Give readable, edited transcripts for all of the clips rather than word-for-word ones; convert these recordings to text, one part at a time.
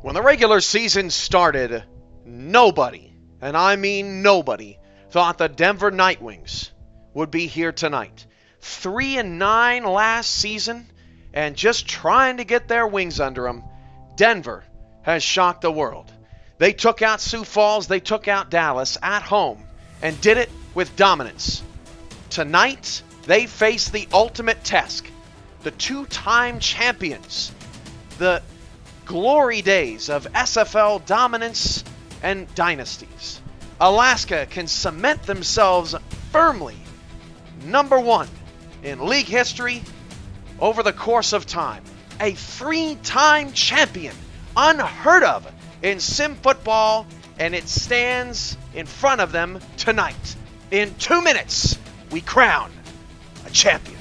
When the regular season started, nobody, and I mean nobody, thought the Denver Nightwings would be here tonight. 3-9 last season, and just trying to get their wings under them, Denver has shocked the world. They took out Sioux Falls, they took out Dallas at home, and did it with dominance. Tonight, they face the ultimate test, the two-time champions, the glory days of SFL dominance and dynasties. Alaska can cement themselves firmly number one in league history over the course of time. A three-time champion, unheard of in sim football, and it stands in front of them tonight. In 2 minutes, we crown a champion.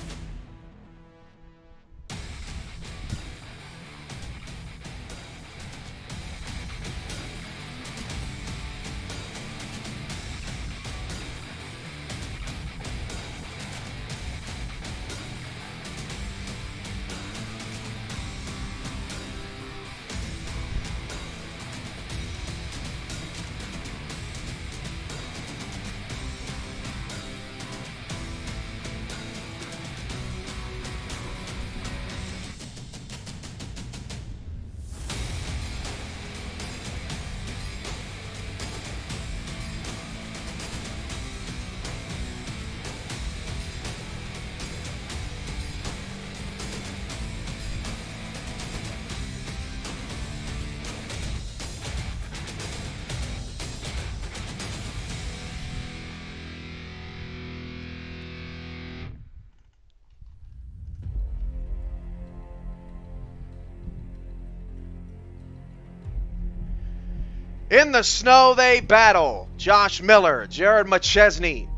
In the snow they battle. Josh Miller, Jared McChesney,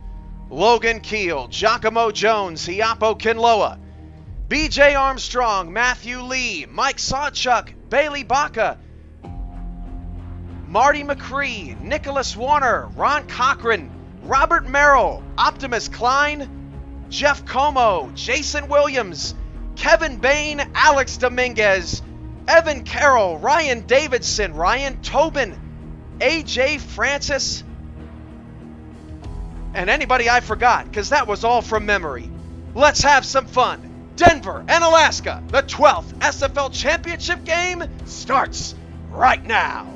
Logan Keel, Giacomo Jones, Hiapo Kinloa, BJ Armstrong, Matthew Lee, Mike Sawchuk, Bailey Baca, Marty McCree, Nicholas Warner, Ron Cochran, Robert Merrill, Optimus Klein, Jeff Como, Jason Williams, Kevin Bain, Alex Dominguez, Evan Carroll, Ryan Davidson, Ryan Tobin, AJ Francis, and anybody I forgot, because that was all from memory. Let's have some fun. Denver and Alaska, the 12th SFL Championship Game starts right now.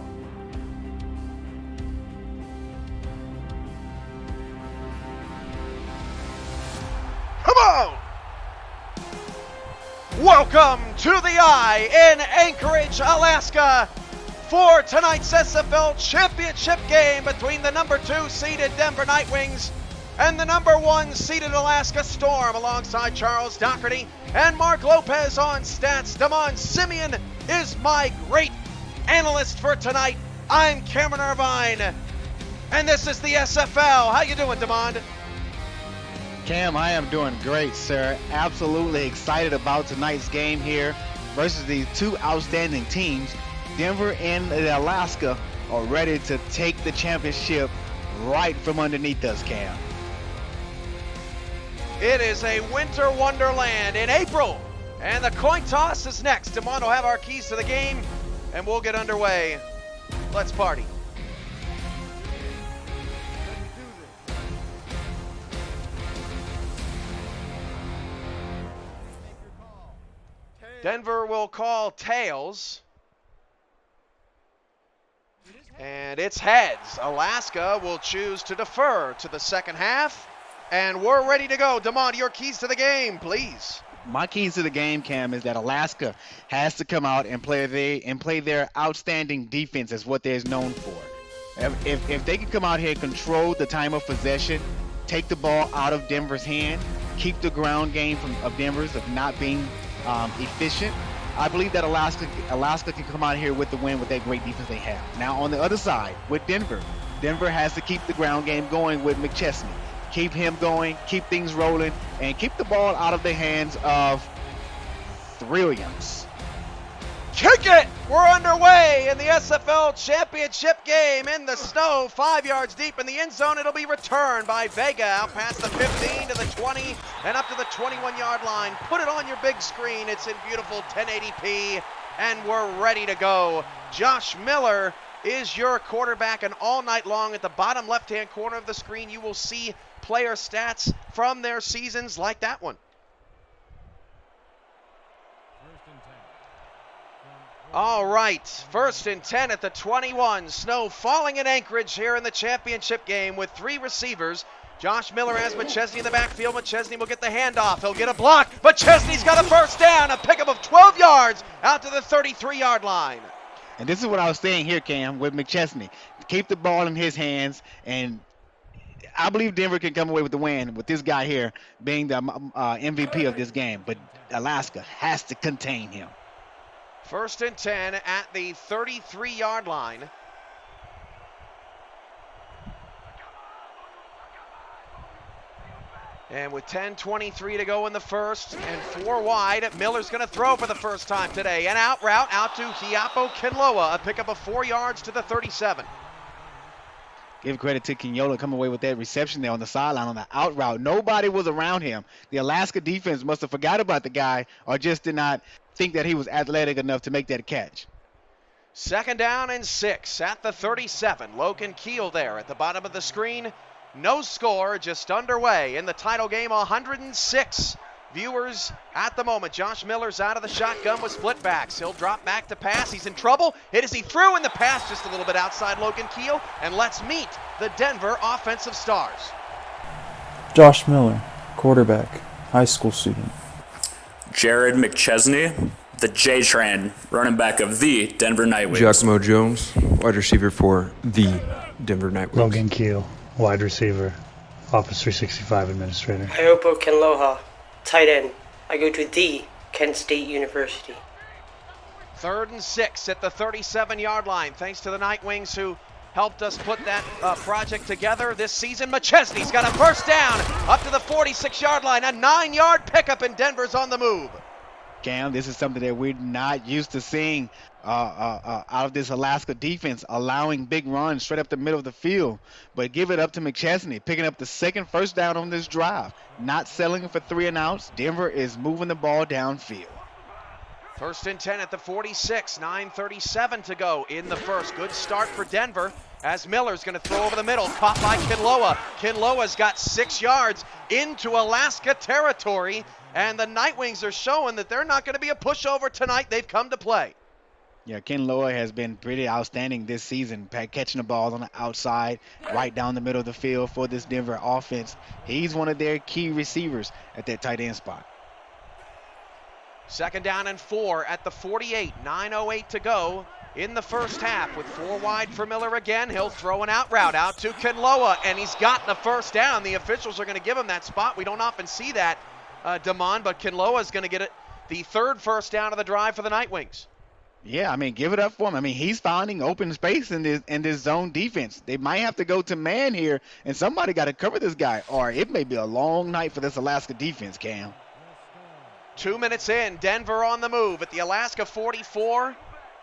Come on! Welcome to the Eye in Anchorage, Alaska, for tonight's SFL Championship Game between the number 2 seeded Denver Nightwings and the number 1 seeded Alaska Storm, alongside Charles Doherty and Mark Lopez on stats. Damon Simeon is my great analyst for tonight. I'm Cameron Irvine, and this is the SFL. How you doing, Damon? Cam, I am doing great, sir. Absolutely excited about tonight's game here versus these two outstanding teams. Denver and Alaska are ready to take the championship right from underneath us, Cam. It is a winter wonderland in April, and the coin toss is next. Damon will have our keys to the game, and we'll get underway. Let's party. Denver will call tails. And it's heads. Alaska will choose to defer to the second half. And we're ready to go. Damon, your keys to the game, please. My keys to the game, Cam, is that Alaska has to come out and play their outstanding defense as what they're known for. If they can come out here, control the time of possession, take the ball out of Denver's hand, keep the ground game of Denver's of not being efficient, I believe that Alaska can come out here with the win with that great defense they have. Now on the other side, with Denver has to keep the ground game going with McChesney. Keep him going, keep things rolling, and keep the ball out of the hands of Williams. Kick it! We're underway in the SFL Championship Game in the snow, 5 yards deep in the end zone. It'll be returned by Vega out past the 15 to the 20 and up to the 21-yard line. Put it on your big screen. It's in beautiful 1080p, and we're ready to go. Josh Miller is your quarterback, and all night long at the bottom left-hand corner of the screen, you will see player stats from their seasons like that one. All right, 1st and 10 at the 21. Snow falling in Anchorage here in the championship game with 3 receivers. Josh Miller has McChesney in the backfield. McChesney will get the handoff. He'll get a block. McChesney's got a first down, a pickup of 12 yards out to the 33-yard line. And this is what I was saying here, Cam, with McChesney. Keep the ball in his hands, and I believe Denver can come away with the win with this guy here being the MVP of this game. But Alaska has to contain him. 1st and 10 at the 33-yard line. And with 10:23 to go in the first and 4 wide, Miller's going to throw for the first time today. An out route out to Hiapo Kinloa, a pickup of 4 yards to the 37. Give credit to Kinyola coming away with that reception there on the sideline on the out route. Nobody was around him. The Alaska defense must have forgot about the guy or just did not think that he was athletic enough to make that catch. 2nd down and 6 at the 37. Logan Keel there at the bottom of the screen. No score, just underway in the title game. 106 viewers at the moment. Josh Miller's out of the shotgun with split backs. He'll drop back to pass. He's in trouble. Hit as he threw in the pass just a little bit outside Logan Keel. And let's meet the Denver offensive stars. Josh Miller, quarterback, high school student. Jared McChesney, the J-Train, running back of the Denver Nightwings. Giacomo Jones, wide receiver for the Denver Nightwings. Logan Keel, wide receiver, Office 365 administrator. Hiapo Kinloa, tight end. I go to the Kent State University. 3rd and 6 at the 37-yard line. Thanks to the Nightwings who helped us put that project together this season. McChesney's got a first down up to the 46-yard line. A 9-yard pickup, and Denver's on the move. Cam, this is something that we're not used to seeing out of this Alaska defense, allowing big runs straight up the middle of the field. But give it up to McChesney, picking up the 2nd first down on this drive. Not settling for 3 and outs. Denver is moving the ball downfield. 1st and 10 at the 46, 9:37 to go in the first. Good start for Denver as Miller's going to throw over the middle, caught by Kinloa. Kinloa's got 6 yards into Alaska territory, and the Nightwings are showing that they're not going to be a pushover tonight. They've come to play. Yeah, Kinloa has been pretty outstanding this season, catching the balls on the outside, right down the middle of the field for this Denver offense. He's one of their key receivers at that tight end spot. 2nd down and 4 at the 48, 9:08 to go in the first half with 4 wide for Miller again. He'll throw an out route out to Kinloa, and he's gotten a first down. The officials are going to give him that spot. We don't often see that, Damon, but Kinloa is going to get it the 3rd first down of the drive for the Nightwings. Yeah, I mean, give it up for him. I mean, he's finding open space in this zone defense. They might have to go to man here, and somebody got to cover this guy, or it may be a long night for this Alaska defense, Cam. 2 minutes in, Denver on the move at the Alaska 44.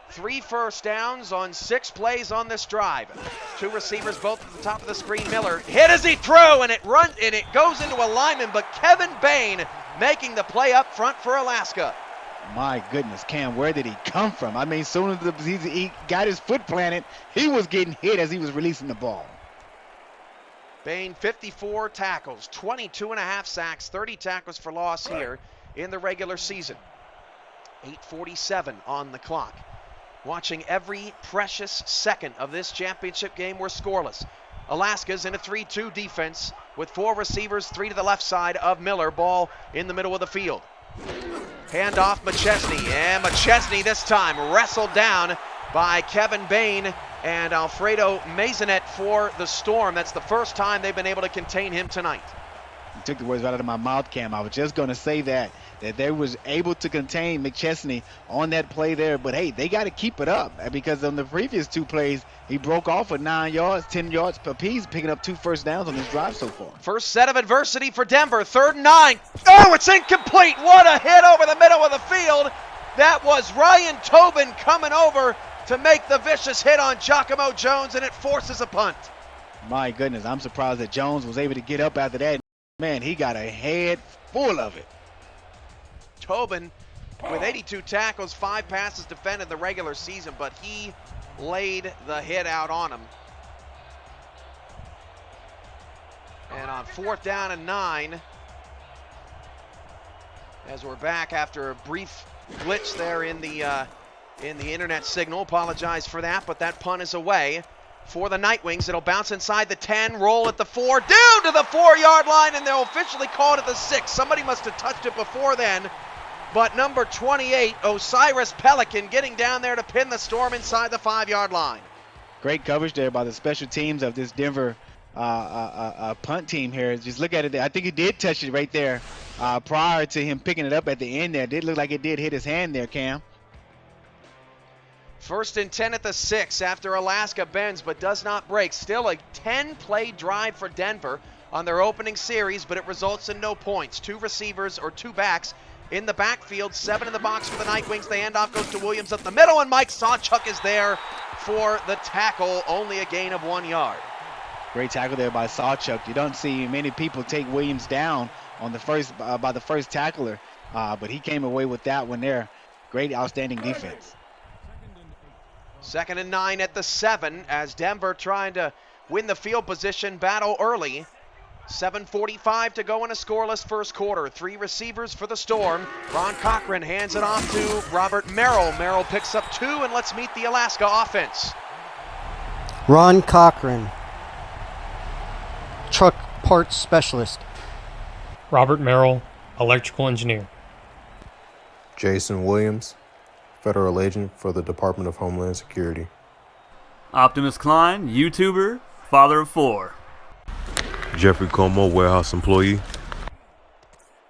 3 first downs on 6 plays on this drive. 2 receivers, both at the top of the screen. Miller hit as he threw, and it goes into a lineman, but Kevin Bain making the play up front for Alaska. My goodness, Cam, where did he come from? I mean, as soon as he got his foot planted, he was getting hit as he was releasing the ball. Bain, 54 tackles, 22.5 sacks, 30 tackles for loss here in the regular season. 8:47 on the clock. Watching every precious second of this championship game, we're scoreless. Alaska's in a 3-2 defense with 4 receivers, 3 to the left side of Miller. Ball in the middle of the field. Handoff McChesney, and McChesney this time wrestled down by Kevin Bain and Alfredo Mazonet for the Storm. That's the first time they've been able to contain him tonight. You took the words right out of my mouth, Cam. I was just going to say that they was able to contain McChesney on that play there. But, hey, they got to keep it up because on the previous 2 plays, he broke off for 9 yards, 10 yards per piece, picking up 2 first downs on this drive so far. First set of adversity for Denver, 3rd and 9. Oh, it's incomplete. What a hit over the middle of the field. That was Ryan Tobin coming over to make the vicious hit on Giacomo Jones, and it forces a punt. My goodness, I'm surprised that Jones was able to get up after that. Man, he got a head full of it. Tobin with 82 tackles, 5 passes defended the regular season, but he laid the hit out on him. And on 4th down and 9, as we're back after a brief glitch there in the internet signal, apologize for that, but that punt is away for the Nightwings. It'll bounce inside the 10, roll at the 4, down to the 4-yard line, and they'll officially call it at the 6. Somebody must have touched it before then, but number 28, Osiris Pelican, getting down there to pin the Storm inside the 5-yard line. Great coverage there by the special teams of this Denver punt team here. Just look at it there. I think he did touch it right there prior to him picking it up at the end there. It did look like it did hit his hand there, Cam. 1st and 10 at the 6 after Alaska bends but does not break. Still a 10-play drive for Denver on their opening series, but it results in no points. 2 receivers or 2 backs in the backfield, 7 in the box for the Nightwings. The handoff goes to Williams up the middle, and Mike Sawchuk is there for the tackle, only a gain of 1 yard. Great tackle there by Sawchuk. You don't see many people take Williams down on the first by the first tackler, but he came away with that one there. Great, outstanding defense. 2nd and 9 at the 7 as Denver trying to win the field position battle early. 7:45 to go in a scoreless first quarter. 3 receivers for the Storm. Ron Cochran hands it off to Robert Merrill. Merrill picks up 2, and let's meet the Alaska offense. Ron Cochran, truck parts specialist. Robert Merrill, electrical engineer. Jason Williams, federal agent for the Department of Homeland Security. Optimus Klein, YouTuber, father of 4. Jeffrey Como, warehouse employee.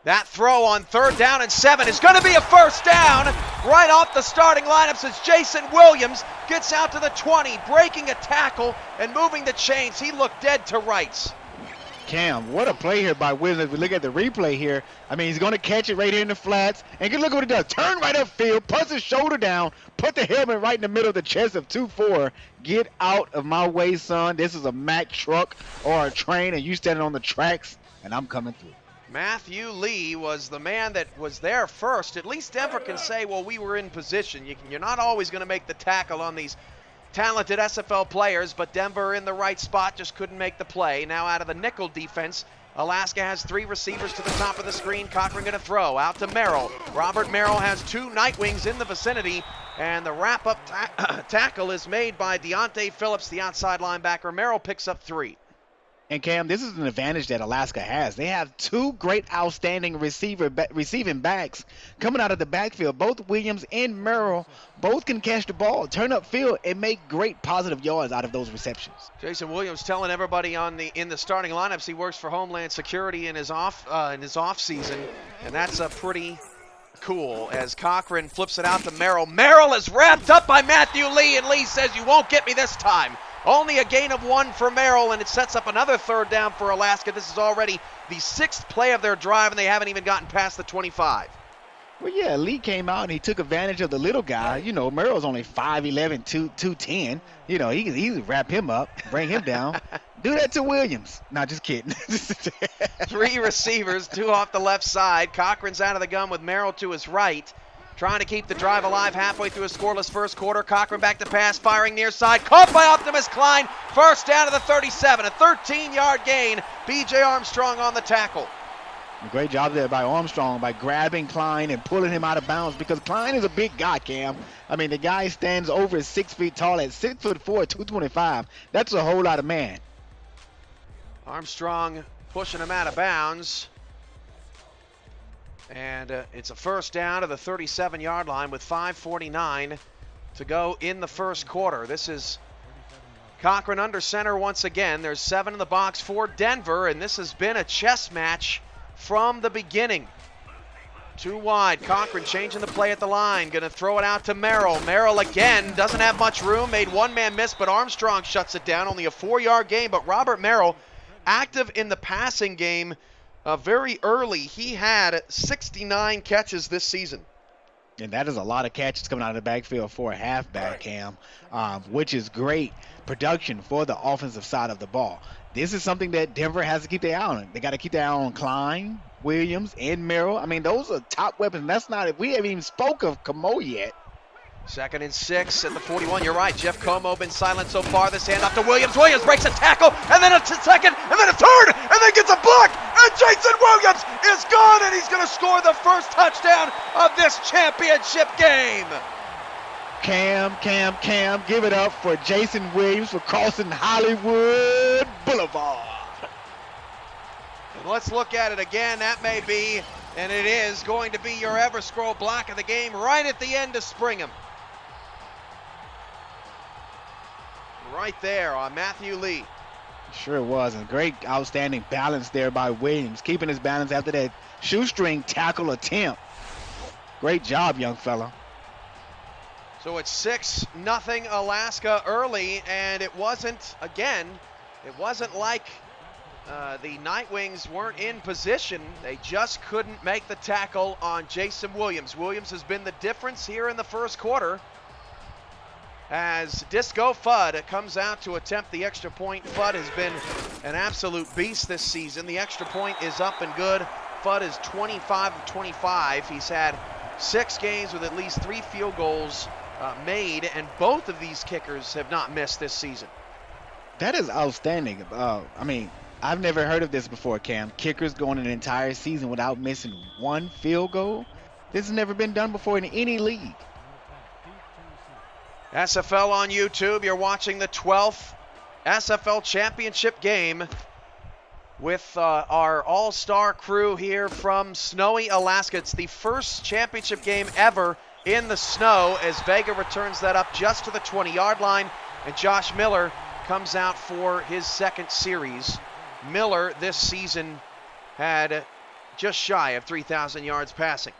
That throw on 3rd down and 7 is going to be a first down right off the starting lineup as Jason Williams gets out to the 20, breaking a tackle and moving the chains. He looked dead to rights. Cam, what a play here by Williams. If we look at the replay here, I mean, he's going to catch it right here in the flats. And look what he does. Turn right upfield, puts his shoulder down, put the helmet right in the middle of the chest of 2-4. Get out of my way, son. This is a Mack truck or a train, and you standing on the tracks, and I'm coming through. Matthew Lee was the man that was there first. At least Denver can say, well, we were in position. You're not always going to make the tackle on these talented SFL players, but Denver in the right spot just couldn't make the play. Now out of the nickel defense, Alaska has 3 receivers to the top of the screen. Cochran going to throw out to Merrill. Robert Merrill has 2 Nightwings in the vicinity, and the wrap-up tackle is made by Deontay Phillips, the outside linebacker. Merrill picks up 3. And Cam, this is an advantage that Alaska has. They have 2 great, outstanding receiving backs coming out of the backfield. Both Williams and Merrill both can catch the ball, turn up field, and make great positive yards out of those receptions. Jason Williams telling everybody in the starting lineups he works for Homeland Security in his off season, and that's a pretty cool as Cochran flips it out to Merrill. Merrill is wrapped up by Matthew Lee, and Lee says, "You won't get me this time." Only a gain of 1 for Merrill, and it sets up another 3rd down for Alaska. This is already the 6th play of their drive, and they haven't even gotten past the 25. Well, yeah, Lee came out and he took advantage of the little guy. You know, Merrill's only 5'11", 210. You know, he can easily wrap him up, bring him down. Do that to Williams. No, just kidding. 3 receivers, 2 off the left side. Cochran's out of the gun with Merrill to his right. Trying to keep the drive alive halfway through a scoreless first quarter. Cochran back to pass, firing near side. Caught by Optimus Klein. First down to the 37. A 13-yard gain. B.J. Armstrong on the tackle. Great job there by Armstrong by grabbing Klein and pulling him out of bounds because Klein is a big guy, Cam. I mean, the guy stands over 6 feet tall at 6'4", 225. That's a whole lot of man. Armstrong pushing him out of bounds. And it's a first down to the 37-yard line with 5:49 to go in the first quarter. This is Cochran under center once again. There's 7 in the box for Denver, and this has been a chess match from the beginning. 2 wide. Cochran changing the play at the line. Going to throw it out to Merrill. Merrill again doesn't have much room. Made one man miss, but Armstrong shuts it down. Only a 4-yard gain, but Robert Merrill active in the passing game very early. He had 69 catches this season. And that is a lot of catches coming out of the backfield for a halfback, Cam, which is great production for the offensive side of the ball. This is something that Denver has to keep their eye on. They got to keep their eye on Klein, Williams, and Merrill. I mean, those are top weapons. That's not it. We haven't even spoke of Camo yet. 2nd and 6 at the 41. You're right. Jeff Como been silent so far. This handoff to Williams. Williams breaks a tackle, and then a second, and then a third, and then gets a block. And Jason Williams is gone, and he's going to score the first touchdown of this championship game. Cam, give it up for Jason Williams for crossing Hollywood Boulevard. And let's look at it again. That may be, and it is, going to be your ever-scroll block of the game right at the end to spring him. Right there on Matthew Lee. Sure was, and great outstanding balance there by Williams, keeping his balance after that shoestring tackle attempt. Great job, young fella. So it's 6-0 Alaska early, and it wasn't like the Nightwings weren't in position. They just couldn't make the tackle on Jason Williams. Williams has been the difference here in the first quarter, as Disco Fudd comes out to attempt the extra point. Fudd has been an absolute beast this season. The extra point is up and good. Fudd is 25 of 25. He's had 6 games with at least 3 field goals made, and both of these kickers have not missed this season. That is outstanding. I mean, I've never heard of this before, Cam. Kickers going an entire season without missing 1 field goal. This has never been done before in any league. SFL on YouTube. You're watching the 12th SFL Championship Game with our all-star crew here from snowy Alaska. It's the first championship game ever in the snow, as Vega returns that up just to the 20-yard line, and Josh Miller comes out for his second series. Miller this season had just shy of 3,000 yards passing.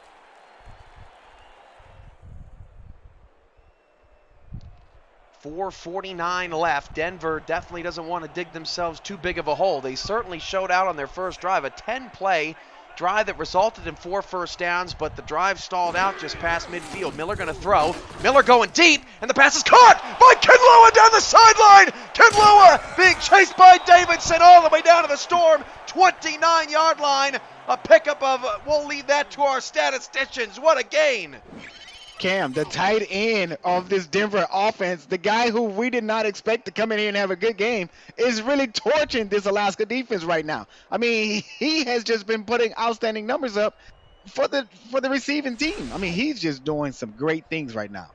.449 left. Denver definitely doesn't want to dig themselves too big of a hole. They certainly showed out on their first drive, a 10-play drive that resulted in 4 first downs, but the drive stalled out just past midfield. Miller going to throw. Miller going deep, and the pass is caught by Kinloa down the sideline. Kinloa being chased by Davidson all the way down to the Storm 29-yard line. A pickup of, we'll leave that to our statisticians. What a gain. Cam, the tight end of this Denver offense, the guy who we did not expect to come in here and have a good game, is really torching this Alaska defense right now. I mean, he has just been putting outstanding numbers up for the receiving team. I mean, he's just doing some great things right now.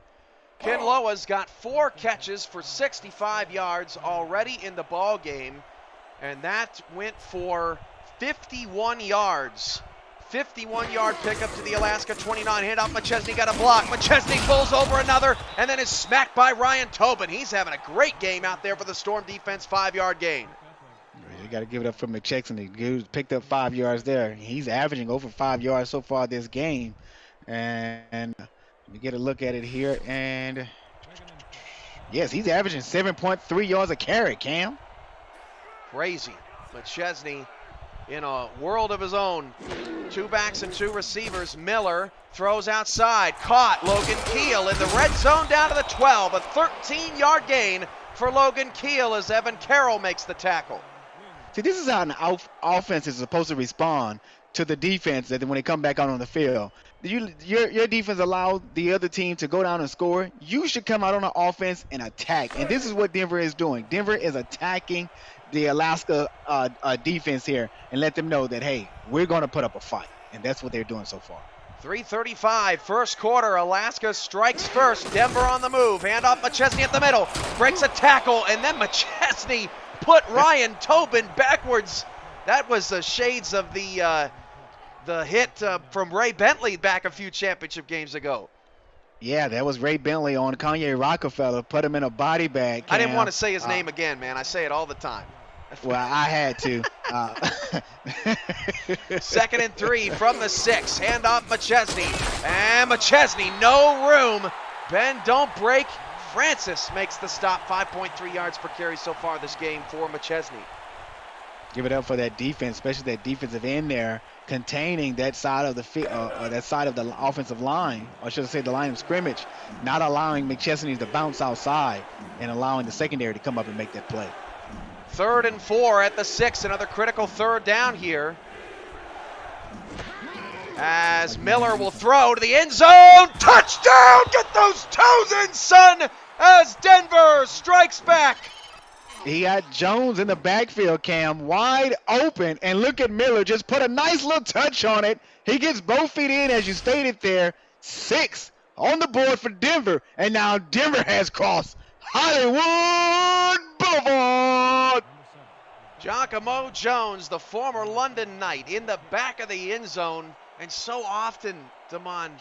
Kinloa's got 4 catches for 65 yards already in the ball game, and that went for 51 yards. 51-yard pickup to the Alaska 29. Handoff, McChesney got a block. McChesney pulls over another and then is smacked by Ryan Tobin. He's having a great game out there for the Storm defense. 5-yard gain. You got to give it up for McChesney. He picked up 5 yards there. He's averaging over 5 yards so far this game. And let me get a look at it here. And yes, he's averaging 7.3 yards a carry, Cam. Crazy. McChesney in a world of his own. 2 backs and 2 receivers. Miller throws outside. Caught. Logan Keel in the red zone down to the 12. A 13-yard gain for Logan Keel as Evan Carroll makes the tackle. See, this is how an offense is supposed to respond to the defense that when they come back out on the field. Your defense allowed the other team to go down and score. You should come out on the offense and attack. And this is what Denver is doing. Denver is attacking the Alaska defense here and let them know that, hey, we're going to put up a fight. And that's what they're doing so far. 3:35, first quarter. Alaska strikes first. Denver on the move. Handoff McChesney at the middle. Breaks a tackle, and then McChesney put Ryan Tobin backwards. That was the shades of the hit from Ray Bentley back a few championship games ago. Yeah, that was Ray Bentley on Kanye Rockefeller. Put him in a body bag. I didn't want to say his name again, man. I say it all the time. Well, I had to. 2nd and 3 from the 6. Handoff McChesney. And McChesney, no room. Ben, don't break. Francis makes the stop. 5.3 yards per carry so far this game for McChesney. Give it up for that defense, especially that defensive end there, containing that side of the offensive line, or should I say the line of scrimmage, not allowing McChesney to bounce outside and allowing the secondary to come up and make that play. 3rd and 4 at the 6, another critical 3rd down here. As Miller will throw to the end zone. Touchdown! Get those toes in, son! As Denver strikes back. He got Jones in the backfield, Cam, wide open. And look at Miller, just put a nice little touch on it. He gets both feet in, as you stated there. 6 on the board for Denver. And now Denver has crossed Hollywood Boulevard. Giacomo Jones, the former London Knight, in the back of the end zone. And so often, Damon,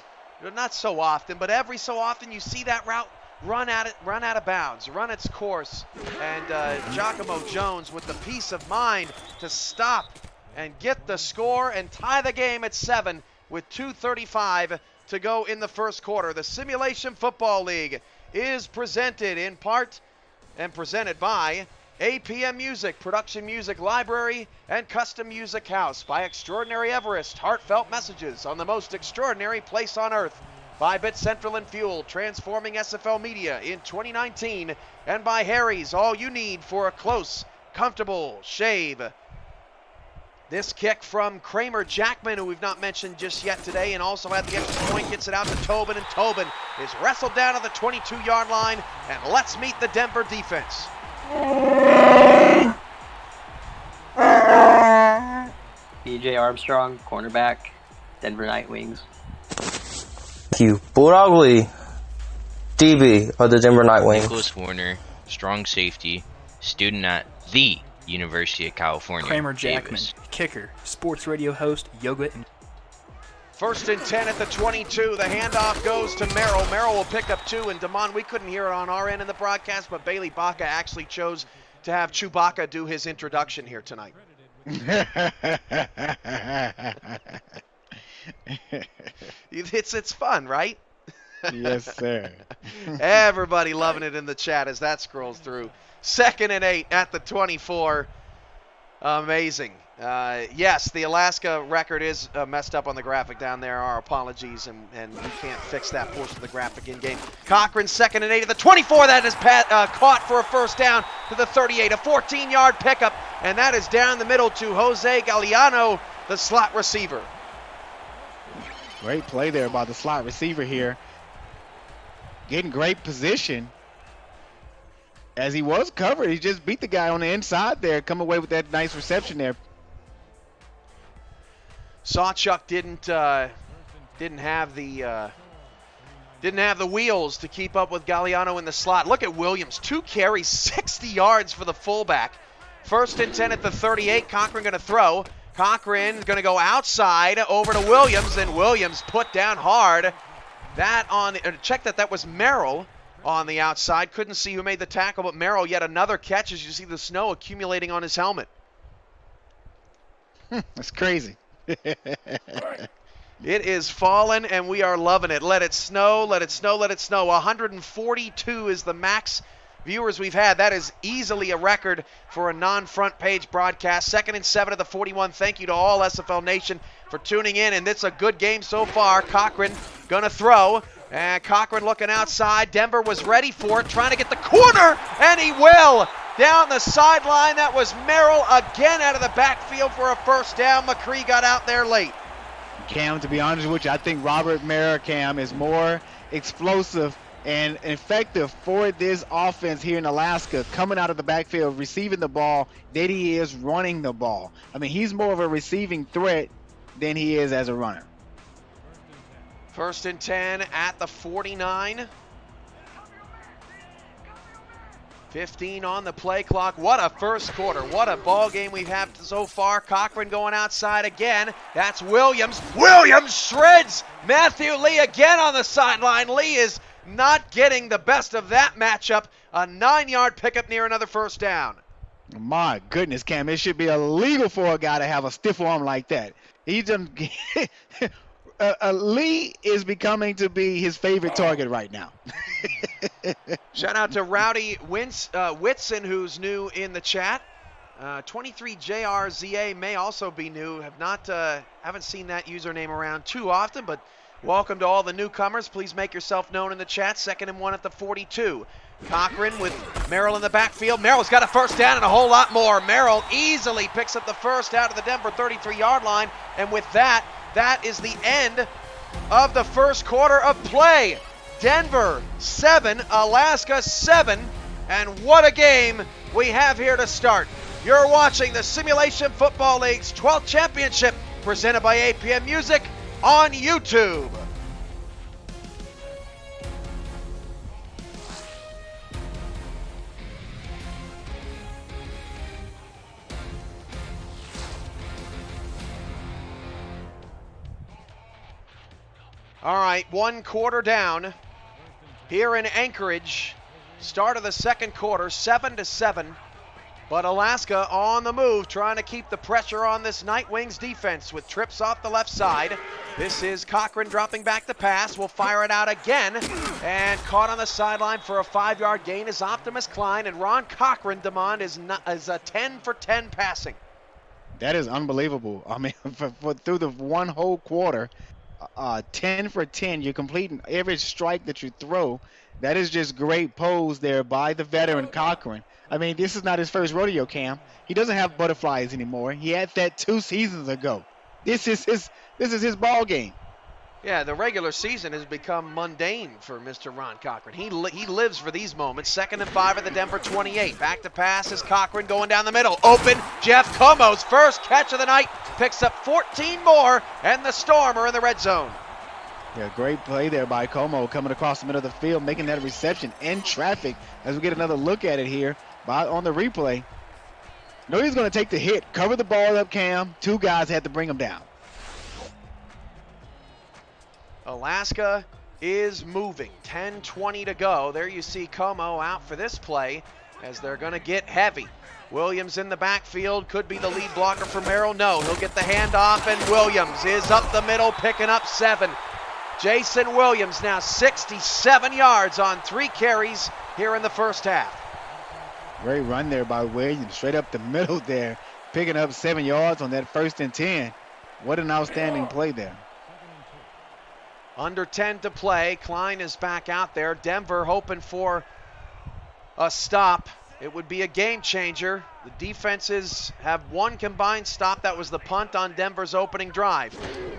not so often, but every so often you see that route run out of bounds, run its course. And Giacomo Jones with the peace of mind to stop and get the score and tie the game at 7 with 2:35 to go in the first quarter. The Simulation Football League is presented in part and presented by APM Music, Production Music Library, and Custom Music House. By Extraordinary Everest, heartfelt messages on the most extraordinary place on earth. By Bit Central and Fuel, transforming SFL media in 2019. And by Harry's, all you need for a close, comfortable shave. This kick from Kramer Jackman, who we've not mentioned just yet today, and also at the extra point, gets it out to Tobin, and Tobin is wrestled down to the 22-yard line. And let's meet the Denver defense. BJ Armstrong, cornerback, Denver Nightwings. Thank you. Bulldog Lee, DB of the Denver Nightwings. Nicholas Warner, strong safety, student at the University of California. Kramer Jackman, Davis. kicker, sports radio host, yoga and 1st and 10 at the 22. The handoff goes to Merrill. Merrill will pick up 2. And Damon, we couldn't hear it on our end in the broadcast, but Bailey Baca actually chose to have Chewbacca do his introduction here tonight. It's fun, right? Yes, sir. Everybody loving it in the chat as that scrolls through. 2nd and 8 at the 24. Amazing. Yes, the Alaska record is messed up on the graphic down there. Our apologies, and we can't fix that portion of the graphic in-game. Cochran, 2nd and 8 at the 24. That is caught for a first down to the 38. A 14-yard pickup, and that is down the middle to Jose Galeano, the slot receiver. Great play there by the slot receiver here. Getting great position. As he was covered, he just beat the guy on the inside there, come away with that nice reception there. Sawchuk didn't have the wheels to keep up with Galeano in the slot. Look at Williams, 2 carries, 60 yards for the fullback. 1st and 10 at the 38. Cochran going to throw. Cochran going to go outside over to Williams, and Williams put down hard. Check that was Merrill on the outside. Couldn't see who made the tackle, but Merrill yet another catch as you see the snow accumulating on his helmet. That's crazy. It is falling, and we are loving it. Let it snow, let it snow, let it snow. 142 is the max viewers we've had. That is easily a record for a non-front page broadcast. 2nd and 7 at the 41. Thank you to all SFL Nation for tuning in, and it's a good game so far. Cochran gonna throw, and Cochran looking outside. Denver was ready for it, trying to get the corner, and he will. Down the sideline, that was Merrill again out of the backfield for a first down. McCree got out there late. Cam, to be honest with you, I think Robert Merrill, Cam, is more explosive and effective for this offense here in Alaska, coming out of the backfield, receiving the ball, than he is running the ball. I mean, he's more of a receiving threat than he is as a runner. 1st and 10 at the 49. 15 on the play clock. What a first quarter. What a ball game we've had so far. Cochran going outside again. That's Williams. Williams shreds Matthew Lee again on the sideline. Lee is not getting the best of that matchup. A 9-yard pickup near another first down. My goodness, Cam, it should be illegal for a guy to have a stiff arm like that. He done Lee is becoming to be his favorite target right now. Shout out to Rowdy Whitson, who's new in the chat. 23JRZA may also be new. Haven't seen that username around too often, but welcome to all the newcomers. Please make yourself known in the chat. 2nd and 1 at the 42. Cochran with Merrill in the backfield. Merrill's got a first down and a whole lot more. Merrill easily picks up the first out of the Denver 33-yard line. And with that, that is the end of the first quarter of play. Denver 7, Alaska 7. And what a game we have here to start. You're watching the Simulation Football League's 12th Championship, presented by APM Music on YouTube. All right, 1 quarter down here in Anchorage. Start of the second quarter, 7-7. But Alaska on the move, trying to keep the pressure on this Nightwings defense with trips off the left side. This is Cochran dropping back the pass. Will fire it out again. And caught on the sideline for a 5-yard gain is Optimus Klein. And Ron Cochran, Demond, is a 10 for 10 passing. That is unbelievable. I mean, for through the one whole quarter, 10 for 10, you're completing every strike that you throw. That is just great pose there by the veteran Cochran. I mean, this is not his first rodeo, Cam. He doesn't have butterflies anymore. He had that 2 seasons ago. This is his ball game. Yeah, the regular season has become mundane for Mr. Ron Cochran. He lives for these moments. 2nd and 5 at the Denver 28. Back to pass is Cochran going down the middle. Open, Jeff Como's first catch of the night. Picks up 14 more, and the Storm are in the red zone. Yeah, great play there by Como, coming across the middle of the field, making that reception in traffic. As we get another look at it here on the replay. No, he's going to take the hit, cover the ball up, Cam. 2 guys had to bring him down. Alaska is moving. 10:20 to go. There you see Como out for this play as they're going to get heavy. Williams in the backfield, could be the lead blocker for Merrill. No, he'll get the handoff, and Williams is up the middle, picking up 7. Jason Williams now 67 yards on 3 carries here in the first half. Great run there by Williams, straight up the middle there, picking up 7 yards on that 1st and 10. What an outstanding play there. Under 10 to play. Klein is back out there. Denver hoping for a stop. It would be a game changer. The defenses have 1 combined stop. That was the punt on Denver's opening drive.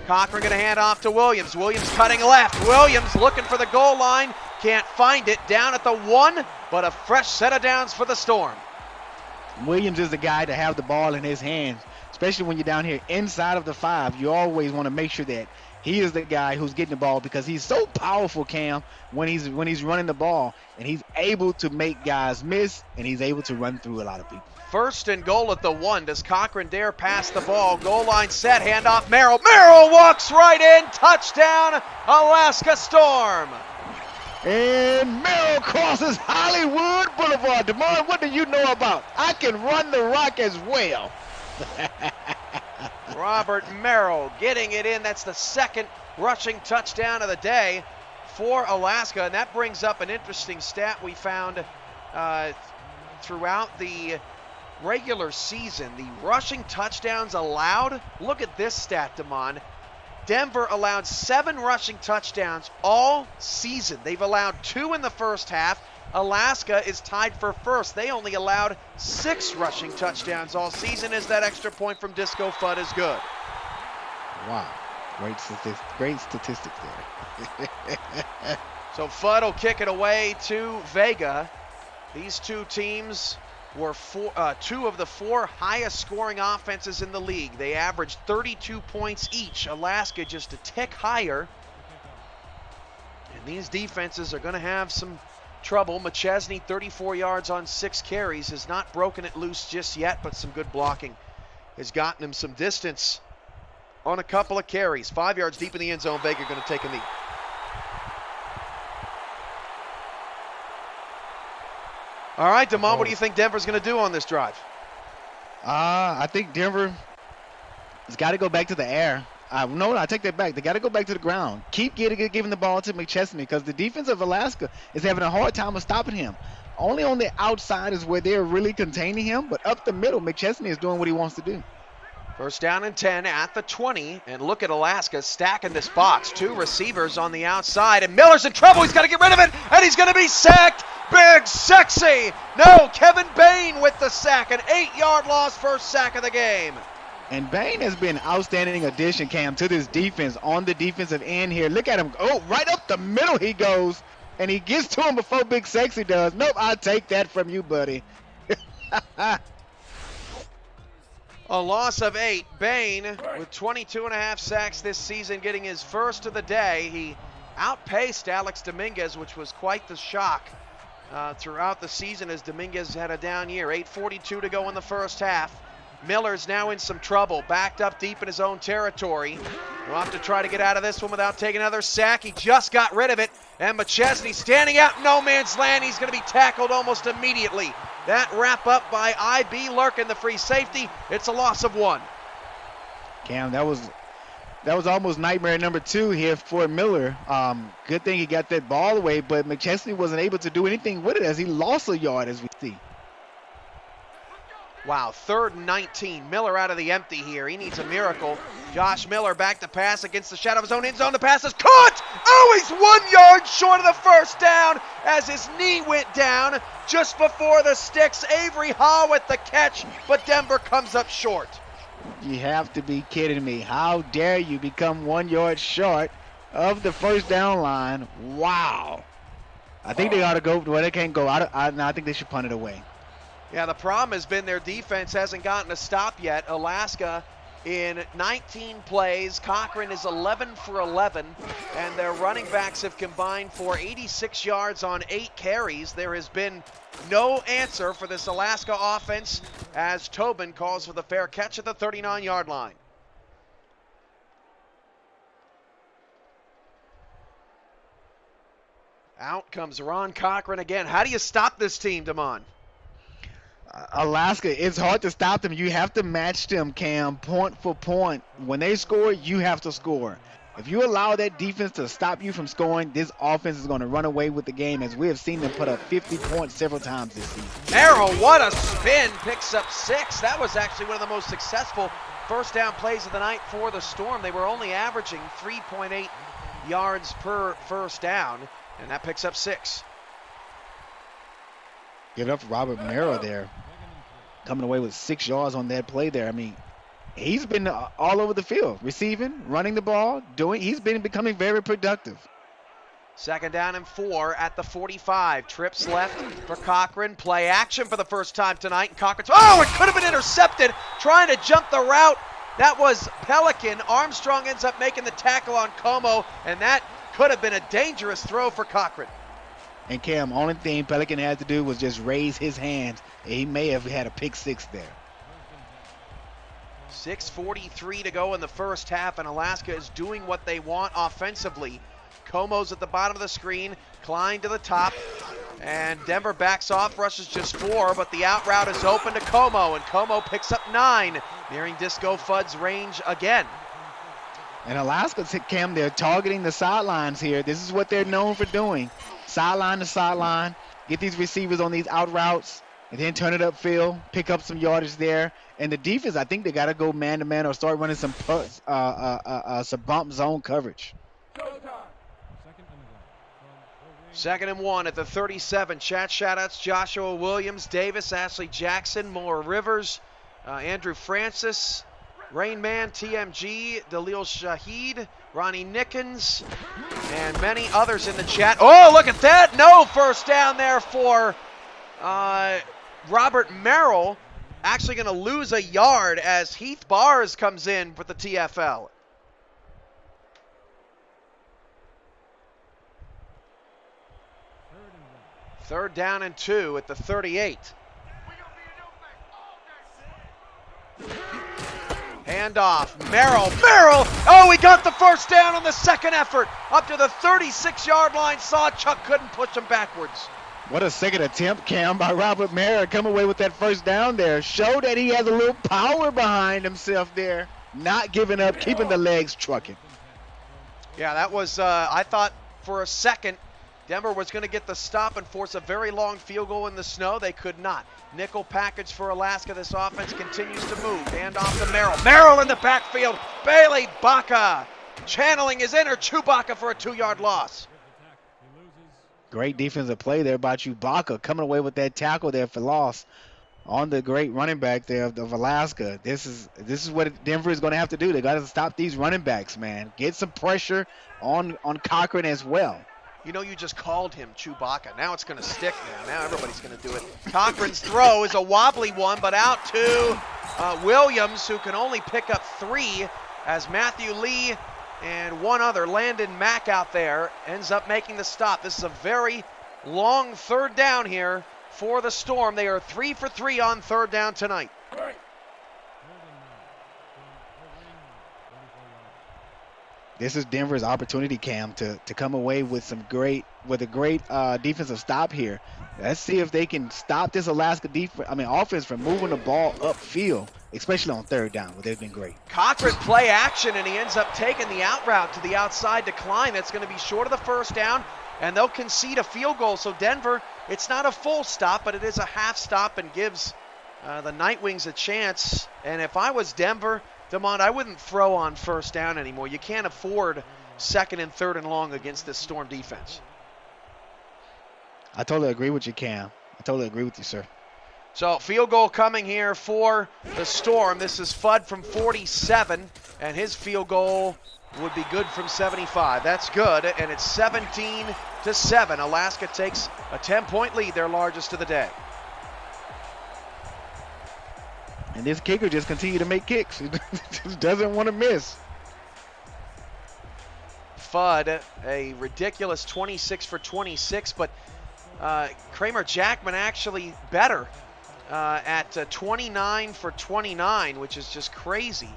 Cochran going to hand off to Williams. Williams cutting left. Williams looking for the goal line. Can't find it. Down at the 1, but a fresh set of downs for the Storm. Williams is the guy to have the ball in his hands, especially when you're down here inside of the 5. You always want to make sure that he is the guy who's getting the ball, because he's so powerful, Cam, when he's running the ball, and he's able to make guys miss, and he's able to run through a lot of people. 1st and goal at the 1. Does Cochran dare pass the ball? Goal line set, handoff Merrill. Merrill walks right in. Touchdown, Alaska Storm. And Merrill crosses Hollywood Boulevard. DeMar, what do you know about? I can run the rock as well. Robert Merrill getting it in. That's the 2nd rushing touchdown of the day for Alaska. And that brings up an interesting stat we found throughout the regular season. The rushing touchdowns allowed. Look at this stat, Damon. Denver allowed 7 rushing touchdowns all season. They've allowed 2 in the first half. Alaska is tied for 1st. They only allowed 6 rushing touchdowns all season, as that extra point from Disco Fudd is good. Wow. Great statistics there. So Fudd will kick it away to Vega. These 2 teams were 2 of the 4 highest scoring offenses in the league. They averaged 32 points each. Alaska just a tick higher. And these defenses are going to have some trouble. McChesney, 34 yards on 6 carries, has not broken it loose just yet, but some good blocking has gotten him some distance on a couple of carries. 5 yards deep in the end zone. Vega going to take a knee. All right, Damon, what do you think Denver's going to do on this drive? I think Denver has got to go back to the air. No, I take that back. They got to go back to the ground. Keep giving the ball to McChesney, because the defense of Alaska is having a hard time of stopping him. Only on the outside is where they're really containing him, but up the middle, McChesney is doing what he wants to do. First down and 10 at the 20, and look at Alaska stacking this box. 2 receivers on the outside, and Miller's in trouble. He's got to get rid of it, and he's going to be sacked. Big Sexy. No, Kevin Bain with the sack. An 8-yard loss, first sack of the game. And Bain has been an outstanding addition, Cam, to this defense on the defensive end here. Look at him. Oh, right up the middle he goes, and he gets to him before Big Sexy does. Nope, I'll take that from you, buddy. A loss of 8. Bain with 22.5 sacks this season, getting his first of the day. He outpaced Alex Dominguez, which was quite the shock throughout the season as Dominguez had a down year. 8:42 to go in the first half. Miller's now in some trouble, backed up deep in his own territory. We'll have to try to get out of this one without taking another sack. He just got rid of it, and McChesney standing out in no man's land. He's going to be tackled almost immediately. That wrap up by I.B. Lurkin, the free safety. It's a loss of 1. Cam, that was almost nightmare number 2 here for Miller. Good thing he got that ball away, but McChesney wasn't able to do anything with it as he lost a yard, as we see. Wow, 3rd and 19. Miller out of the empty here. He needs a miracle. Josh Miller back to pass against the shadow of his own end zone. The pass is caught! Oh, he's 1 yard short of the first down as his knee went down just before the sticks. Avery Hall with the catch, but Denver comes up short. You have to be kidding me. How dare you become 1 yard short of the first down line? Wow. I think they ought to go. Well, they can't go. I think they should punt it away. Yeah, the problem has been their defense hasn't gotten a stop yet. Alaska in 19 plays. Cochran is 11 for 11, and their running backs have combined for 86 yards on 8 carries. There has been no answer for this Alaska offense as Tobin calls for the fair catch at the 39-yard line. Out comes Ron Cochran again. How do you stop this team, Damon? Alaska, it's hard to stop them. You have to match them, Cam, point for point. When they score, you have to score. If you allow that defense to stop you from scoring, this offense is going to run away with the game, as we have seen them put up 50 points several times this season. Merrill, what a spin, picks up 6. That was actually one of the most successful first down plays of the night for the Storm. They were only averaging 3.8 yards per first down, and that picks up 6. Give it up for Robert Merrill there, coming away with 6 yards on that play there. I mean, he's been all over the field, receiving, running the ball, he's been becoming very productive. 2nd down and 4 at the 45. Trips left for Cochran. Play action for the first time tonight. And Cochran's, it could have been intercepted. Trying to jump the route. That was Pelican. Armstrong ends up making the tackle on Como, and that could have been a dangerous throw for Cochran. And Cam, only thing Pelican had to do was just raise his hands. He may have had a pick 6 there. 6:43 to go in the first half, and Alaska is doing what they want offensively. Como's at the bottom of the screen, Klein to the top, and Denver backs off, rushes just 4, but the out route is open to Como, and Como picks up 9, nearing Disco Fudd's range again. And Alaska, Cam, they're targeting the sidelines here. This is what they're known for doing. Sideline to sideline, get these receivers on these out routes, and then turn it upfield, pick up some yardage there. And the defense, I think they got to go man-to-man or start running some bump zone coverage. 2nd and 1 at the 37. Shout-outs Joshua Williams, Davis, Ashley Jackson, Moore Rivers, Andrew Francis, Rainman, TMG, Dalil Shahid, Ronnie Nickens, and many others in the chat. Oh, look at that. No first down there for Robert Merrill. Actually going to lose a yard as Heath Bars comes in for the TFL. Third down and 2 at the 38. Handoff, Merrill, oh, he got the first down on the second effort. Up to the 36-yard line, Sawchuk couldn't push him backwards. What a second attempt, Cam, by Robert Merrill. Come away with that first down there. Show that he has a little power behind himself there. Not giving up, keeping the legs trucking. Yeah, that was, I thought for a second, Denver was going to get the stop and force a very long field goal in the snow. They could not. Nickel package for Alaska. This offense continues to move. Hand off to Merrill. Merrill in the backfield. Bailey Baca channeling his inner Chewbacca for a 2-yard loss. Great defensive play there by Chewbacca, coming away with that tackle there for loss on the great running back there of Alaska. This is what Denver is going to have to do. They got to stop these running backs, man. Get some pressure on Cochran as well. You know, you just called him Chewbacca. Now it's going to stick now. Now everybody's going to do it. Cochran's throw is a wobbly one, but out to Williams, who can only pick up 3 as Matthew Lee and one other, Landon Mack out there, ends up making the stop. This is a very long 3rd down here for the Storm. They are 3 for 3 on 3rd down tonight. This is Denver's opportunity, Cam, to come away with a great defensive stop here. Let's see if they can stop this Alaska offense from moving the ball upfield, especially on 3rd down, where they've been great. Cochran play action, and he ends up taking the out route to the outside decline. That's going to be short of the 1st down, and they'll concede a field goal. So Denver, it's not a full stop, but it is a half stop and gives the Nightwings a chance. And if I was Denver, DeMont, I wouldn't throw on 1st down anymore. You can't afford 2nd and 3rd and long against this Storm defense. I totally agree with you, Cam. I totally agree with you, sir. So field goal coming here for the Storm. This is Fudd from 47, and his field goal would be good from 75. That's good, and it's 17-7. Alaska takes a 10-point lead, their largest of the day. And this kicker just continues to make kicks. He just doesn't want to miss. Fudd, a ridiculous 26 for 26, but Kramer Jackman actually better at 29 for 29, which is just crazy,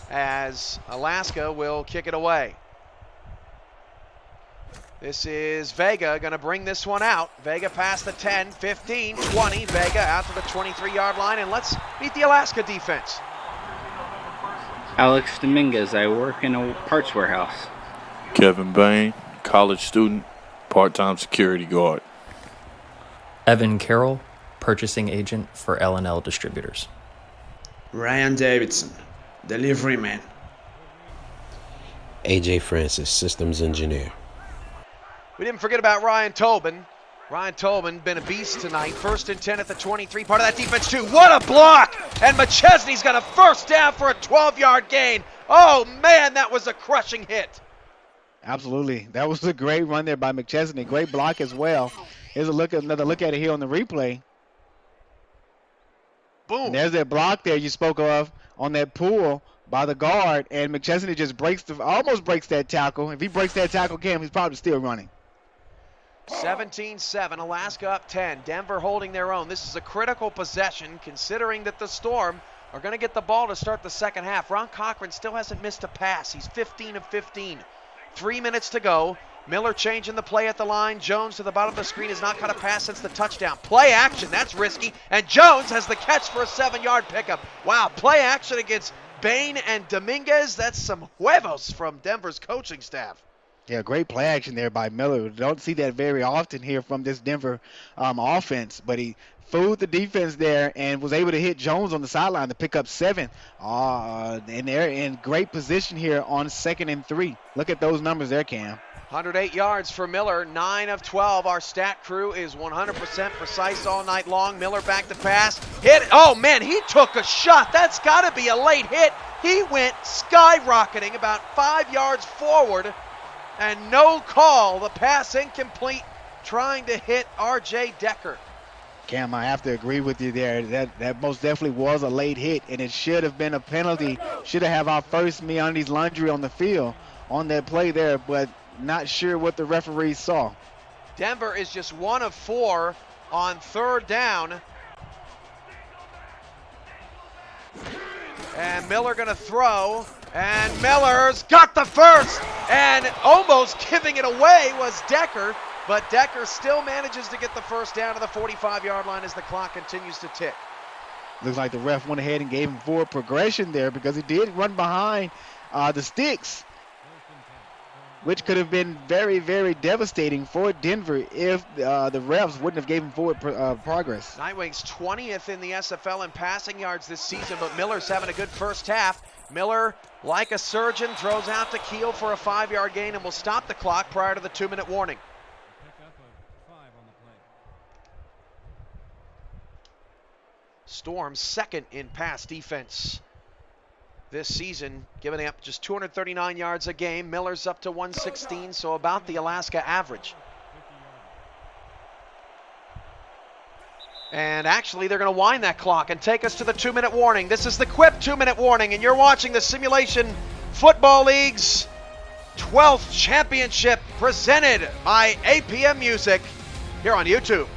as Alaska will kick it away. This is Vega going to bring this one out. Vega past the 10, 15, 20. Vega out to the 23-yard line, and let's meet the Alaska defense. Alex Dominguez, I work in a parts warehouse. Kevin Bain, college student, part-time security guard. Evan Carroll, purchasing agent for L&L Distributors. Ryan Davidson, delivery man. AJ Francis, systems engineer. We didn't forget about Ryan Tobin. Ryan Tobin been a beast tonight. 1st and 10 at the 23. Part of that defense too. What a block! And McChesney's got a 1st down for a 12-yard gain. Oh man, that was a crushing hit. Absolutely. That was a great run there by McChesney. Great block as well. Here's another look at it here on the replay. Boom. And there's that block there you spoke of on that pull by the guard, and McChesney just almost breaks that tackle. If he breaks that tackle, Cam, he's probably still running. 17-7, Alaska up 10. Denver holding their own. This is a critical possession, considering that the Storm are going to get the ball to start the 2nd half. Ron Cochran still hasn't missed a pass. He's 15 of 15. 3 minutes to go. Miller changing the play at the line. Jones to the bottom of the screen has not caught a pass since the touchdown. Play action, that's risky. And Jones has the catch for a 7-yard pickup. Wow, play action against Bain and Dominguez. That's some huevos from Denver's coaching staff. Yeah, great play action there by Miller. We don't see that very often here from this Denver offense, but he fooled the defense there and was able to hit Jones on the sideline to pick up 7. And they're in great position here on 2nd and 3. Look at those numbers there, Cam. 108 yards for Miller, 9 of 12. Our stat crew is 100% precise all night long. Miller back to pass. Hit. Oh, man, he took a shot. That's got to be a late hit. He went skyrocketing about 5 yards forward, and no call. The pass incomplete, trying to hit R.J. Decker. Cam, I have to agree with you there. That most definitely was a late hit, and it should have been a penalty. Should have our first MeUndies laundry on the field on that play there, but not sure what the referee saw. Denver is just 1 of 4 on 3rd down. And Miller going to throw, and Miller's got the first, and almost giving it away was Decker, but Decker still manages to get the 1st down to the 45-yard line as the clock continues to tick. Looks like the ref went ahead and gave him forward progression there because he did run behind the sticks. which could have been very, very devastating for Denver if the refs wouldn't have given forward progress. Nightwings 20th in the SFL in passing yards this season, but Miller's having a good first half. Miller, like a surgeon, throws out to Keel for a 5-yard gain and will stop the clock prior to the 2-minute warning. Storm second in pass defense this season, giving up just 239 yards a game. Miller's up to 116, so about the Alaska average. And actually, they're going to wind that clock and take us to the 2-minute warning. This is the Quip 2-minute warning, and you're watching the Simulation Football League's 12th Championship presented by APM Music here on YouTube.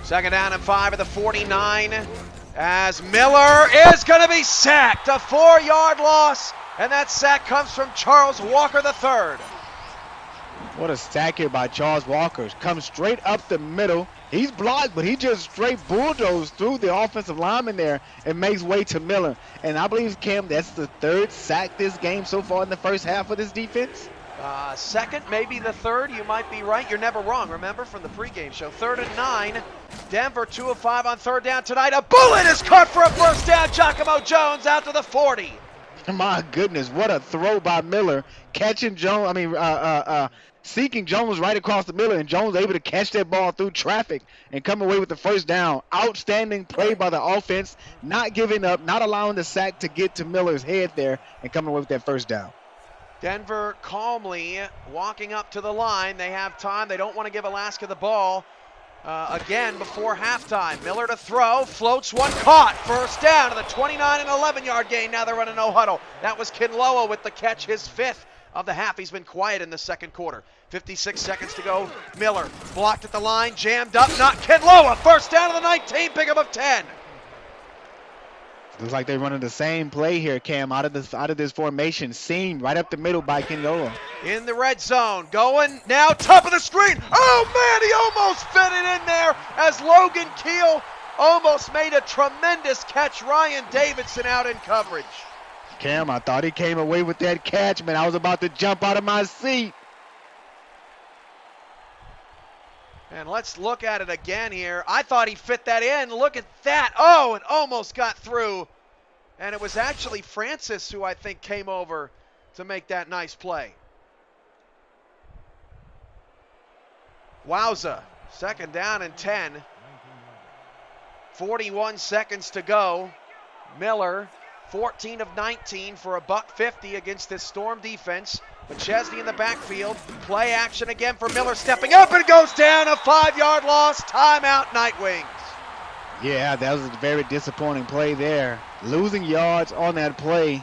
Second down and 5 at the 49 as Miller is going to be sacked. A 4-yard loss, and that sack comes from Charles Walker III. What a sack here by Charles Walker. Comes straight up the middle. He's blocked, but he just straight bulldozed through the offensive lineman there and makes way to Miller. And I believe, Cam, that's the 3rd sack this game so far in the first half of this defense. Second, maybe the 3rd. You might be right. You're never wrong, remember, from the pregame show. 3rd and 9. Denver 2 of 5 on 3rd down tonight. A bullet is caught for a first down. Giacomo Jones out to the 40. My goodness, what a throw by Miller. Catching Jones, seeking Jones right across the middle, and Jones able to catch that ball through traffic and come away with the first down. Outstanding play by the offense, not giving up, not allowing the sack to get to Miller's head there, and coming away with that first down. Denver calmly walking up to the line. They have time. They don't want to give Alaska the ball again before halftime. Miller to throw, floats one, caught. First down to the 29 and 11-yard gain. Now they're running no huddle. That was Kinloa with the catch, his 5th of the half. He's been quiet in the second quarter. 56 seconds to go. Miller blocked at the line, jammed up, not Kinloa. First down to the 19, pickup of 10. Looks like they're running the same play here, Cam, out of this formation. Seam right up the middle by Kinloa. In the red zone, going now top of the screen. Oh man, he almost fit it in there as Logan Keel almost made a tremendous catch. Ryan Davidson out in coverage. Cam, I thought he came away with that catch, man. I was about to jump out of my seat. And let's look at it again here. I thought he fit that in. Look at that. Oh, it almost got through. And it was actually Francis who I think came over to make that nice play. Wowza. Second down and 10. 41 seconds to go. Miller, 14 of 19 for a $150 against this Storm defense. McChesney in the backfield. Play action again for Miller, stepping up and goes down. A 5-yard loss. Timeout, Nightwings. Yeah, that was a very disappointing play there. Losing yards on that play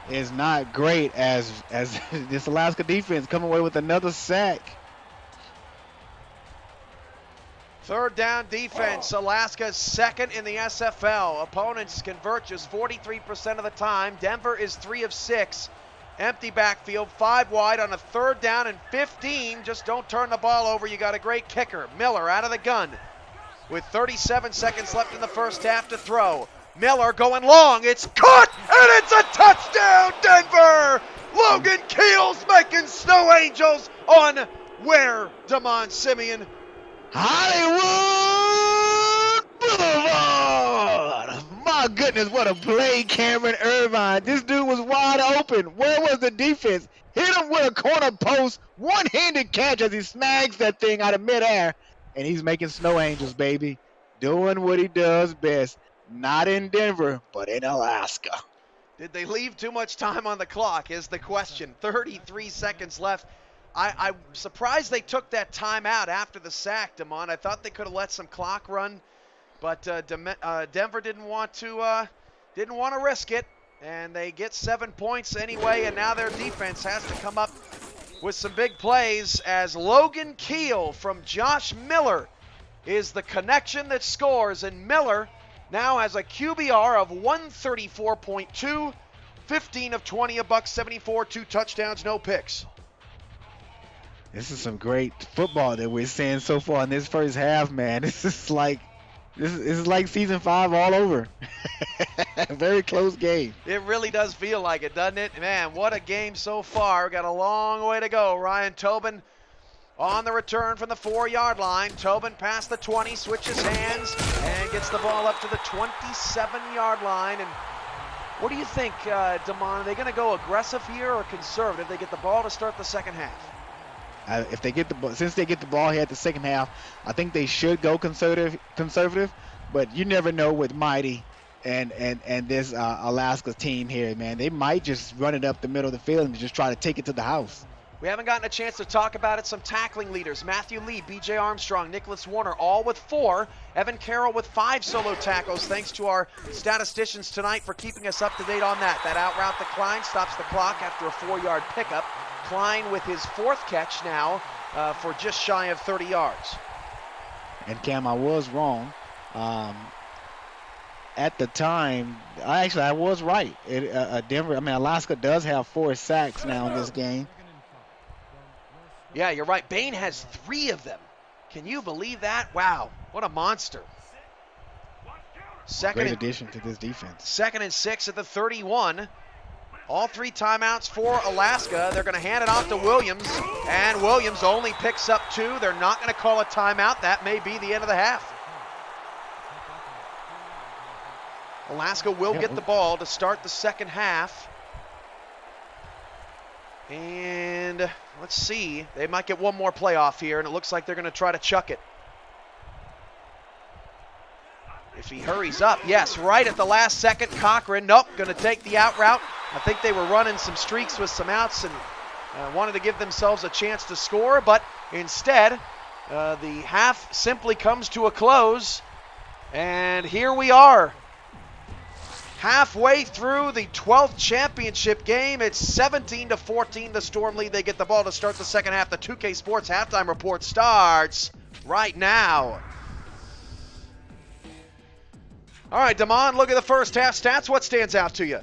is not great as this Alaska defense come away with another sack. Third down defense. Alaska's second in the SFL. Opponents convert just 43% of the time. Denver is 3 of 6. Empty backfield, 5 wide on a 3rd down and 15. Just don't turn the ball over. You got a great kicker. Miller out of the gun with 37 seconds left in the first half to throw. Miller going long. It's caught, and it's a touchdown, Denver! Logan Keel's making snow angels on where, Damon Simeon? Hollywood Boulevard! My goodness, what a play, Cameron Irvine. This dude was wide open. Where was the defense? Hit him with a corner post, one-handed catch as he snags that thing out of midair. And he's making snow angels, baby. Doing what he does best. Not in Denver, but in Alaska. Did they leave too much time on the clock is the question. 33 seconds left. I'm surprised they took that time out after the sack, Damon. I thought they could have let some clock run, but Denver didn't want to risk it, and they get 7 points anyway. And now their defense has to come up with some big plays as Logan Keel from Josh Miller is the connection that scores, and Miller now has a QBR of 134.2, 15 of 20, $174, 2 touchdowns, no picks. This is some great football that we're seeing so far in this first half, man. This is like season 5 all over. Very close game. It really does feel like it, doesn't it? Man, what a game so far. We've got a long way to go. Ryan Tobin on the return from the 4-yard line. Tobin past the 20, switches hands, and gets the ball up to the 27-yard line. And what do you think, Damon? Are they going to go aggressive here or conservative? They get the ball to start the second half. If they get since they get the ball here at the second half, I think they should go conservative. But you never know with Mighty and this Alaska team here, man. They might just run it up the middle of the field and just try to take it to the house. We haven't gotten a chance to talk about it. Some tackling leaders: Matthew Lee, B.J. Armstrong, Nicholas Warner, all with 4. Evan Carroll with 5 solo tackles. Thanks to our statisticians tonight for keeping us up to date on that. That out route to Klein stops the clock after a 4-yard pickup. Klein with his 4th catch now for just shy of 30 yards. And Cam, I was wrong. At the time, I was right. Alaska does have 4 sacks now in this game. Yeah, you're right. Bain has 3 of them. Can you believe that? Wow, what a monster. Great addition to this defense. 2nd and 6 at the 31. All 3 timeouts for Alaska. They're going to hand it off to Williams, and Williams only picks up 2. They're not going to call a timeout. That may be the end of the half. Alaska will get the ball to start the second half. And let's see. They might get one more playoff here, and it looks like they're going to try to chuck it. If he hurries up, yes, right at the last second. Cochran, nope, going to take the out route. I think they were running some streaks with some outs and wanted to give themselves a chance to score, but instead, the half simply comes to a close. And here we are. Halfway through the 12th championship game, it's 17-14, the Storm lead. They get the ball to start the second half. The 2K Sports halftime report starts right now. All right, Damon, look at the first half stats. What stands out to you?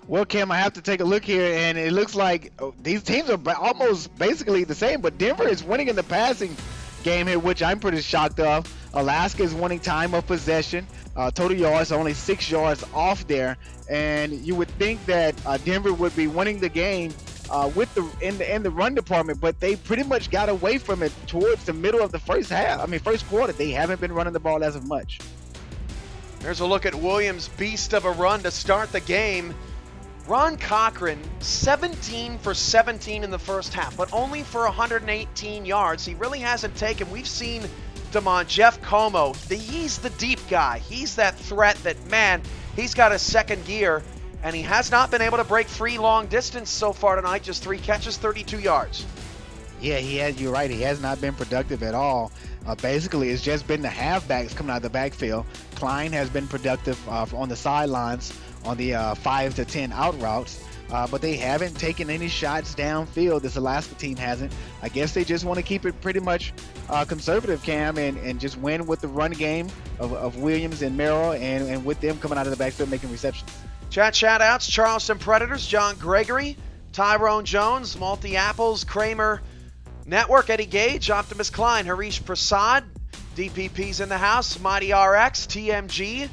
Well, Cam, I have to take a look here, and it looks like these teams are almost basically the same, but Denver is winning in the passing game here, which I'm pretty shocked of. Alaska is winning time of possession. Total yards only 6 yards off there, and you would think that Denver would be winning the game in the run department, but they pretty much got away from it towards the middle of the first quarter. They haven't been running the ball as of much. There's a look at Williams' beast of a run to start the game. Ron Cochran, 17 for 17 in the first half, but only for 118 yards. He really hasn't taken. We've seen Damon, Jeff Como, he's the deep guy. He's that threat that, man, he's got a second gear, and he has not been able to break free long distance so far tonight. Just 3 catches, 32 yards. Yeah, you're right. He has not been productive at all. Basically, it's just been the halfbacks coming out of the backfield. Klein has been productive on the sidelines on the 5 to 10 out routes, but they haven't taken any shots downfield. This Alaska team hasn't. I guess they just want to keep it pretty much conservative, Cam, and just win with the run game of Williams and Merrill, and with them coming out of the backfield making receptions. Chat shout-outs: Charleston Predators, John Gregory, Tyrone Jones, Multi Apples, Kramer Network, Eddie Gage, Optimus Klein, Harish Prasad, DPP's in the house, Mighty RX, TMG.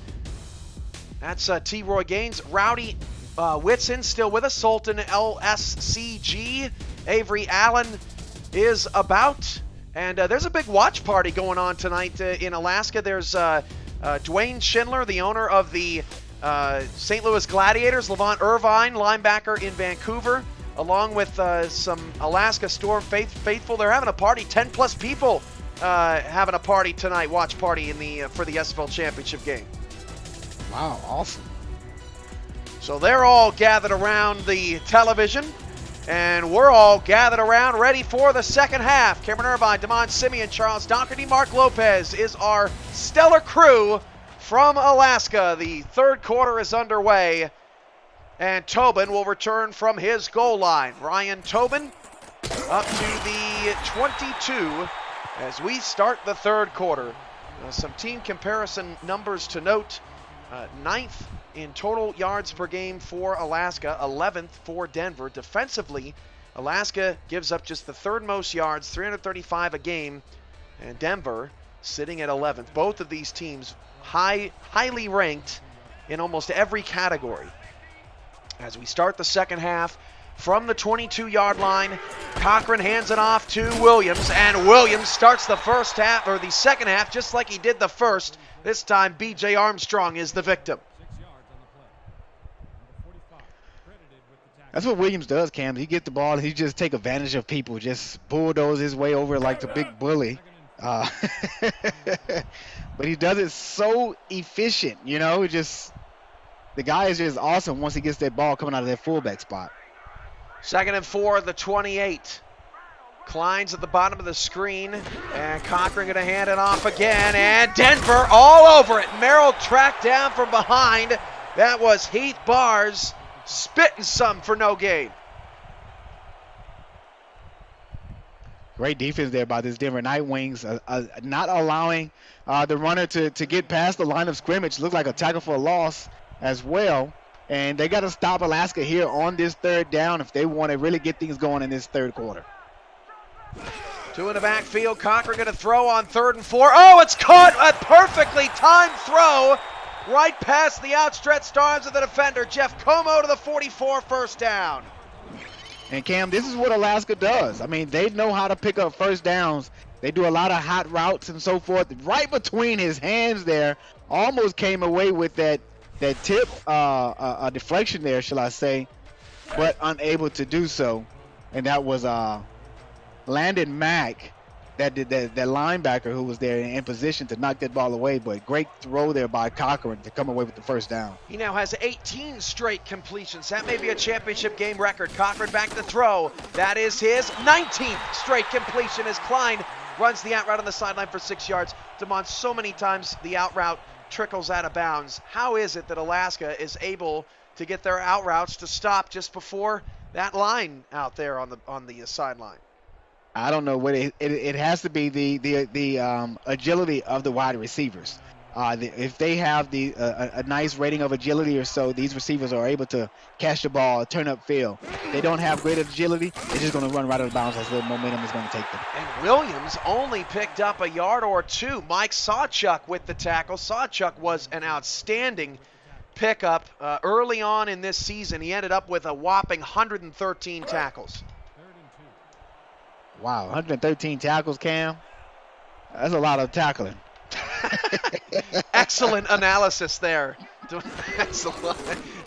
That's T. Roy Gaines, Rowdy Whitson still with us, Sultan LSCG, Avery Allen is about, and there's a big watch party going on tonight in Alaska. There's Dwayne Schindler, the owner of the St. Louis Gladiators, Levant Irvine, linebacker in Vancouver, along with some Alaska Storm faithful. They're having a party, 10+ people having a party tonight, watch party for the SFL Championship Game. Wow, awesome. So they're all gathered around the television, and we're all gathered around ready for the second half. Cameron Irvine, Damon Simeon, Charles Doherty, Mark Lopez is our stellar crew from Alaska. The third quarter is underway, and Tobin will return from his goal line. Ryan Tobin up to the 22 as we start the third quarter. Some team comparison numbers to note. 9th in total yards per game for Alaska, 11th for Denver. Defensively, Alaska gives up just the third most yards, 335 a game, and Denver sitting at 11th. Both of these teams highly ranked in almost every category. As we start the second half, from the 22-yard line, Cochran hands it off to Williams, and Williams starts the second half just like he did the first. This time, B.J. Armstrong is the victim. That's what Williams does, Cam. He gets the ball, and he just take advantage of people, just bulldoze his way over like the big bully. But he does it so efficient, you know. The guy is just awesome once he gets that ball coming out of that fullback spot. 2nd and 4, the 28. Klein's at the bottom of the screen, and Cochran going to hand it off again, and Denver all over it. Merrill tracked down from behind. That was Heath Bars, spitting some for no gain. Great defense there by this Denver Nightwings, not allowing the runner to get past the line of scrimmage. Looked like a tackle for a loss as well. And they got to stop Alaska here on this third down if they want to really get things going in this third quarter. 2 in the backfield. Cochran going to throw on 3rd and 4. Oh, it's caught! A perfectly timed throw right past the outstretched arms of the defender. Jeff Como to the 44, first down. And Cam, this is what Alaska does. I mean, they know how to pick up first downs. They do a lot of hot routes and so forth. Right between his hands there, almost came away with that tip, a deflection there, shall I say, but unable to do so. And that was Landon Mack, that linebacker who was there in position to knock that ball away. But great throw there by Cochran to come away with the first down. He now has 18 straight completions. That may be a championship game record. Cochran back to throw. That is his 19th straight completion as Klein runs the out route on the sideline for 6 yards. Damon, so many times the out route trickles out of bounds. How is it that Alaska is able to get their out routes to stop just before that line out there on the sideline? I don't know what it has to be the agility of the wide receivers. If they have a nice rating of agility or so, these receivers are able to catch the ball, turn up field. They don't have great agility, they're just going to run right out of bounds as the momentum is going to take them. And Williams only picked up a yard or two. Mike Sawchuk with the tackle. Sawchuk was an outstanding pickup early on in this season. He ended up with a whopping 113 tackles. Wow, 113 tackles, Cam. That's a lot of tackling. Excellent analysis there. Excellent.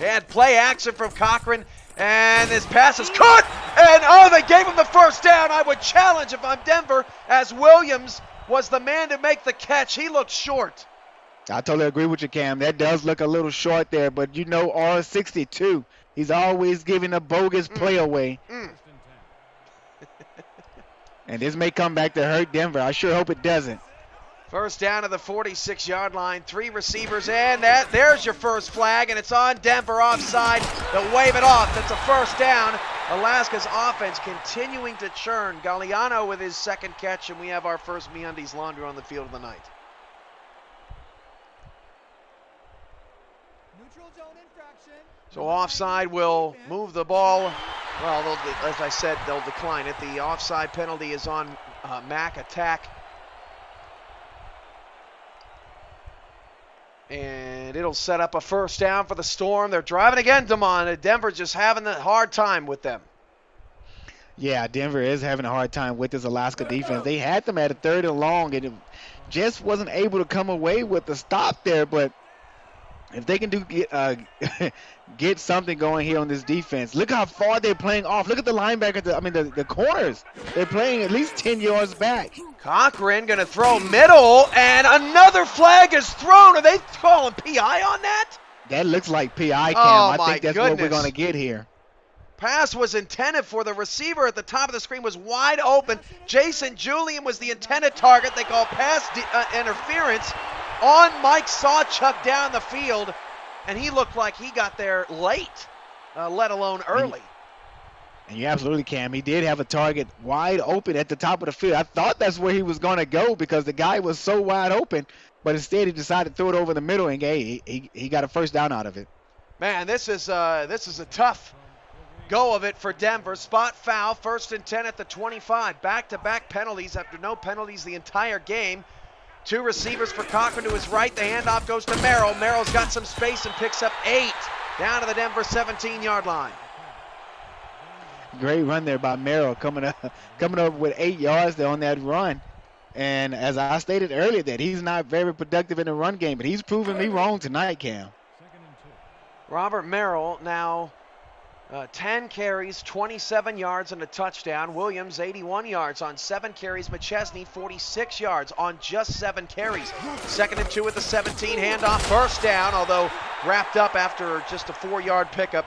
And play action from Cochran, and his pass is caught, and they gave him the first down. I would challenge if I'm Denver, as Williams was the man to make the catch. He looked short. I totally agree with you, Cam. That does look a little short there, but you know R62, he's always giving a bogus play away. And this may come back to hurt Denver. I sure hope it doesn't. First down to the 46-yard line. 3 receivers, and there's your first flag, and it's on Denver offside. They'll wave it off. That's a first down. Alaska's offense continuing to churn. Galliano with his second catch, and we have our first MeUndies Laundry on the field of the night. So offside will move the ball. Well, as I said, they'll decline it. The offside penalty is on Mack attack. And it'll set up a first down for the Storm. They're driving again, Damon. Denver just having a hard time with them. Yeah, Denver is having a hard time with this Alaska defense. They had them at a 3rd and long, and it just wasn't able to come away with the stop there. But if they can get something going here on this defense, look how far they're playing off. Look at the linebacker, the corners. They're playing at least 10 yards back. Cochran going to throw middle, and another flag is thrown. Are they calling PI on that? That looks like PI, Cam. I think that's what we're going to get here. Pass was intended for the receiver at the top of the screen, was wide open. Jason Julian was the intended target. They call pass interference on Mike Sawchuk down the field, and he looked like he got there late, let alone early. And you absolutely, Cam. He did have a target wide open at the top of the field. I thought that's where he was going to go because the guy was so wide open, but instead he decided to throw it over the middle, and he got a first down out of it. Man, this is a tough go of it for Denver. Spot foul, 1st and 10 at the 25. Back-to-back penalties after no penalties the entire game. 2 receivers for Cochran to his right. The handoff goes to Merrill. Merrill's got some space and picks up 8 down to the Denver 17-yard line. Great run there by Merrill, coming up with 8 yards there on that run. And as I stated earlier, that he's not very productive in the run game, but he's proven me wrong tonight, Cam. Robert Merrill now 10 carries, 27 yards and a touchdown. Williams 81 yards on 7 carries. McChesney 46 yards on just 7 carries. 2nd and 2 at the 17, handoff, first down, although wrapped up after just a 4-yard pickup.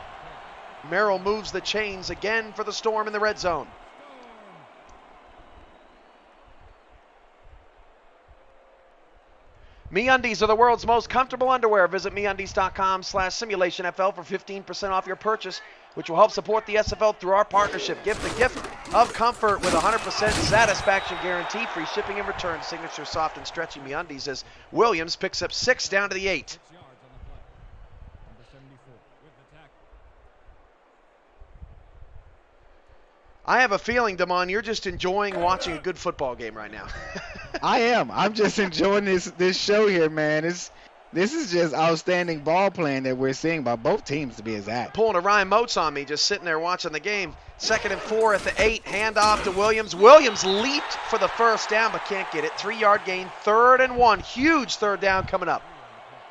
Merrill moves the chains again for the Storm in the red zone. MeUndies are the world's most comfortable underwear. Visit MeUndies.com/SimulationFL for 15% off your purchase, which will help support the SFL through our partnership. Gift the gift of comfort with 100% satisfaction guarantee. Free shipping and return. Signature soft and stretchy MeUndies as Williams picks up 6 down to the 8. I have a feeling, Damon, you're just enjoying watching a good football game right now. I am. I'm just enjoying this show here, man. This is just outstanding ball playing that we're seeing by both teams, to be exact. Pulling a Ryan Moats on me, just sitting there watching the game. 2nd and 4 at the 8, handoff to Williams. Williams leaped for the first down, but can't get it. 3-yard gain, 3rd and 1. Huge 3rd down coming up.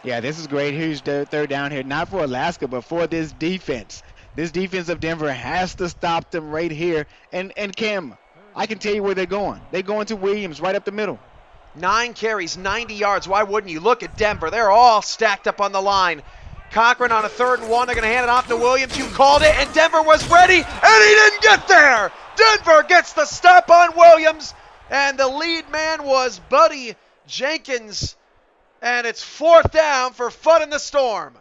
Yeah, this is great. Huge 3rd down here, not for Alaska, but for this defense. This defense of Denver has to stop them right here. And Cam, I can tell you where they're going. They're going to Williams right up the middle. 9 carries, 90 yards. Why wouldn't you? Look at Denver. They're all stacked up on the line. Cochran on a 3rd and 1. They're going to hand it off to Williams. You called it, and Denver was ready, and he didn't get there. Denver gets the stop on Williams, and the lead man was Buddy Jenkins. And it's 4th down for Fudd in the Storm.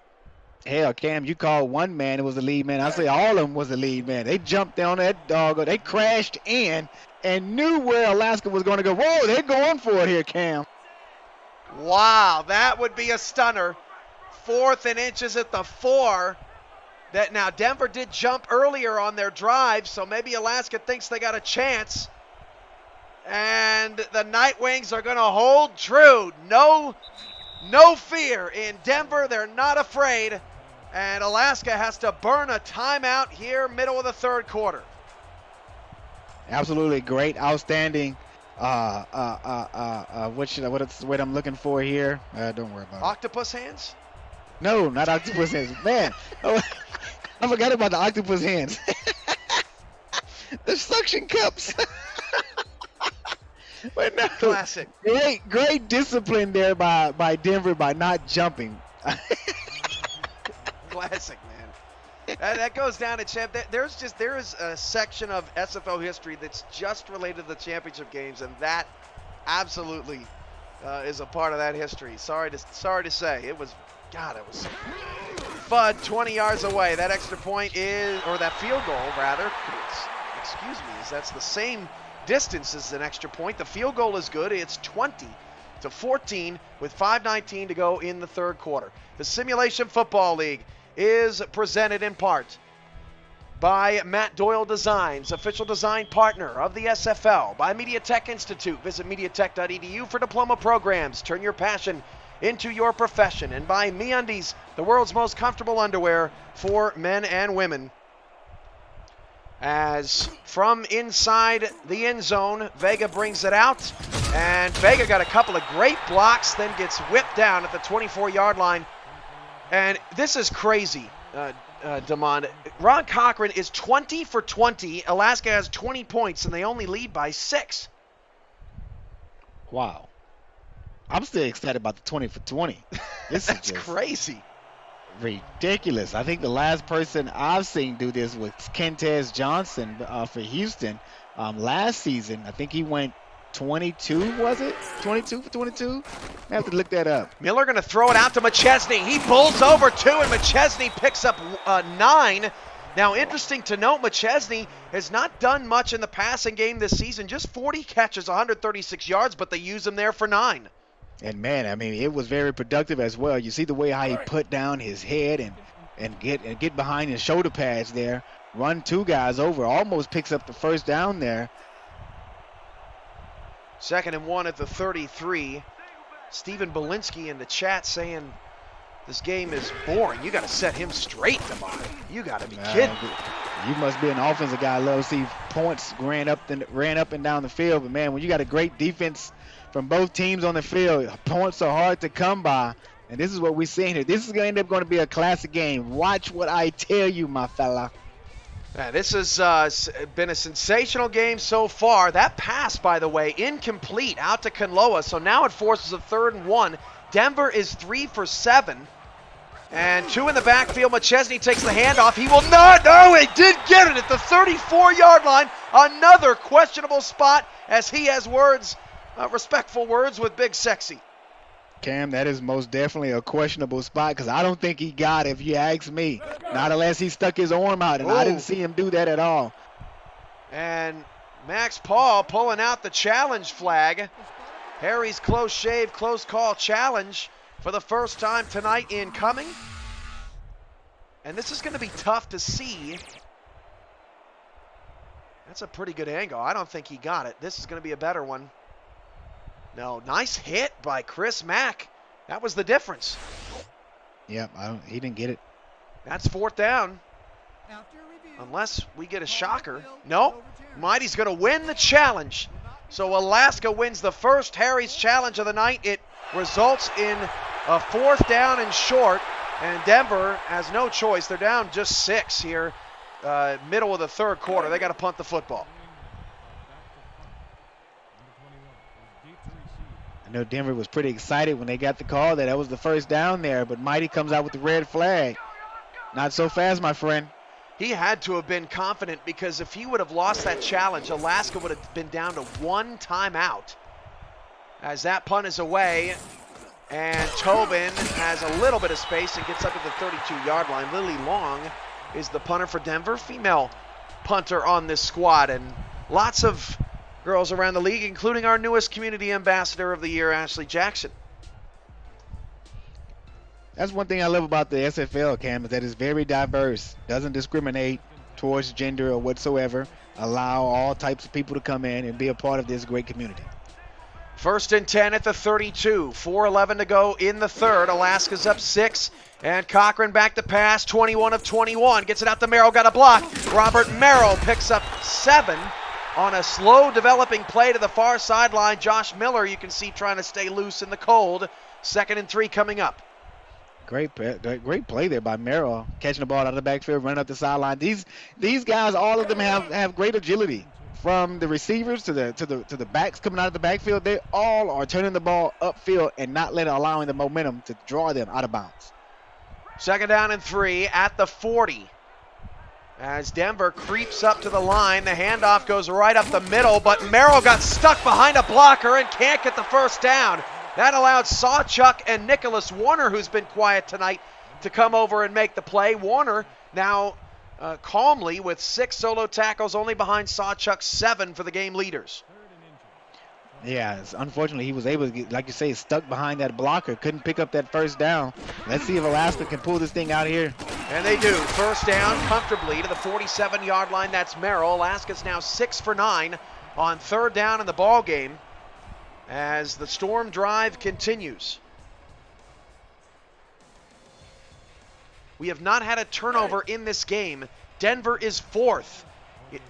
Hell, Cam, you called one man, it was the lead man. I say all of them was the lead man. They jumped down that dog. They crashed in and knew where Alaska was going to go. Whoa, they're going for it here, Cam. Wow, that would be a stunner. 4th and inches at the 4. That now Denver did jump earlier on their drive, so maybe Alaska thinks they got a chance. And the Nightwings are going to hold true. No fear in Denver. They're not afraid. And Alaska has to burn a timeout here, middle of the 3rd quarter. Absolutely great, outstanding. What I'm looking for here? Don't worry about it. Octopus hands? No, not octopus hands. Man, I forgot about the octopus hands. The suction cups. But no, classic. Great discipline there by Denver by not jumping. Classic, man. That goes down to champ. There is a section of SFL history that's just related to the championship games, and that absolutely is a part of that history. Sorry to say, it was Fudd 20 yards away. That extra point that field goal rather. Excuse me, that's the same distance as an extra point. The field goal is good. It's 20-14 with 5:19 to go in the 3rd quarter. The Simulation Football League is presented in part by Matt Doyle Designs, official design partner of the SFL, by MediaTek Institute. Visit mediatek.edu for diploma programs. Turn your passion into your profession. And by MeUndies, the world's most comfortable underwear for men and women. As from inside the end zone, Vega brings it out, and Vega got a couple of great blocks, then gets whipped down at the 24-yard line. And this is crazy, Damon. Ron Cochran is 20 for 20. Alaska has 20 points, and they only lead by 6. Wow. I'm still excited about the 20 for 20. This That's crazy. Ridiculous. I think the last person I've seen do this was Kentez Johnson for Houston last season. I think he went 22, was it? 22 for 22? I have to look that up. Miller going to throw it out to McChesney. He pulls over 2, and McChesney picks up 9. Now, interesting to note, McChesney has not done much in the passing game this season. Just 40 catches, 136 yards, but they use him there for 9. And, man, I mean, it was very productive as well. You see the way how he put down his head and get behind his shoulder pads there run two guys over, almost picks up the first down there. 2nd and 1 at the 33. Stephen Belinsky in the chat saying this game is boring. You got to set him straight, Damari. You got to be kidding. You must be an offensive guy. I love to see points ran up and down the field. But, man, when you got a great defense from both teams on the field, points are hard to come by. And this is what we're seeing here. This is going to end up be a classic game. Watch what I tell you, my fella. Yeah, this has been a sensational game so far. That pass, by the way, incomplete out to Kanloa. So now it forces a 3rd and 1. Denver is 3 for 7. And 2 in the backfield. McChesney takes the handoff. He will not. No, he did get it at the 34-yard line. Another questionable spot as he has respectful words with Big Sexy. Cam, that is most definitely a questionable spot because I don't think he got it, if you ask me. Not unless he stuck his arm out, and I didn't see him do that at all. And Max Paul pulling out the challenge flag. Harry's close shave, close call challenge for the first time tonight incoming. And this is going to be tough to see. That's a pretty good angle. I don't think he got it. This is going to be a better one. No, nice hit by Chris Mack. That was the difference. Yep, he didn't get it. That's 4th down. Unless we get a shocker. Nope. Mighty's going to win the challenge. So Alaska wins the first Harry's challenge of the night. It results in a 4th down and short. And Denver has no choice. They're down just 6 here, middle of the 3rd quarter. They got to punt the football. I know Denver was pretty excited when they got the call that was the first down there, but Mighty comes out with the red flag. Not so fast, my friend. He had to have been confident because if he would have lost that challenge, Alaska would have been down to 1 timeout. As that punt is away, and Tobin has a little bit of space and gets up to the 32-yard line. Lily Long is the punter for Denver, female punter on this squad, and lots of girls around the league, including our newest community ambassador of the year, Ashley Jackson. That's one thing I love about the SFL, Cam, is that it's very diverse. Doesn't discriminate towards gender or whatsoever. Allow all types of people to come in and be a part of this great community. 1st and 10 at the 32. 4:11 to go in the 3rd. Alaska's up 6. And Cochran back to pass. 21 of 21. Gets it out to Merrill. Got a block. Robert Merrill picks up 7. On a slow developing play to the far sideline. Josh Miller, you can see, trying to stay loose in the cold. 2nd and 3 coming up. Great play there by Merrill, catching the ball out of the backfield, running up the sideline. These guys, all of them have great agility. From the receivers to the backs coming out of the backfield, they all are turning the ball upfield and not allowing the momentum to draw them out of bounds. 2nd down and 3 at the 40. As Denver creeps up to the line, the handoff goes right up the middle, but Merrill got stuck behind a blocker and can't get the first down. That allowed Sawchuk and Nicholas Warner, who's been quiet tonight, to come over and make the play. Warner now calmly with 6 solo tackles, only behind Sawchuk's 7 for the game leaders. Yeah, unfortunately he was able to get, like you say, stuck behind that blocker, couldn't pick up that first down. Let's see if Alaska can pull this thing out here. And they do. First down comfortably to the 47-yard line. That's Merrill. Alaska's now 6 for 9 on 3rd down in the ball game as the Storm drive continues. We have not had a turnover in this game. Denver is 4th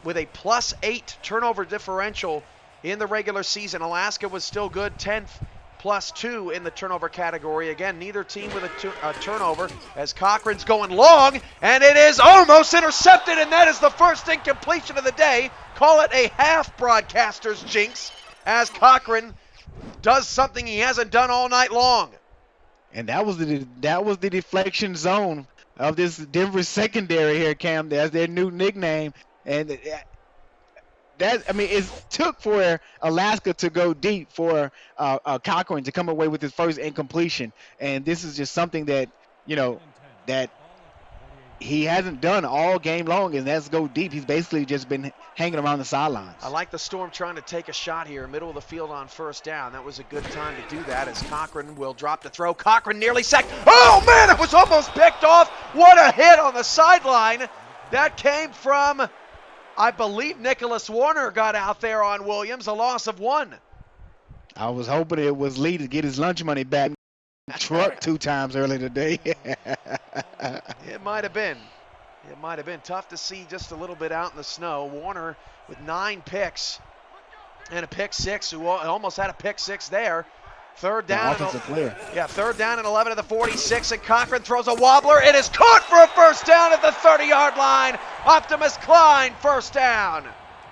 with a +8 turnover differential in the regular season. Alaska was still good, 10th, +2 in the turnover category. Again, neither team with a turnover as Cochran's going long, and it is almost intercepted, and that is the first incompletion of the day. Call it a half broadcaster's jinx as Cochran does something he hasn't done all night long. And that was the deflection zone of this Denver secondary here, Cam. That's their new nickname. And it took for Alaska to go deep for Cochran to come away with his first incompletion. And this is just something that, that he hasn't done all game long, and that's go deep. He's basically just been hanging around the sidelines. I like the Storm trying to take a shot here, middle of the field on 1st down. That was a good time to do that as Cochran will drop the throw. Cochran nearly sacked. Oh, man, it was almost picked off. What a hit on the sideline That came from, I believe, Nicholas Warner got out there on Williams, a loss of 1. I was hoping it was Lee to get his lunch money back. Truck 2 times early today. It might have been. It might have been tough to see just a little bit out in the snow. Warner with 9 picks and a pick 6, who almost had a pick 6 there. Third down. Offensive player. Yeah, third down and 11 at the 46, and Cochran throws a wobbler. It is caught for a first down at the 30-yard line. Optimus Klein, first down.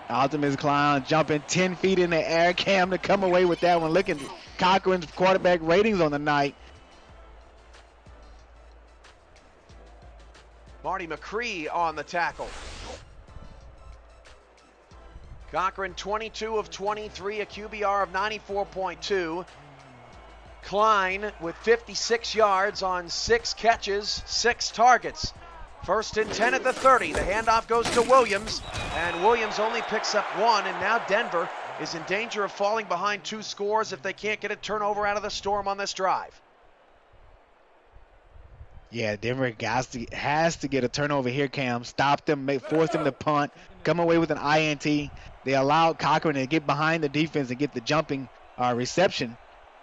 Optimus Klein jumping 10 feet in the air. Cam to come away with that one. Look at Cochran's quarterback ratings on the night. Marty McCree on the tackle. Cochran 22 of 23, a QBR of 94.2. Klein with 56 yards on 6 catches, 6 targets. First and 10 at the 30. The handoff goes to Williams, and Williams only picks up 1, and now Denver is in danger of falling behind 2 scores if they can't get a turnover out of the Storm on this drive. Yeah, Denver has to get a turnover here, Cam. Stop them, force them to punt, come away with an INT. They allowed Cochran to get behind the defense and get the jumping reception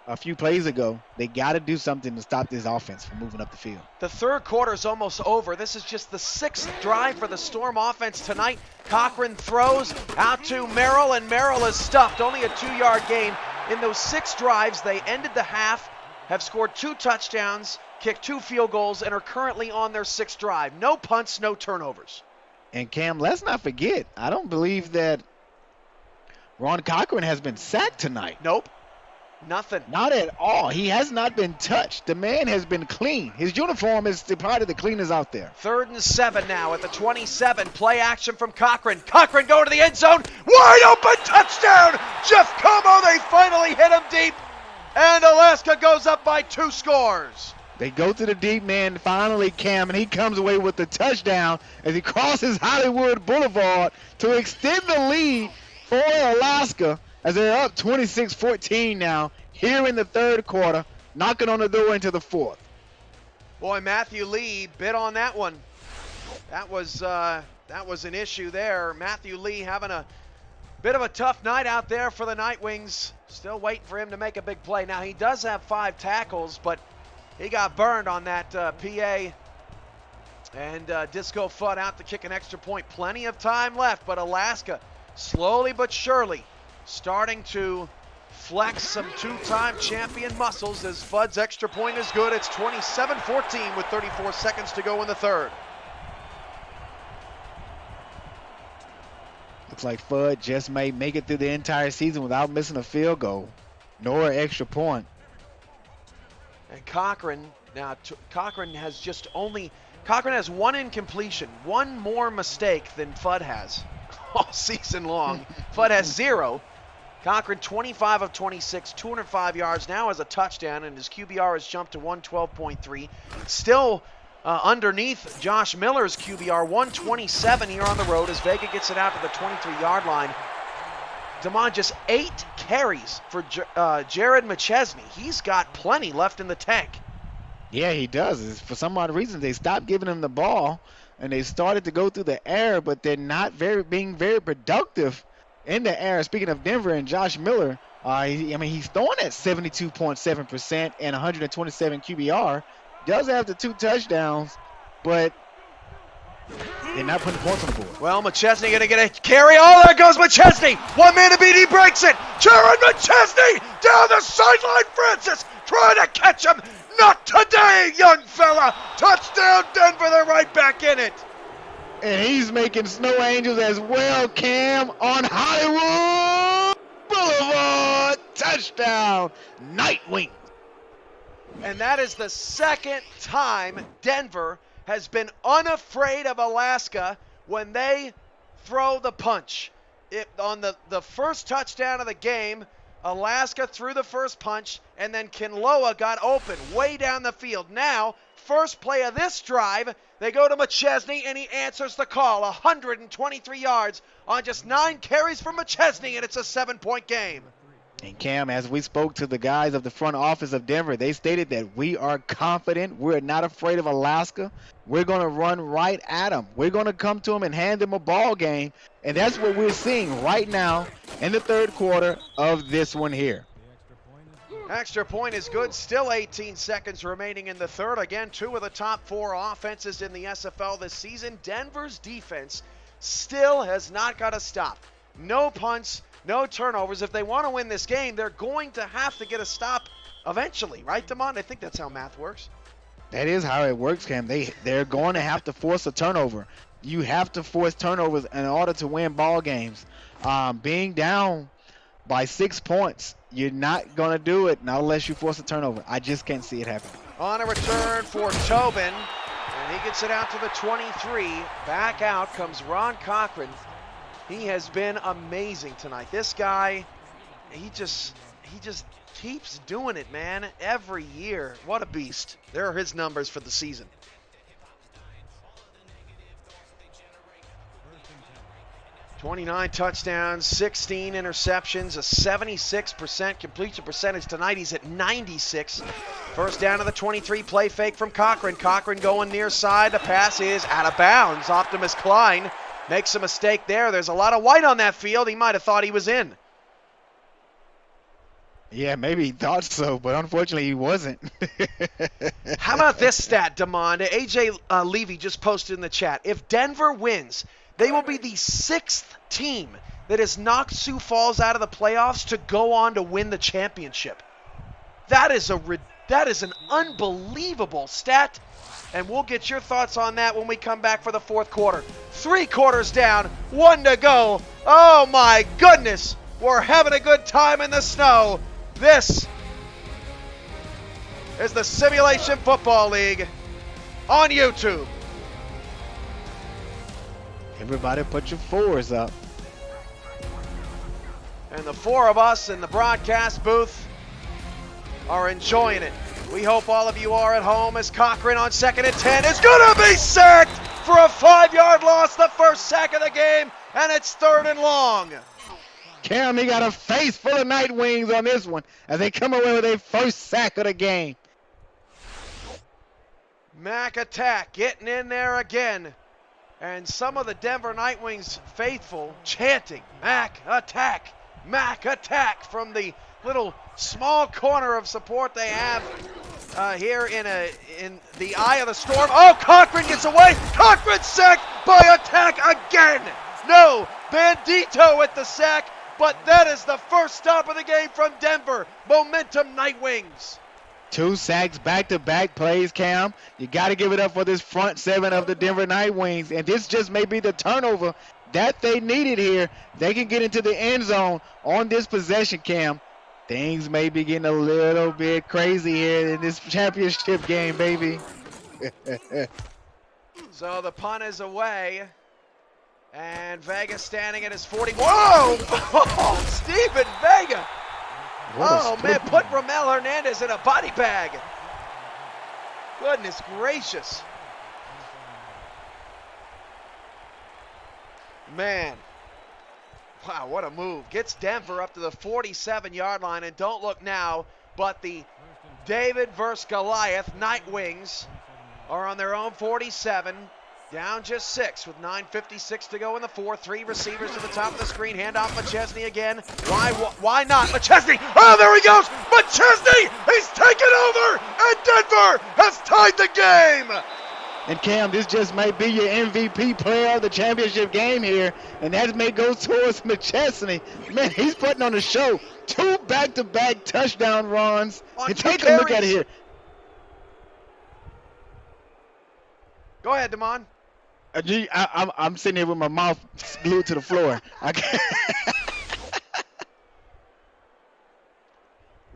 a few plays ago. They got to do something to stop this offense from moving up the field. The third quarter is almost over. This is just the 6th drive for the Storm offense tonight. Cochran throws out to Merrill, and Merrill is stuffed. Only a 2-yard gain. In those 6 drives, they ended the half, have scored 2 touchdowns, kicked 2 field goals, and are currently on their 6th drive. No punts, no turnovers. And Cam, let's not forget, I don't believe that Ron Cochran has been sacked tonight. Nope. Nothing. Not at all. He has not been touched. The man has been clean. His uniform is probably the cleanest out there. 3rd and 7 now at the 27. Play action from Cochran. Cochran going to the end zone. Wide open touchdown. Jeff Como, they finally hit him deep. And Alaska goes up by 2 scores. They go to the deep man finally, Cam, and he comes away with the touchdown as he crosses Hollywood Boulevard to extend the lead for Alaska as they're up 26-14 now here in the 3rd quarter, knocking on the door into the 4th. Boy, Matthew Lee bit on that one. That was an issue there. Matthew Lee having a bit of a tough night out there for the Nightwings. Still waiting for him to make a big play. Now, he does have 5 tackles, but he got burned on that PA. And Disco Fudd out to kick an extra point. Plenty of time left, but Alaska slowly but surely starting to flex some 2-time champion muscles as Fudd's extra point is good. It's 27-14 with 34 seconds to go in the 3rd. Looks like Fudd just may make it through the entire season without missing a field goal, nor an extra point. And Cochran, now Cochran has Cochran has 1 incompletion, 1 more mistake than Fudd has all season long. Fudd has 0. Cochran 25 of 26, 205 yards, now has a touchdown, and his QBR has jumped to 112.3. Still underneath Josh Miller's QBR, 127 here on the road as Vega gets it out to the 23-yard line. Damon, just 8 carries for Jared McChesney. He's got plenty left in the tank. Yeah, he does. For some odd reason, they stopped giving him the ball, and they started to go through the air, but they're not being very productive in the air. Speaking of Denver and Josh Miller, he's throwing at 72.7% and 127 QBR. Does have the 2 touchdowns, but they're not putting points on the board. Well, McChesney going to get a carry. Oh, there goes McChesney. 1 man to beat. He breaks it. Jared McChesney down the sideline. Francis trying to catch him. Not today, young fella. Touchdown, Denver. They're right back in it. And he's making snow angels as well, Cam, on Hollywood Boulevard. Touchdown, Nightwings. And that is the 2nd time Denver has been unafraid of Alaska when they throw the punch. On the first touchdown of the game, Alaska threw the first punch, and then Kinloa got open way down the field. Now, first play of this drive, they go to McChesney, and he answers the call. 123 yards on just 9 carries from McChesney, and it's a 7-point game. And Cam, as we spoke to the guys of the front office of Denver, they stated that we are confident. We're not afraid of Alaska. We're going to run right at them. We're going to come to them and hand them a ball game. And that's what we're seeing right now in the third quarter of this one here. Extra point is good. Still 18 seconds remaining in the third. Again, 2 of the top 4 offenses in the SFL this season. Denver's defense still has not got to stop. No punts, no turnovers. If they want to win this game, they're going to have to get a stop eventually, right, Damon? I think that's how math works. That is how it works, Cam. They're going to have to force a turnover. You have to force turnovers in order to win ball games. Being down by 6 points, you're not going to do it not unless you force a turnover. I just can't see it happening. On a return for Tobin, and he gets it out to the 23. Back out comes Ron Cochran. He has been amazing tonight. This guy, he just keeps doing it, man, every year. What a beast. There are his numbers for the season. "29 touchdowns, 16 interceptions, a 76% completion percentage. Tonight he's at 96. First down to the 23, play fake from Cochran. Cochran going near side. The pass is out of bounds. Optimus Klein makes a mistake there. There's a lot of white on that field. He might have thought he was in. Yeah, maybe he thought so, but unfortunately he wasn't. How about this stat, Damon? AJ Levy just posted in the chat. If Denver wins, they will be the 6th team that has knocked Sioux Falls out of the playoffs to go on to win the championship. That is an unbelievable stat, and we'll get your thoughts on that when we come back for the fourth quarter. 3 quarters down, 1 to go. Oh my goodness, we're having a good time in the snow. This is the Simulation Football League on YouTube. Everybody put your 4s up. And the 4 of us in the broadcast booth are enjoying it. We hope all of you are at home as Cochran on 2nd and 10 is going to be sacked for a 5-yard loss, the first sack of the game, and it's 3rd and long. Cam, he got a face full of Nightwings on this one as they come away with their first sack of the game. Mac attack getting in there again. And some of the Denver Nightwings faithful chanting, Mac attack from the little small corner of support they have here in the eye of the storm. Oh, Cochran gets away. Cochran sacked by attack again. No, Bandito at the sack, but that is the first stop of the game from Denver. Momentum Nightwings. 2 sacks, back-to-back plays, Cam. You got to give it up for this front 7 of the Denver Nightwings. And this just may be the turnover that they needed here. They can get into the end zone on this possession, Cam. Things may be getting a little bit crazy here in this championship game, baby. So the punt is away. And Vega standing at his 40. Whoa! Oh, Steven Vega! Oh, man, put Ramel Hernandez in a body bag. Goodness gracious. Man. Wow, what a move. Gets Denver up to the 47-yard line. And don't look now, but the David versus Goliath Nightwings are on their own 47. Down just 6 with 9:56 to go in the fourth. 3 receivers to the top of the screen. Handoff McChesney again. Why not? McChesney! Oh, there he goes! McChesney! He's taken over! And Denver has tied the game! And Cam, this just might be your MVP player of the championship game here. And that may go towards McChesney. Man, he's putting on a show. 2 back-to-back touchdown runs. And take a look at it here. Go ahead, Damon. I'm sitting here with my mouth glued to the floor.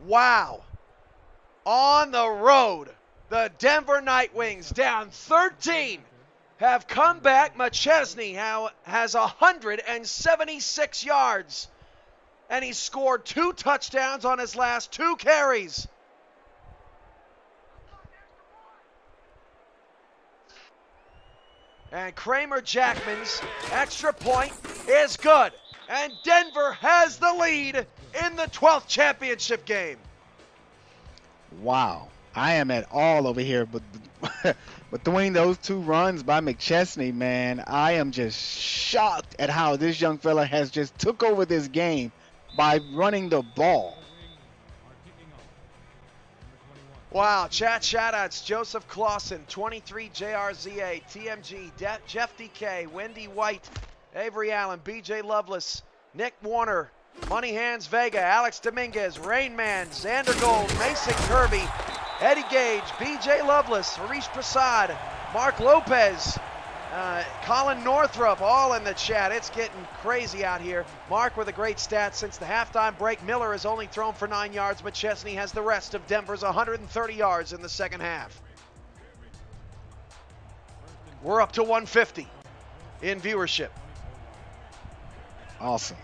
Wow. On the road, the Denver Nightwings, down 13, have come back. McChesney has 176 yards, and he scored 2 touchdowns on his last 2 carries. And Kramer Jackman's extra point is good. And Denver has the lead in the 12th championship game. Wow. I am at all over here, but between those two runs by McChesney, man, I am just shocked at how this young fella has just took over this game by running the ball. Wow, chat shoutouts, Joseph Clausen, 23 JRZA, TMG, Jeff DK, Wendy White, Avery Allen, BJ Loveless, Nick Warner, Money Hands Vega, Alex Dominguez, Rainman, Xander Gold, Mason Kirby, Eddie Gage, BJ Loveless, Harish Prasad, Mark Lopez, Colin Northrup, all in the chat. It's getting crazy out here. Mark with a great stat since the halftime break. Miller has only thrown for 9 yards, but Chesney has the rest of Denver's 130 yards in the second half. We're up to 150 in viewership. Awesome.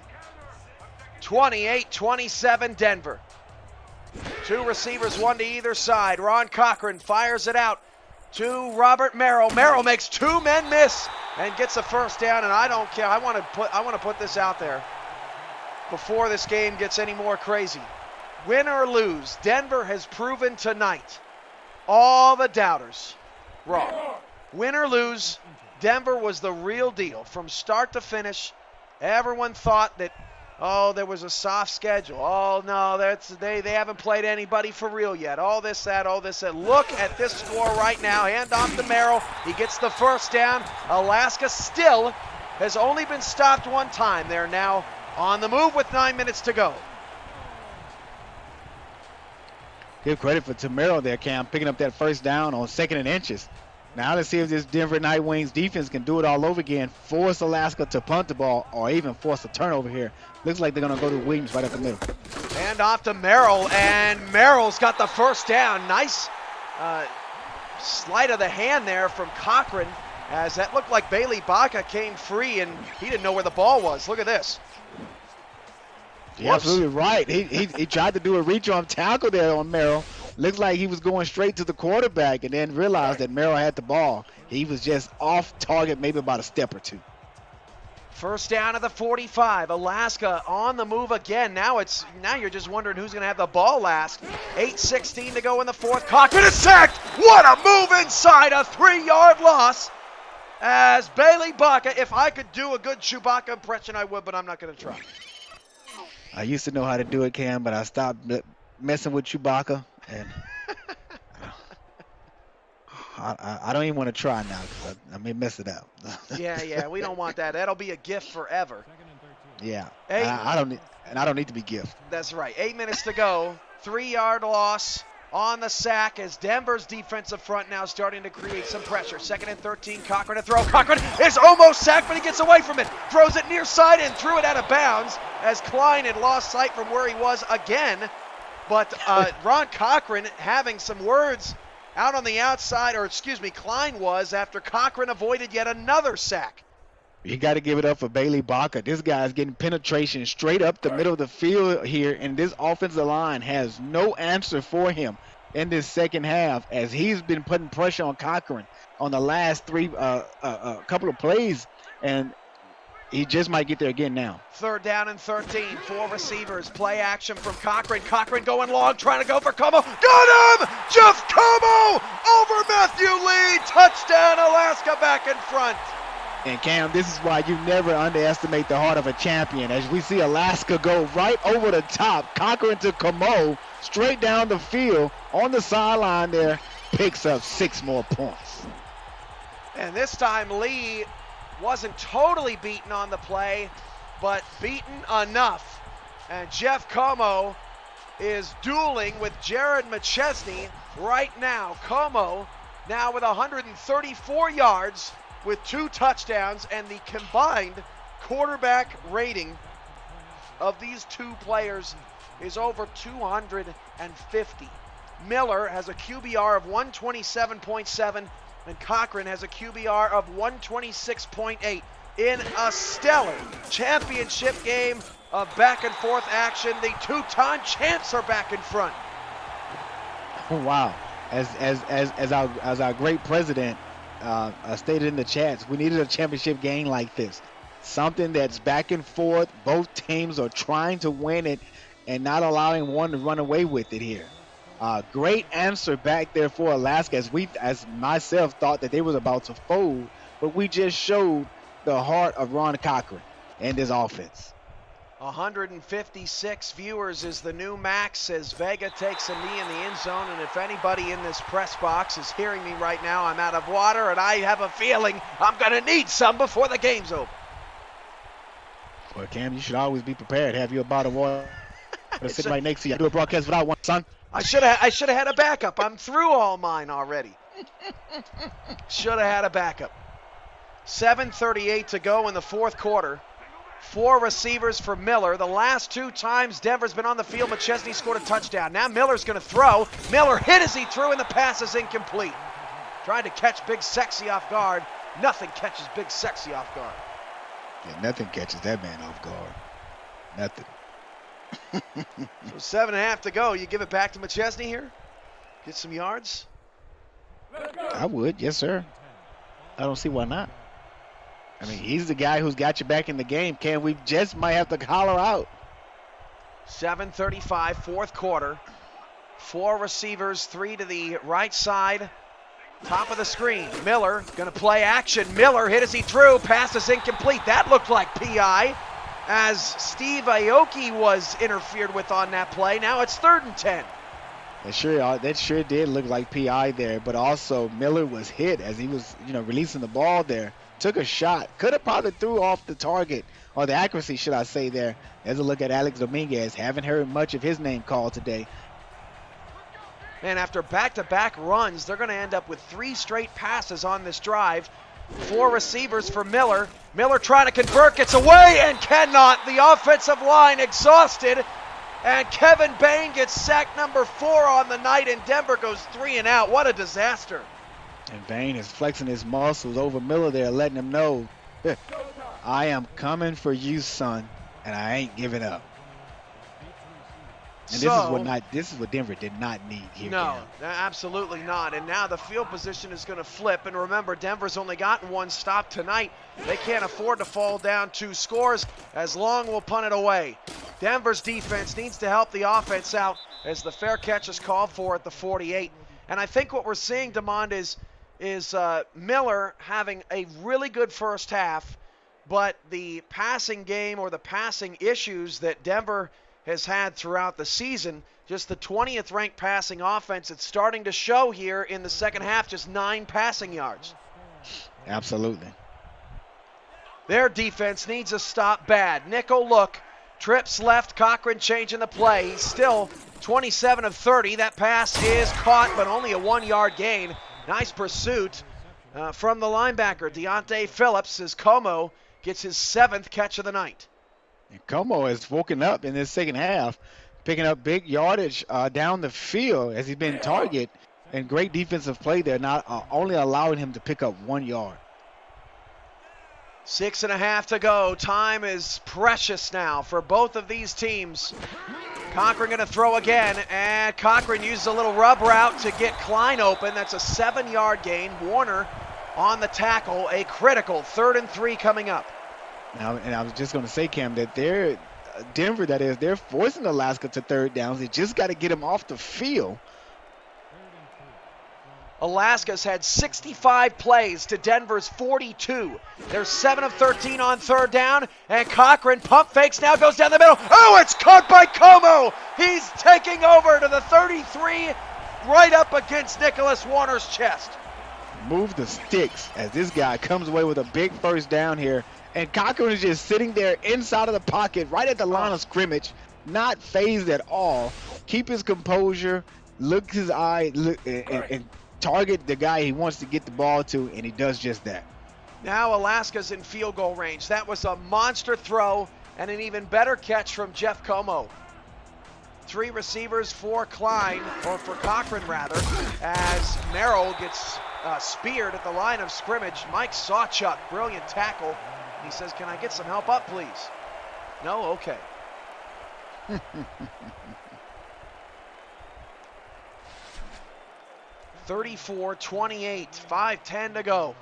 28-27 Denver. Two receivers, one to either side. Ron Cochran fires it out to Robert Merrill. Merrill makes two men miss and gets a first down, and I don't care. I want to put this out there before this game gets any more crazy. Win or lose, Denver has proven tonight all the doubters wrong. Win or lose, Denver was the real deal from start to finish. Everyone thought that, oh, there was a soft schedule. Oh, no, they haven't played anybody for real yet. All this, that. Look at this score right now. Hand off to Merrill. He gets the first down. Alaska still has only been stopped one time. They're now on the move with 9 minutes to go. Give credit to Merrill there, Cam, picking up that first down on 2nd and inches. Now let's see if this Denver Nightwings defense can do it all over again, force Alaska to punt the ball, or even force a turnover here. Looks like they're going to go to Williams right up the middle. Hand off to Merrill, and Merrill's got the first down. Nice sleight of the hand there from Cochran, as that looked like Bailey Baca came free, and he didn't know where the ball was. Look at this. You're absolutely right. He tried to do a reach-on tackle there on Merrill. Looks like he was going straight to the quarterback and then realized that Merrill had the ball. He was just off target, maybe about a step or two. First down at the 45. Alaska on the move again. Now you're just wondering who's going to have the ball last. 8:16 to go in the fourth. Cochran is sacked. What a move inside. A 3-yard loss. As Bailey Baca, if I could do a good Chewbacca impression, I would, but I'm not going to try. I used to know how to do it, Cam, but I stopped messing with Chewbacca. And I don't even want to try now because I may mess it up. Yeah, we don't want that. That'll be a gift forever. Yeah, I don't need to be gift. That's right. 8 minutes to go. 3-yard loss on the sack as Denver's defensive front now starting to create some pressure. 2nd and 13, Cochran to throw. Cochran is almost sacked, but he gets away from it. Throws it near side and threw it out of bounds as Klein had lost sight from where he was again. But Ron Cochran having some words out on the outside, Klein was, after Cochran avoided yet another sack. You got to give it up for Bailey Baca. This guy's getting penetration straight up the middle of the field here, and this offensive line has no answer for him in this second half as he's been putting pressure on Cochran on the last couple of plays, and he just might get there again now. 3rd down and 13. 4 receivers. Play action from Cochran. Cochran going long, trying to go for Como. Got him! Jeff Como over Matthew Lee. Touchdown, Alaska back in front. And Cam, this is why you never underestimate the heart of a champion. As we see Alaska go right over the top. Cochran to Como, straight down the field on the sideline there, picks up 6 more points. And this time Lee wasn't totally beaten on the play, but beaten enough. And Jeff Como is dueling with Jared McChesney right now. Como now with 134 yards with 2 touchdowns, and the combined quarterback rating of these two players is over 250. Miller has a QBR of 127.7, and Cochran has a QBR of 126.8 in a stellar championship game of back-and-forth action. The 2-time champs are back in front. Oh, wow. As our great president stated in the chats, we needed a championship game like this. something that's back and forth. Both teams are trying to win it and not allowing one to run away with it here. Great answer back there for Alaska, as myself thought that they was about to fold, but we just showed the heart of Ron Cochran and his offense. 156 viewers is the new max as Vega takes a knee in the end zone, and if anybody in this press box is hearing me right now, I'm out of water, and I have a feeling I'm going to need some before the game's over. Well, Cam, you should always be prepared. Have you a bottle of water sitting right next to you. I do a broadcast without one, son. I should have had a backup. I'm through all mine already. Should have had a backup. 7:38 to go in the fourth quarter. 4 receivers for Miller. The last 2 times Denver's been on the field, McChesney scored a touchdown. Now Miller's going to throw. Miller hit as he threw, and the pass is incomplete. Tried to catch Big Sexy off guard. Nothing catches Big Sexy off guard. Yeah, nothing catches that man off guard. Nothing. So 7.5 to go. You give it back to McChesney here? Get some yards? I would, yes, sir. I don't see why not. I mean, he's the guy who's got you back in the game. Cam, we just might have to holler out. 7:35, fourth quarter. 4 receivers, 3 to the right side. Top of the screen. Miller going to play action. Miller hit as he threw. Pass is incomplete. That looked like PI as Steve Aoki was interfered with on that play. Now it's 3rd and 10. That sure did look like PI there, but also Miller was hit as he was, releasing the ball there. Took a shot. Could have probably threw off the target, or the accuracy, should I say there. As a look at Alex Dominguez. Haven't heard much of his name called today. Man, after back-to-back runs, they're going to end up with 3 straight passes on this drive. 4 receivers for Miller. Miller trying to convert, gets away and cannot. The offensive line exhausted. And Kevin Bain gets sack number 4 on the night, and Denver goes 3 and out. What a disaster. And Bain is flexing his muscles over Miller there, letting him know, I am coming for you, son, and I ain't giving up. And this is what Denver did not need here. No, absolutely not. And now the field position is going to flip. And remember, Denver's only gotten 1 stop tonight. They can't afford to fall down 2 scores as Long will punt it away. Denver's defense needs to help the offense out as the fair catch is called for at the 48. And I think what we're seeing, DeMond, is Miller having a really good first half, but the passing game or the passing issues that Denver has had throughout the season, just the 20th ranked passing offense, it's starting to show here in the second half, just 9 passing yards. Absolutely. Their defense needs a stop bad. Nickel look, trips left, Cochran changing the play. He's still 27 of 30. That pass is caught, but only a 1-yard gain. Nice pursuit from the linebacker, Deontay Phillips, as Como gets his 7th catch of the night. And Como has woken up in this second half, picking up big yardage down the field as he's been targeted, and great defensive play there, not only allowing him to pick up 1 yard. 6.5 to go. Time is precious now for both of these teams. Cochran going to throw again, and Cochran uses a little rub route to get Klein open. That's a 7-yard gain. Warner on the tackle, a critical 3rd and 3 coming up. Now, and I was just going to say, Cam, that Denver, they're forcing Alaska to 3rd downs. They just got to get him off the field. Alaska's had 65 plays to Denver's 42. They're 7 of 13 on 3rd down, and Cochran pump fakes, now goes down the middle. Oh, it's caught by Como. He's taking over to the 33, right up against Nicholas Warner's chest. Move the sticks as this guy comes away with a big first down here, and Cochran is just sitting there inside of the pocket, right at the line of scrimmage, not phased at all. Keep his composure, look his eye, and target the guy he wants to get the ball to, and he does just that. Now Alaska's in field goal range. That was a monster throw and an even better catch from Jeff Como. 3 receivers for Klein, or for Cochran rather, as Merrill gets speared at the line of scrimmage. Mike Sawchuk, brilliant tackle. He says, can I get some help up, please? No? Okay. 34-28, 5:10 to go.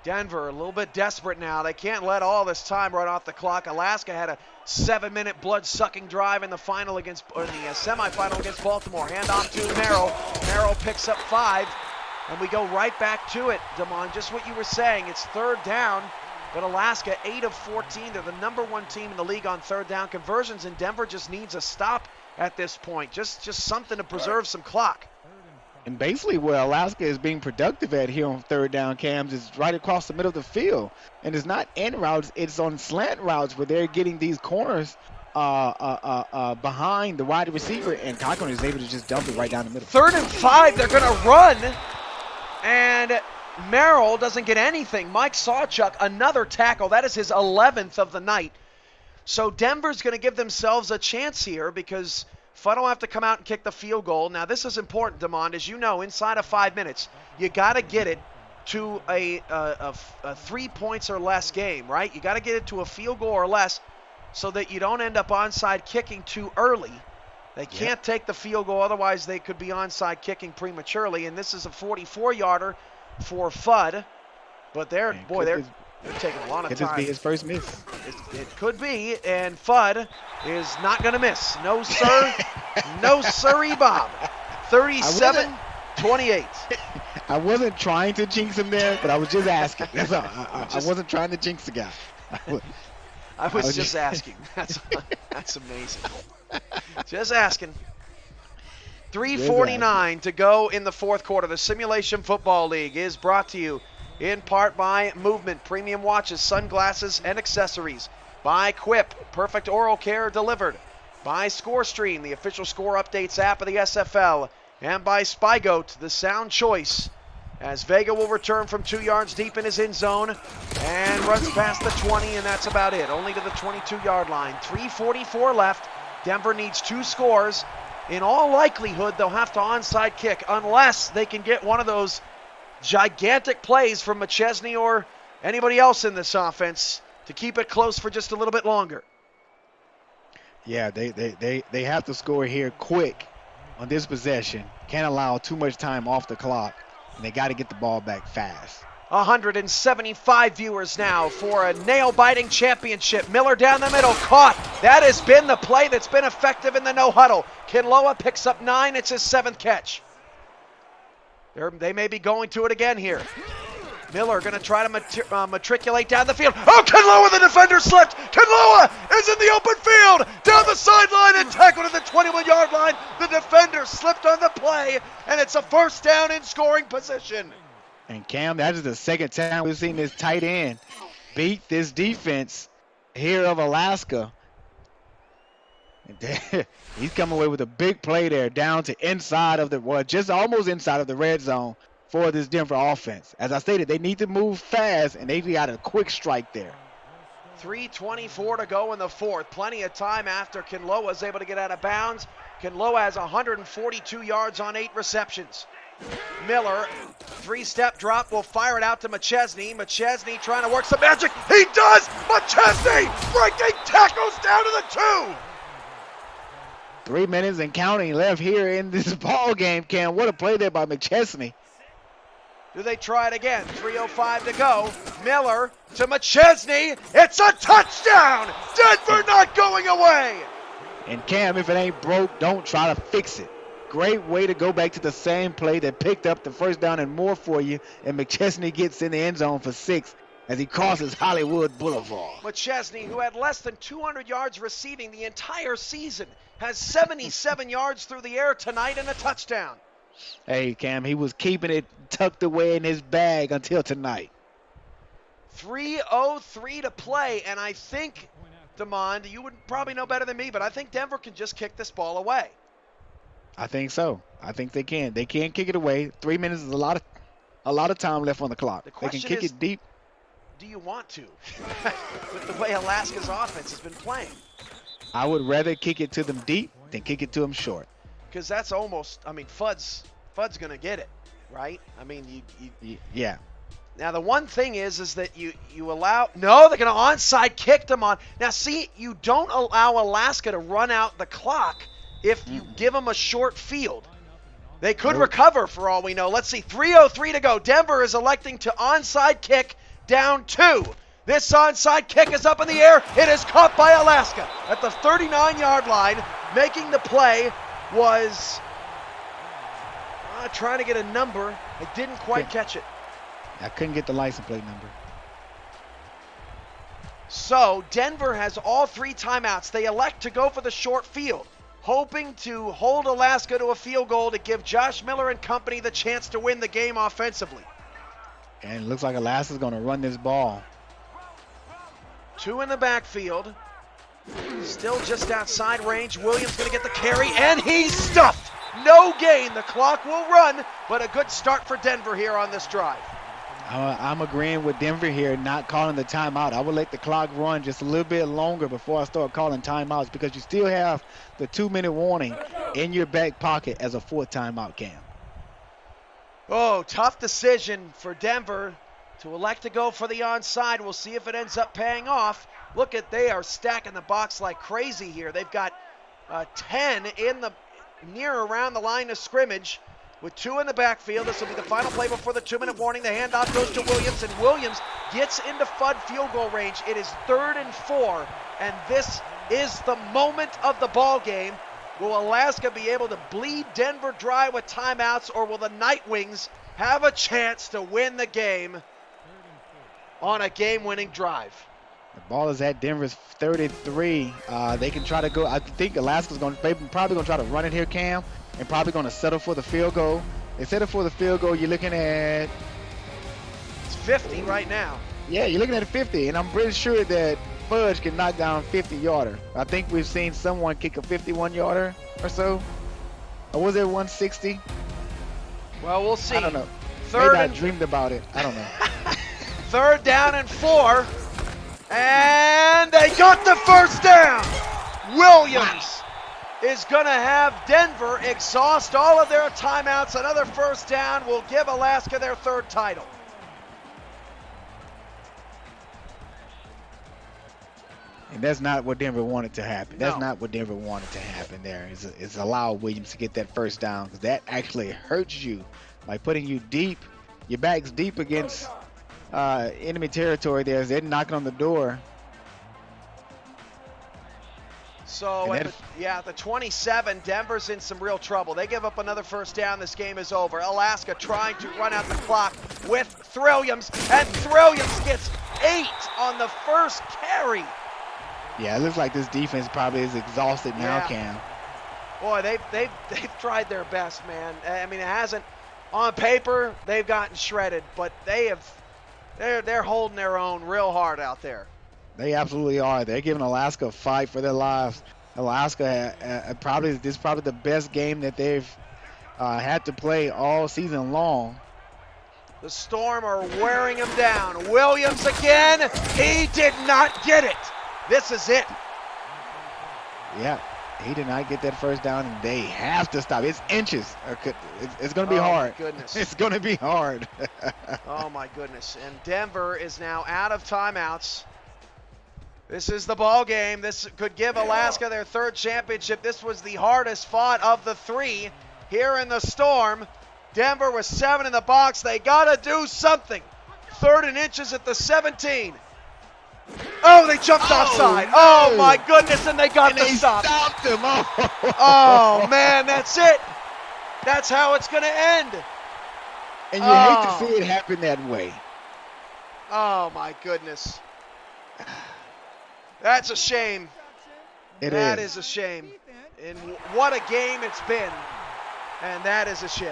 Denver a little bit desperate now. They can't let all this time run off the clock. Alaska had a 7-minute blood-sucking drive in the semifinal against Baltimore. Hand off to Merrill. Merrill picks up 5, and we go right back to it, Damon. Just what you were saying. It's third down, but Alaska 8 of 14. They're the number 1 team in the league on third down conversions, and Denver just needs a stop at this point. Just something to preserve some clock. And basically where Alaska is being productive at here on third down, Cams, is right across the middle of the field. And it's not end routes, it's on slant routes where they're getting these corners behind the wide receiver, and Cochran is able to just dump it right down the middle. 3rd and 5, they're going to run, and Merrill doesn't get anything. Mike Sawchuk, another tackle. That is his 11th of the night. So Denver's going to give themselves a chance here because Fudd will have to come out and kick the field goal. Now, this is important, Damon. As you know, inside of 5 minutes, you got to get it to a 3 points or less game, right? You got to get it to a field goal or less so that you don't end up onside kicking too early. They can't take the field goal, otherwise they could be onside kicking prematurely. And this is a 44-yarder for Fudd. But they're taking a lot of time. Could this be his first miss? It could be, and Fudd is not going to miss. No, sir. No, sirree, Bob. 37-28. I wasn't trying to jinx him there, but I was just asking. That's all. I wasn't trying to jinx the guy. I was just asking. That's amazing. Just asking. 3:49 to go in the fourth quarter. The Simulation Football League is brought to you in part by Movement, premium watches, sunglasses, and accessories. By Quip, perfect oral care delivered. By ScoreStream, the official score updates app of the SFL. And by Spygoat, the sound choice. As Vega will return from 2 yards deep in his end zone and runs past the 20, and that's about it. Only to the 22-yard line. 3:44 left. Denver needs 2 scores. In all likelihood, they'll have to onside kick unless they can get one of those gigantic plays from McChesney or anybody else in this offense to keep it close for just a little bit longer. Yeah, they have to score here quick on this possession. Can't allow too much time off the clock, and they got to get the ball back fast. 175 viewers now for a nail-biting championship. Miller down the middle, caught. That has been the play that's been effective in the no-huddle. Kinloa picks up 9. It's his 7th catch. They may be going to it again here. Miller going to try to matriculate down the field. Oh, Kinloa, the defender slipped. Kinloa is in the open field. Down the sideline and tackled at the 21-yard line. The defender slipped on the play, and it's a first down in scoring position. And Cam, that is the second time we've seen this tight end beat this defense here of Alaska. He's come away with a big play there down to inside of just almost inside of the red zone for this Denver offense. As I stated, they need to move fast, and they got a quick strike there. 3:24 to go in the fourth. Plenty of time after Kinloa is able to get out of bounds. Kinloa has 142 yards on 8 receptions. Miller, 3-step drop, will fire it out to McChesney. McChesney trying to work some magic. He does! McChesney breaking tackles down to the 2. 3 minutes and counting left here in this ball game, Cam. What a play there by McChesney. Do they try it again? 3:05 to go. Miller to McChesney. It's a touchdown! Denver not going away! And Cam, if it ain't broke, don't try to fix it. Great way to go back to the same play that picked up the first down and more for you, and McChesney gets in the end zone for 6 as he crosses Hollywood Boulevard. McChesney, who had less than 200 yards receiving the entire season, has 77 yards through the air tonight and a touchdown. Hey, Cam, he was keeping it tucked away in his bag until tonight. 3:03 to play, and I think, Damond, you would probably know better than me, but I think Denver can just kick this ball away. I think so. I think they can. They can kick it away. 3 minutes is a lot of time left on the clock. They can kick it deep. Do you want to? With the way Alaska's offense has been playing. I would rather kick it to them deep than kick it to them short. Because that's almost, I mean, Fudd's going to get it, right? I mean, yeah. Now, the one thing is that you allow, no, they're going to onside kick them on. Now, see, you don't allow Alaska to run out the clock if you give them a short field. They could recover for all we know. Let's see, 3:03 to go. Denver is electing to onside kick down 2. This onside kick is up in the air. It is caught by Alaska at the 39-yard line. Making the play was trying to get a number. I didn't quite catch it. I couldn't get the license plate number. So Denver has all 3 timeouts. They elect to go for the short field, hoping to hold Alaska to a field goal to give Josh Miller and company the chance to win the game offensively. And it looks like Alaska's going to run this ball. 2 in the backfield. Still just outside range. Williams going to get the carry, and he's stuffed. No gain. The clock will run, but a good start for Denver here on this drive. I'm agreeing with Denver here, not calling the timeout. I would let the clock run just a little bit longer before I start calling timeouts, because you still have the 2-minute warning in your back pocket as a 4th timeout, Cam. Oh, tough decision for Denver to elect to go for the onside. We'll see if it ends up paying off. Look at, they are stacking the box like crazy here. They've got 10 in the near around the line of scrimmage with 2 in the backfield. This will be the final play before the 2-minute warning. The handoff goes to Williams, and Williams gets into Fudd field goal range. It is 3rd and 4, and this is the moment of the ball game. Will Alaska be able to bleed Denver dry with timeouts, or will the Nightwings have a chance to win the game on a game-winning drive? The ball is at Denver's 33. They can try to go. I think Alaska's probably going to try to run it here, Cam, and probably going to settle for the field goal. They settle for the field goal. You're looking at, it's 50 right now. Yeah, you're looking at a 50, and I'm pretty sure that Fudge can knock down a 50-yarder. I think we've seen someone kick a 51-yarder or so. Or was it 160? Well, we'll see. I don't know. Maybe I dreamed about it. I don't know. 3rd down and 4. And they got the first down. Williams is going to have Denver exhaust all of their timeouts. Another first down will give Alaska their 3rd title. And that's not what Denver wanted to happen. That's not what Denver wanted to happen there. Is allow Williams to get that first down, because that actually hurts you by putting you deep, your back's deep against enemy territory there as they're knocking on the door. So at the 27, Denver's in some real trouble. They give up another first down. This game is over. Alaska trying to run out the clock with Thrilliams, and Thrilliams gets 8 on the first carry. Yeah, it looks like this defense probably is exhausted now, Cam. Boy, they've tried their best, man. I mean, it hasn't, on paper, they've gotten shredded, but they're holding their own real hard out there. They absolutely are. They're giving Alaska a fight for their lives. Alaska this is probably the best game that they've had to play all season long. The Storm are wearing him down. Williams again. He did not get it. This is it. Yeah, he did not get that first down, and they have to stop. It's inches. It's going to be hard. Oh, my goodness. It's going to be hard. Oh, my goodness. And Denver is now out of timeouts. This is the ball game. This could give Alaska their 3rd championship. This was the hardest fought of the 3 here in the Storm. Denver with 7 in the box. They got to do something. 3rd and inches at the 17. Oh, they jumped offside. Oh, my goodness, and they got the stop. Stopped him. Oh, man, that's it. That's how it's going to end. And you hate to see it happen that way. Oh, my goodness. That's a shame. That is a shame. And what a game it's been. And that is a shame.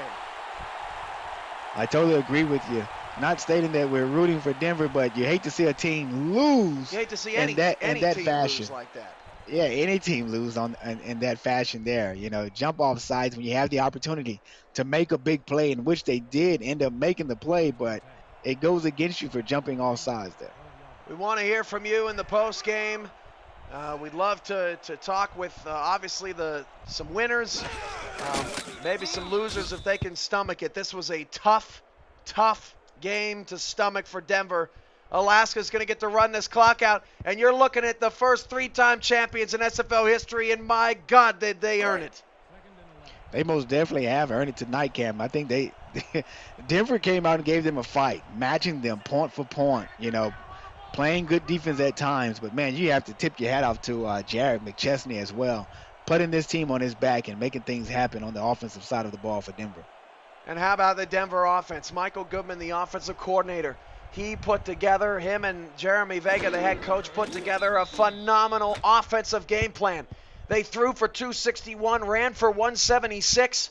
I totally agree with you. Not stating that we're rooting for Denver, but you hate to see a team lose. You hate to see any team fashion. Lose like that. Yeah, any team lose in that fashion there. You know, jump off sides when you have the opportunity to make a big play, in which they did end up making the play, but it goes against you for jumping off sides there. We want to hear from you in the post game. We'd love to talk with obviously some winners, maybe some losers if they can stomach it. This was a tough game to stomach for Denver. Alaska's going to get to run this clock out, and you're looking at the first 3-time champions in SFL history, and my God, did they earn it. They most definitely have earned it tonight, Cam. I think Denver came out and gave them a fight, matching them point for point, playing good defense at times. But, man, you have to tip your hat off to Jared McChesney as well, putting this team on his back and making things happen on the offensive side of the ball for Denver. And how about the Denver offense? Michael Goodman, the offensive coordinator, he put together, him and Jeremy Vega, the head coach, put together a phenomenal offensive game plan. They threw for 261, ran for 176,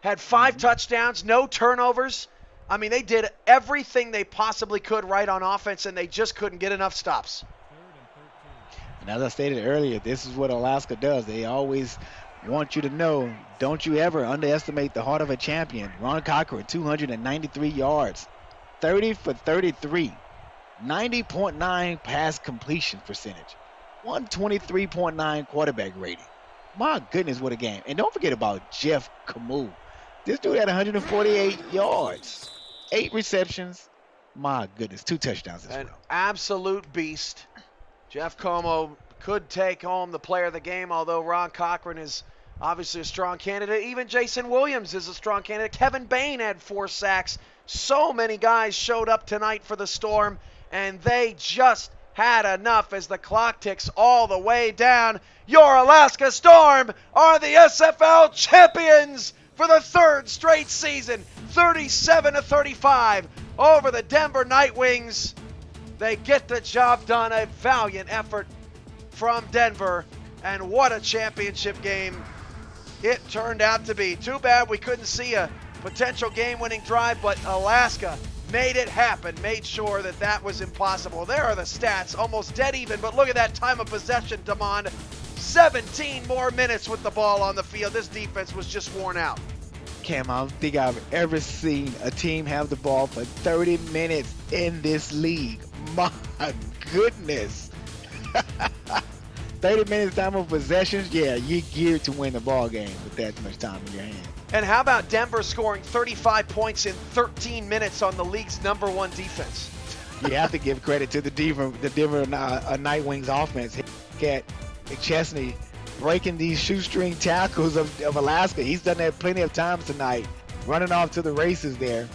had 5 touchdowns, no turnovers. I mean, they did everything they possibly could right on offense, and they just couldn't get enough stops. And as I stated earlier, this is what Alaska does. They always want you to know, don't you ever underestimate the heart of a champion. Ron Cochran, 293 yards, 30 for 33, 90.9 pass completion percentage, 123.9 quarterback rating. My goodness, what a game. And don't forget about Jeff Camus. This dude had 148 yards, 8 receptions. My goodness, 2 touchdowns as well. An absolute beast. Jeff Como could take home the player of the game, although Ron Cochran is obviously a strong candidate. Even Jason Williams is a strong candidate. Kevin Bain had 4 sacks. So many guys showed up tonight for the Storm, and they just had enough as the clock ticks all the way down. Your Alaska Storm are the SFL champions for the 3rd straight season, 37-35 over the Denver Nightwings. They get the job done, a valiant effort from Denver, and what a championship game it turned out to be. Too bad we couldn't see a potential game-winning drive, but Alaska made it happen, made sure that that was impossible. There are the stats, almost dead even, but look at that time of possession, Damon. 17 more minutes with the ball on the field. This defense was just worn out. Cam, I don't think I've ever seen a team have the ball for 30 minutes in this league. My goodness. 30 minutes time of possessions, yeah, you're geared to win the ball game with that much time in your hand. And how about Denver scoring 35 points in 13 minutes on the league's #1 defense? You have to give credit to the Denver Nightwings offense. At McChesney breaking these shoestring tackles of Alaska. He's done that plenty of times tonight, running off to the races there.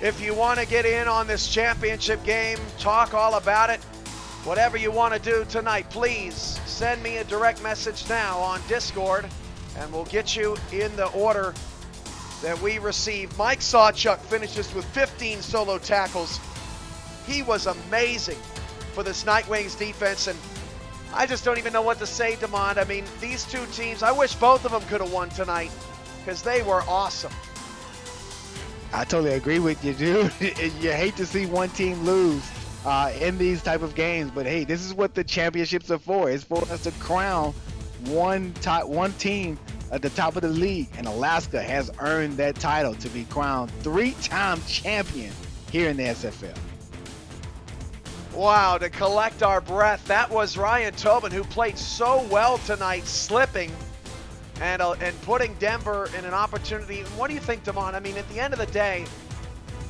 If you want to get in on this championship game, talk all about it, whatever you want to do tonight, please send me a direct message now on Discord, and we'll get you in the order that we receive. Mike Sawchuk finishes with 15 solo tackles. He was amazing for this Nightwings defense, and I just don't even know what to say, Damon. I mean, these two teams, I wish both of them could have won tonight because they were awesome. I totally agree with you, dude. You hate to see one team lose in these type of games, but hey, this is what the championships are for. It's for us to crown one team at the top of the league, and Alaska has earned that title to be crowned 3-time champion here in the SFL. Wow, to collect our breath, that was Ryan Tobin, who played so well tonight, slipping and putting Denver in an opportunity. What do you think, Damon? I mean, at the end of the day,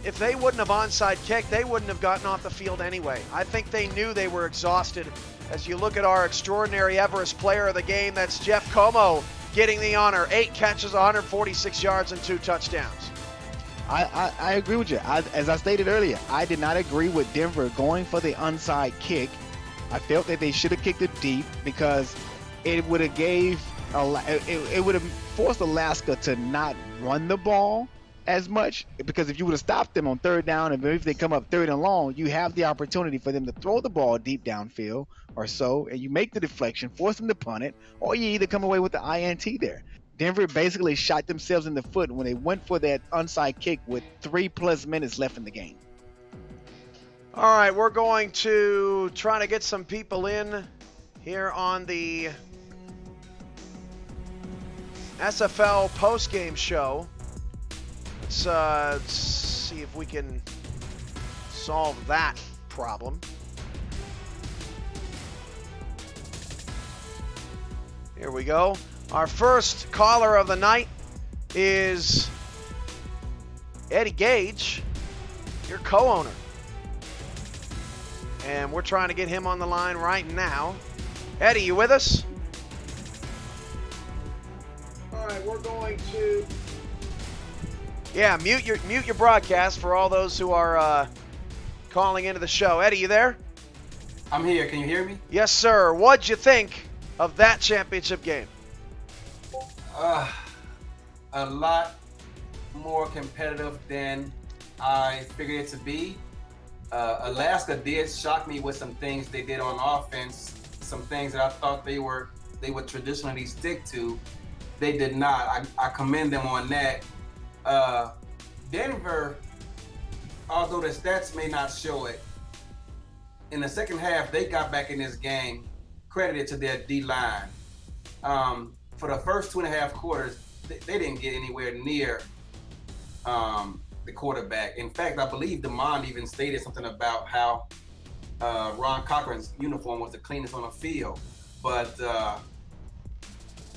if they wouldn't have onside kicked, they wouldn't have gotten off the field anyway. I think they knew they were exhausted. As you look at our extraordinary Everest player of the game, that's Jeff Como getting the honor. 8 catches, 146 yards, and 2 touchdowns. I agree with you. As I stated earlier, I did not agree with Denver going for the onside kick. I felt that they should have kicked it deep because it would have it would have forced Alaska to not run the ball as much, because if you would have stopped them on 3rd down, and if they come up 3rd and long, you have the opportunity for them to throw the ball deep downfield or so, and you make the deflection, force them to punt it, or you either come away with the INT there. Denver basically shot themselves in the foot when they went for that onside kick with 3+ minutes left in the game. All right, we're going to try to get some people in here on the SFL postgame show. Let's see if we can solve that problem. Here we go. Our first caller of the night is Eddie Gage, your co-owner. And we're trying to get him on the line right now. Eddie, you with us? right, we're going to mute your broadcast for all those who are calling into the show. Eddie, you there? I'm here. Can you hear me? Yes, sir. What'd you think of that championship game? A lot more competitive than I figured it to be. Alaska did shock me with some things they did on offense, some things that I thought they would traditionally stick to. They did not. I commend them on that. Denver, although the stats may not show it, in the second half, they got back in this game, credited to their D-line. For the first 2.5 quarters, they didn't get anywhere near the quarterback. In fact, I believe DeMond even stated something about how Ron Cochran's uniform was the cleanest on the field. But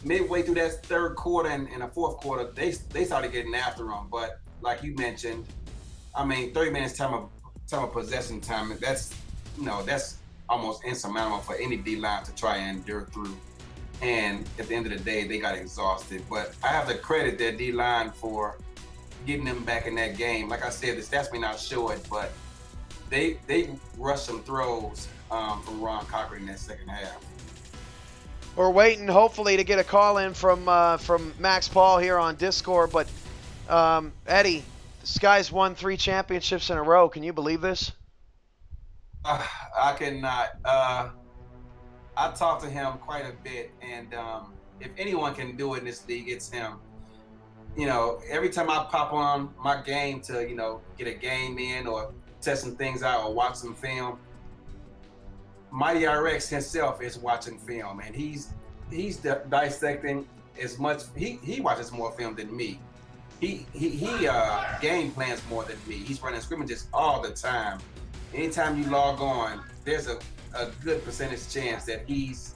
midway through that third quarter and the fourth quarter, they started getting after them. But like you mentioned, 30 minutes time of possession time, that's almost insurmountable for any D-line to try and endure through. And at the end of the day, they got exhausted. But I have to credit their D-line for getting them back in that game. Like I said, the stats may not show it, but they rushed some throws from Ron Cochran in that second half. We're waiting, hopefully, to get a call in from Max Paul here on Discord. But Eddie, this guy's won 3 championships in a row. Can you believe this? I cannot. I talked to him quite a bit, and if anyone can do it in this league, it's him. Every time I pop on my game to, get a game in or test some things out or watch some film, Mighty RX himself is watching film, and he's dissecting as much. He watches more film than me. He game plans more than me. He's running scrimmages all the time. Anytime you log on, there's a good percentage chance that he's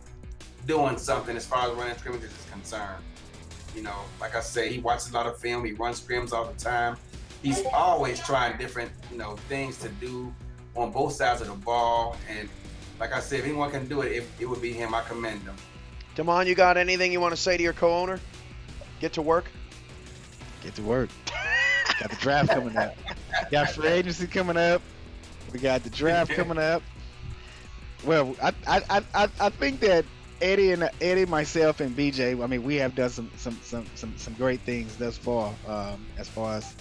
doing something as far as running scrimmages is concerned. Like I say, he watches a lot of film. He runs scrims all the time. He's always trying different, things to do on both sides of the ball. And like I said, if anyone can do it, it would be him. I commend him. Damon, you got anything you want to say to your co-owner? Get to work. Get to work. Got the draft coming up. Got free agency coming up. We got the draft coming up. Well, I think that Eddie, myself, and BJ, we have done some great things thus far, as far as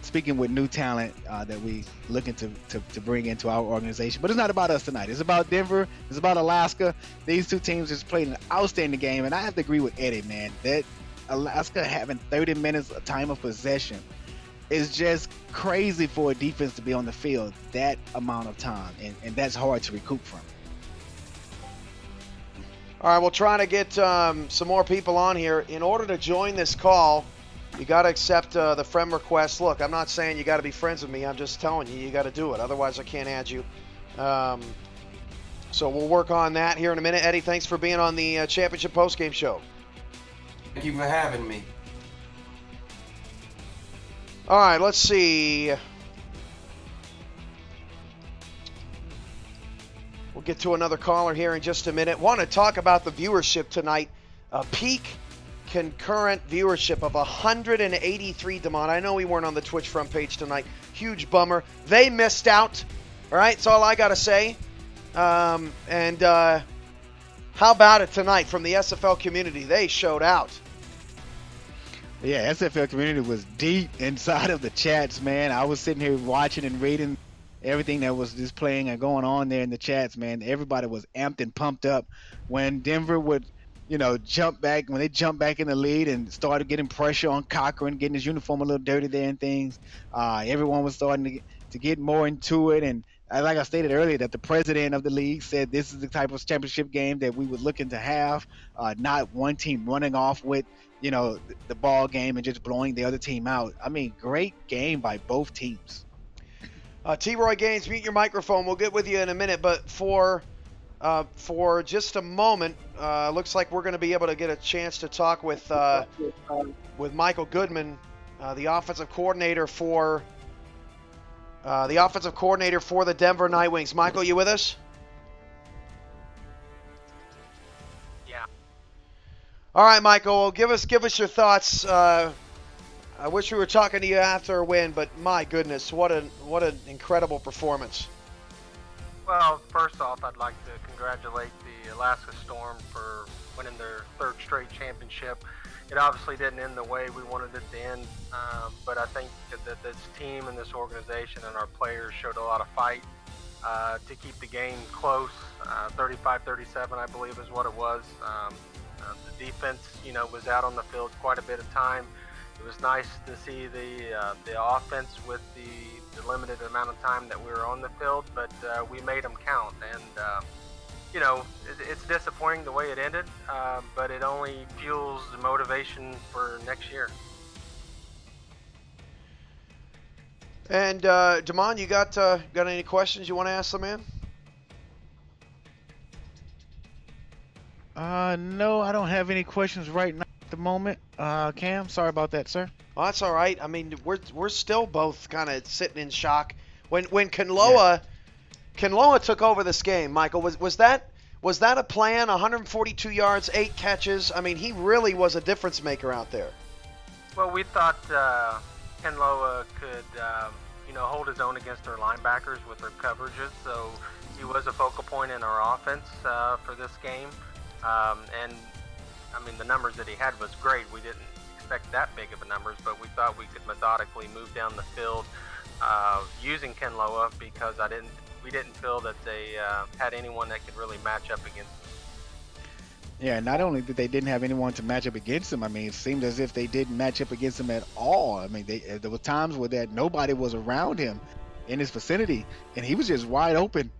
speaking with new talent that we looking to bring into our organization. But it's not about us tonight. It's about Denver. It's about Alaska. These two teams just played an outstanding game, and I have to agree with Eddie, man. That Alaska having 30 minutes of time of possession is just crazy for a defense to be on the field that amount of time, and that's hard to recoup from. All right, we'll try to get some more people on here. In order to join this call, you got to accept the friend request. Look, I'm not saying you got to be friends with me. I'm just telling you got to do it. Otherwise, I can't add you. So we'll work on that here in a minute. Eddie, thanks for being on the Championship Postgame Show. Thank you for having me. All right, let's see. We'll get to another caller here in just a minute. Want to talk about the viewership tonight. A peak concurrent viewership of 183, Damon. I know we weren't on the Twitch front page tonight. Huge bummer. They missed out. All right, that's all I got to say. How about it tonight from the SFL community? They showed out. Yeah, SFL community was deep inside of the chats, man. I was sitting here watching and reading everything that was just playing and going on there in the chats, man. Everybody was amped and pumped up when Denver would, jump back, when they jumped back in the lead and started getting pressure on Cochran, getting his uniform a little dirty there and things. Everyone was starting to get more into it. And like I stated earlier, that the president of the league said this is the type of championship game that we were looking to have, not one team running off with, the ball game and just blowing the other team out. Great game by both teams. T-Roy Gaines, mute your microphone. We'll get with you in a minute, but for just a moment, looks like we're going to be able to get a chance to talk with Michael Goodman, the offensive coordinator for the Denver Nightwings. Michael, you with us? All right, Michael. Well, give us your thoughts. I wish we were talking to you after a win, but my goodness, what an incredible performance. Well, first off, I'd like to congratulate the Alaska Storm for winning their third straight championship. It obviously didn't end the way we wanted it to end, but I think that this team and this organization and our players showed a lot of fight to keep the game close. 35-37, I believe, is what it was. The defense, was out on the field quite a bit of time. It was nice to see the offense with the limited amount of time that we were on the field, but we made them count. And it's disappointing the way it ended, but it only fuels the motivation for next year. And Damon, you got any questions you want to ask the man? No, I don't have any questions right now at the moment. Cam, sorry about that, sir. Well, that's all right. I mean, we're still both kind of sitting in shock. When Kinloa took over this game, Michael, was that a plan? 142 yards, 8 catches. I mean, he really was a difference maker out there. Well, we thought Kinloa could, hold his own against our linebackers with their coverages. So he was a focal point in our offense for this game. And I mean, the numbers that he had was great. We didn't expect that big of a numbers, but we thought we could methodically move down the field using Kinloa because we didn't feel that they had anyone that could really match up against him. Yeah, not only that they didn't have anyone to match up against him, I mean, it seemed as if they didn't match up against him at all. I mean, there were times where that nobody was around him in his vicinity, and he was just wide open.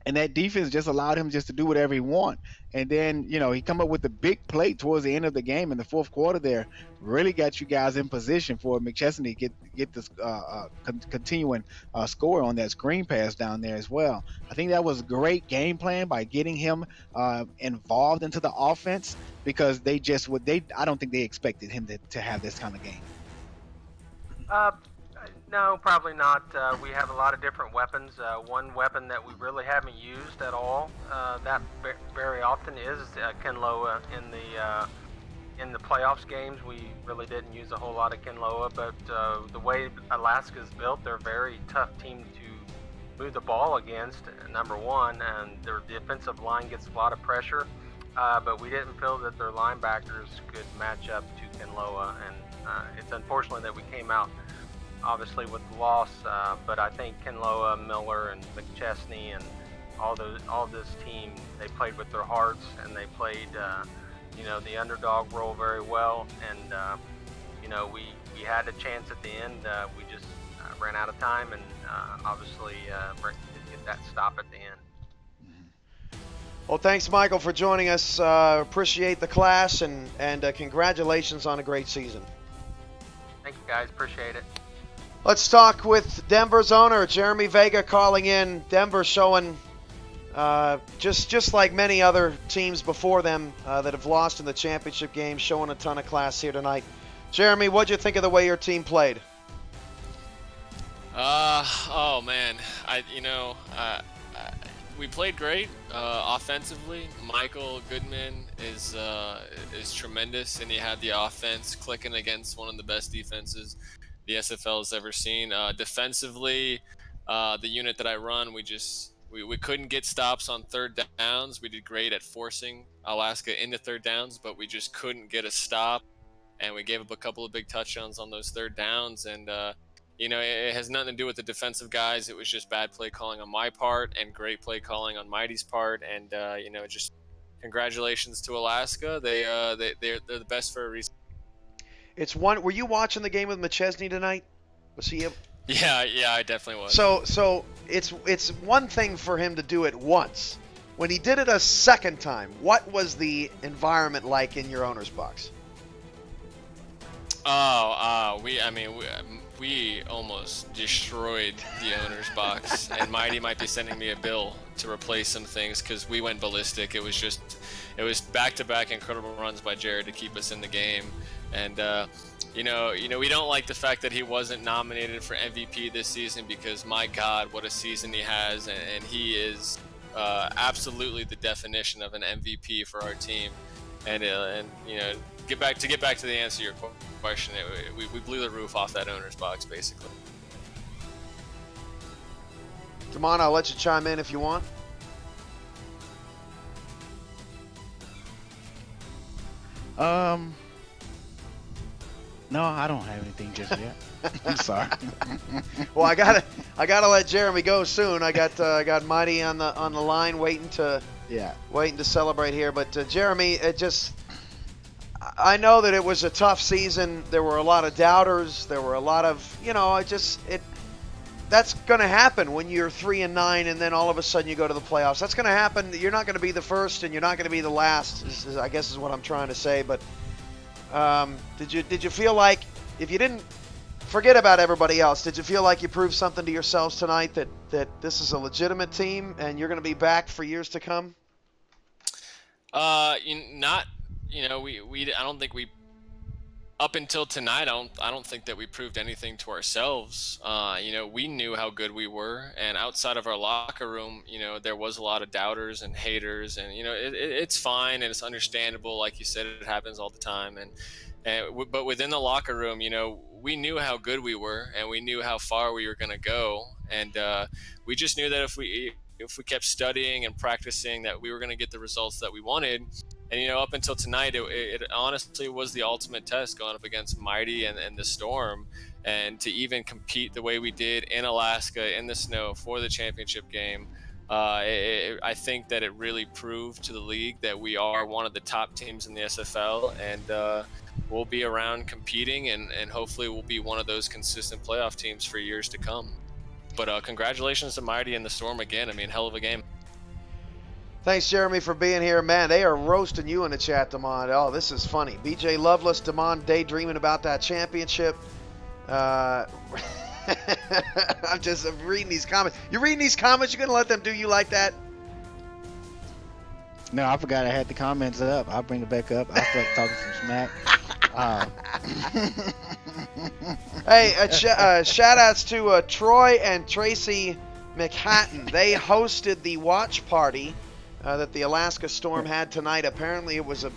And that defense just allowed him just to do whatever he want. And then, he come up with a big play towards the end of the game in the fourth quarter there. Really got you guys in position for McChesney to get this continuing score on that screen pass down there as well. I think that was a great game plan by getting him involved into the offense because I don't think they expected him to have this kind of game. No, probably not. We have a lot of different weapons. One weapon that we really haven't used at all that very often is Kinloa in the playoffs games. We really didn't use a whole lot of Kinloa, but the way Alaska's built, they're a very tough team to move the ball against, number one, and their defensive line gets a lot of pressure, but we didn't feel that their linebackers could match up to Kinloa, and it's unfortunate that we came out obviously with the loss, but I think Kinloa, Miller, and McChesney and all this team, they played with their hearts and they played, the underdog role very well. And we had a chance at the end. We just ran out of time and obviously get that stop at the end. Well, thanks, Michael, for joining us. Appreciate the class and congratulations on a great season. Thank you, guys. Appreciate it. Let's talk with Denver's owner, Jeremy Vega, calling in. Denver showing, just like many other teams before them that have lost in the championship game, showing a ton of class here tonight. Jeremy, what'd you think of the way your team played? Oh man, we played great offensively. Michael Goodman is tremendous, and he had the offense clicking against one of the best defenses the SFL has ever seen. Defensively, the unit that I run, we couldn't get stops on third downs. We did great at forcing Alaska into third downs, but we just couldn't get a stop, and we gave up a couple of big touchdowns on those third downs. And it has nothing to do with the defensive guys. It was just bad play calling on my part and great play calling on Mighty's part. And just congratulations to Alaska. They're the best for a reason. Were you watching the game with McChesney tonight? Was he? Yeah, I definitely was. So it's one thing for him to do it once. When he did it a second time, what was the environment like in your owner's box? We almost destroyed the owner's box, and Mighty might be sending me a bill to replace some things because we went ballistic. It was back-to-back incredible runs by Jared to keep us in the game. And we don't like the fact that he wasn't nominated for MVP this season because, my God, what a season he has, and he is absolutely the definition of an MVP for our team. and you know, get back to the answer to your question. We blew the roof off that owner's box basically. Damon, I'll let you chime in if you want. No, I don't have anything just yet. I'm sorry. Well, I gotta let Jeremy go soon. I got Mighty on the line waiting to celebrate here. But Jeremy, I know that it was a tough season. There were a lot of doubters. There were a lot of, that's going to happen when you're 3-9 and then all of a sudden you go to the playoffs. That's going to happen. You're not going to be the first and you're not going to be the last, I guess is what I'm trying to say. But did you feel like, if you didn't forget about everybody else, did you feel like you proved something to yourselves tonight that this is a legitimate team and you're going to be back for years to come? I don't think we, up until tonight, I don't think that we proved anything to ourselves. We knew how good we were, and outside of our locker room, there was a lot of doubters and haters, and it's fine and it's understandable. Like you said, it happens all the time, but within the locker room, we knew how good we were, and we knew how far we were going to go, and we just knew that if we kept studying and practicing, that we were going to get the results that we wanted. And, up until tonight, it honestly was the ultimate test, going up against Mighty and the Storm, and to even compete the way we did in Alaska in the snow for the championship game. I think that it really proved to the league that we are one of the top teams in the SFL, and we'll be around competing, and hopefully we'll be one of those consistent playoff teams for years to come. But congratulations to Mighty and the Storm again. I mean, hell of a game. Thanks, Jeremy, for being here. Man, they are roasting you in the chat, Damon. Oh, this is funny. BJ Loveless, Damon daydreaming about that championship. I'm reading these comments. You're reading these comments? You're going to let them do you like that? No, I forgot I had the comments up. I'll bring it back up. I feel like talking some smack. Hey, shout-outs to Troy and Tracy McHatton. They hosted the watch party that the Alaska Storm had tonight. Apparently it was a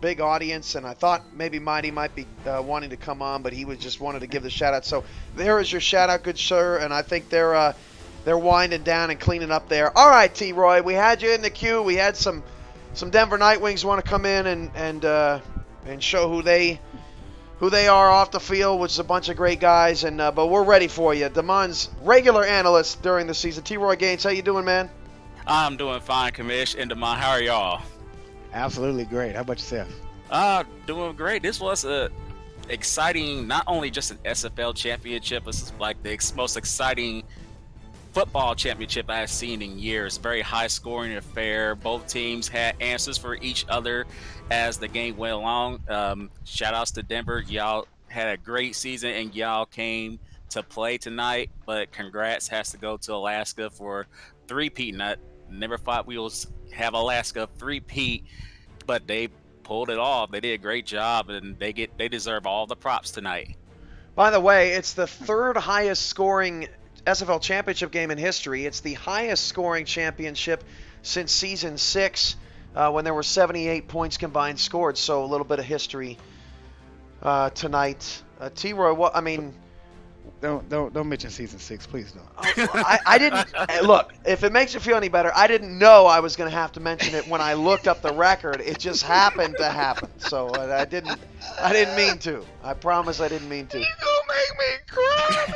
big audience, and I thought maybe Mighty might be wanting to come on, but he just wanted to give the shout-out. So there is your shout-out, good sir, and I think they're winding down and cleaning up there. All right, T-Roy, we had you in the queue. We had some Denver Nightwings want to come in and show who they are off the field, which is a bunch of great guys, and but we're ready for you. Damon's regular analyst during the season. T-Roy Gaines, how you doing, man? I'm doing fine, Kamish and Damon. How are y'all? Absolutely great. How about yourself? Doing great. This was a exciting, not only just an SFL championship, this is like the most exciting football championship I have seen in years. Very high scoring affair. Both teams had answers for each other as the game went along. Shout outs to Denver. Y'all had a great season and y'all came to play tonight, but congrats has to go to Alaska for three-peat. Never thought we would have Alaska three-peat, but they pulled it off. They did a great job, and they deserve all the props tonight. By the way, it's the third highest scoring SFL Championship game in history. It's the highest scoring championship since season 6, when there were 78 points combined scored. So a little bit of history tonight. T-Roy, what I mean. Don't mention season 6, please don't. I didn't look. If it makes you feel any better, I didn't know I was going to have to mention it when I looked up the record. It just happened to happen. So I didn't mean to. I promise I didn't mean to. You gonna make me cry?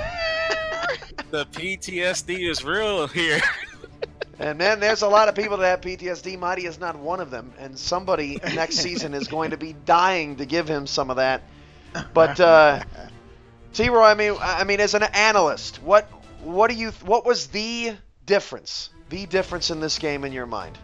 The PTSD is real here. And then there's a lot of people that have PTSD. Mighty is not one of them. And somebody next season is going to be dying to give him some of that. But T-Roy, I mean, as an analyst, what was the difference in this game in your mind?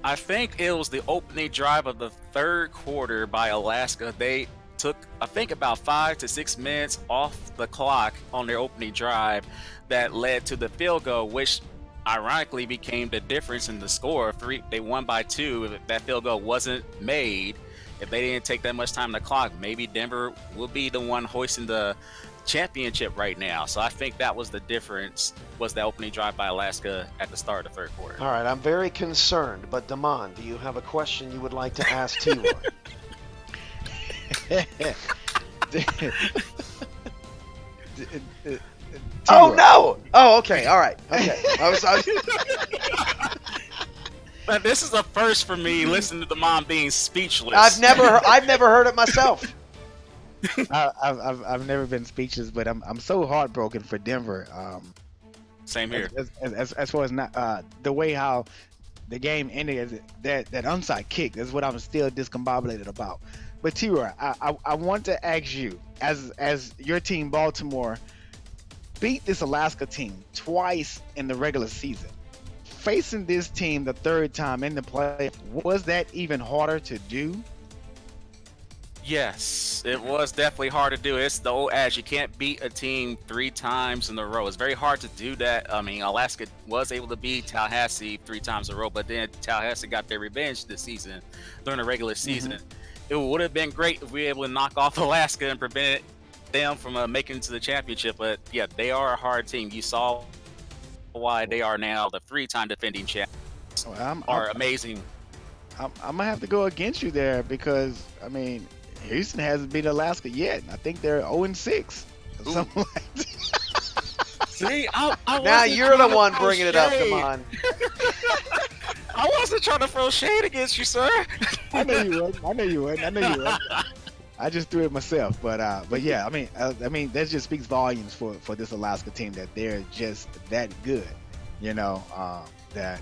I think it was the opening drive of the third quarter by Alaska. They took, I think, about 5 to 6 minutes off the clock on their opening drive that led to the field goal, which ironically became the difference in the score. They won by 2. If that field goal wasn't made, if they didn't take that much time on the clock, maybe Denver will be the one hoisting the championship right now. So I think that was the difference, was the opening drive by Alaska at the start of the third quarter. All right, I'm very concerned, but Damon, do you have a question you would like to ask T-Roy? Oh no! Oh, okay, all right, okay. I was But this is a first for me, listening to Damon being speechless. I've never heard it myself. I've never been speechless, but I'm so heartbroken for Denver. Same here. As far as not the way how the game ended, that onside kick is what I'm still discombobulated about. But T-Roy, I want to ask you, as your team Baltimore beat this Alaska team twice in the regular season, facing this team the third time in the play, was that even harder to do? Yes, it was definitely hard to do. It's the old adage, you can't beat a team 3 times in a row. It's very hard to do that. I mean, Alaska was able to beat Tallahassee 3 times in a row, but then Tallahassee got their revenge this season during the regular season. It would have been great if we were able to knock off Alaska and prevent them from making it to the championship. But yeah, they are a hard team. You saw why they are now the 3-time defending champions. Are amazing. I'm gonna have to go against you there because I mean, Houston hasn't beat Alaska yet. I think they're 0-6. Something like that. See, I now you're the one bringing it up, Damon. I wasn't trying to throw shade against you, sir. I know you would. I just threw it myself, but yeah, I mean that just speaks volumes for this Alaska team, that they're just that good. You know, that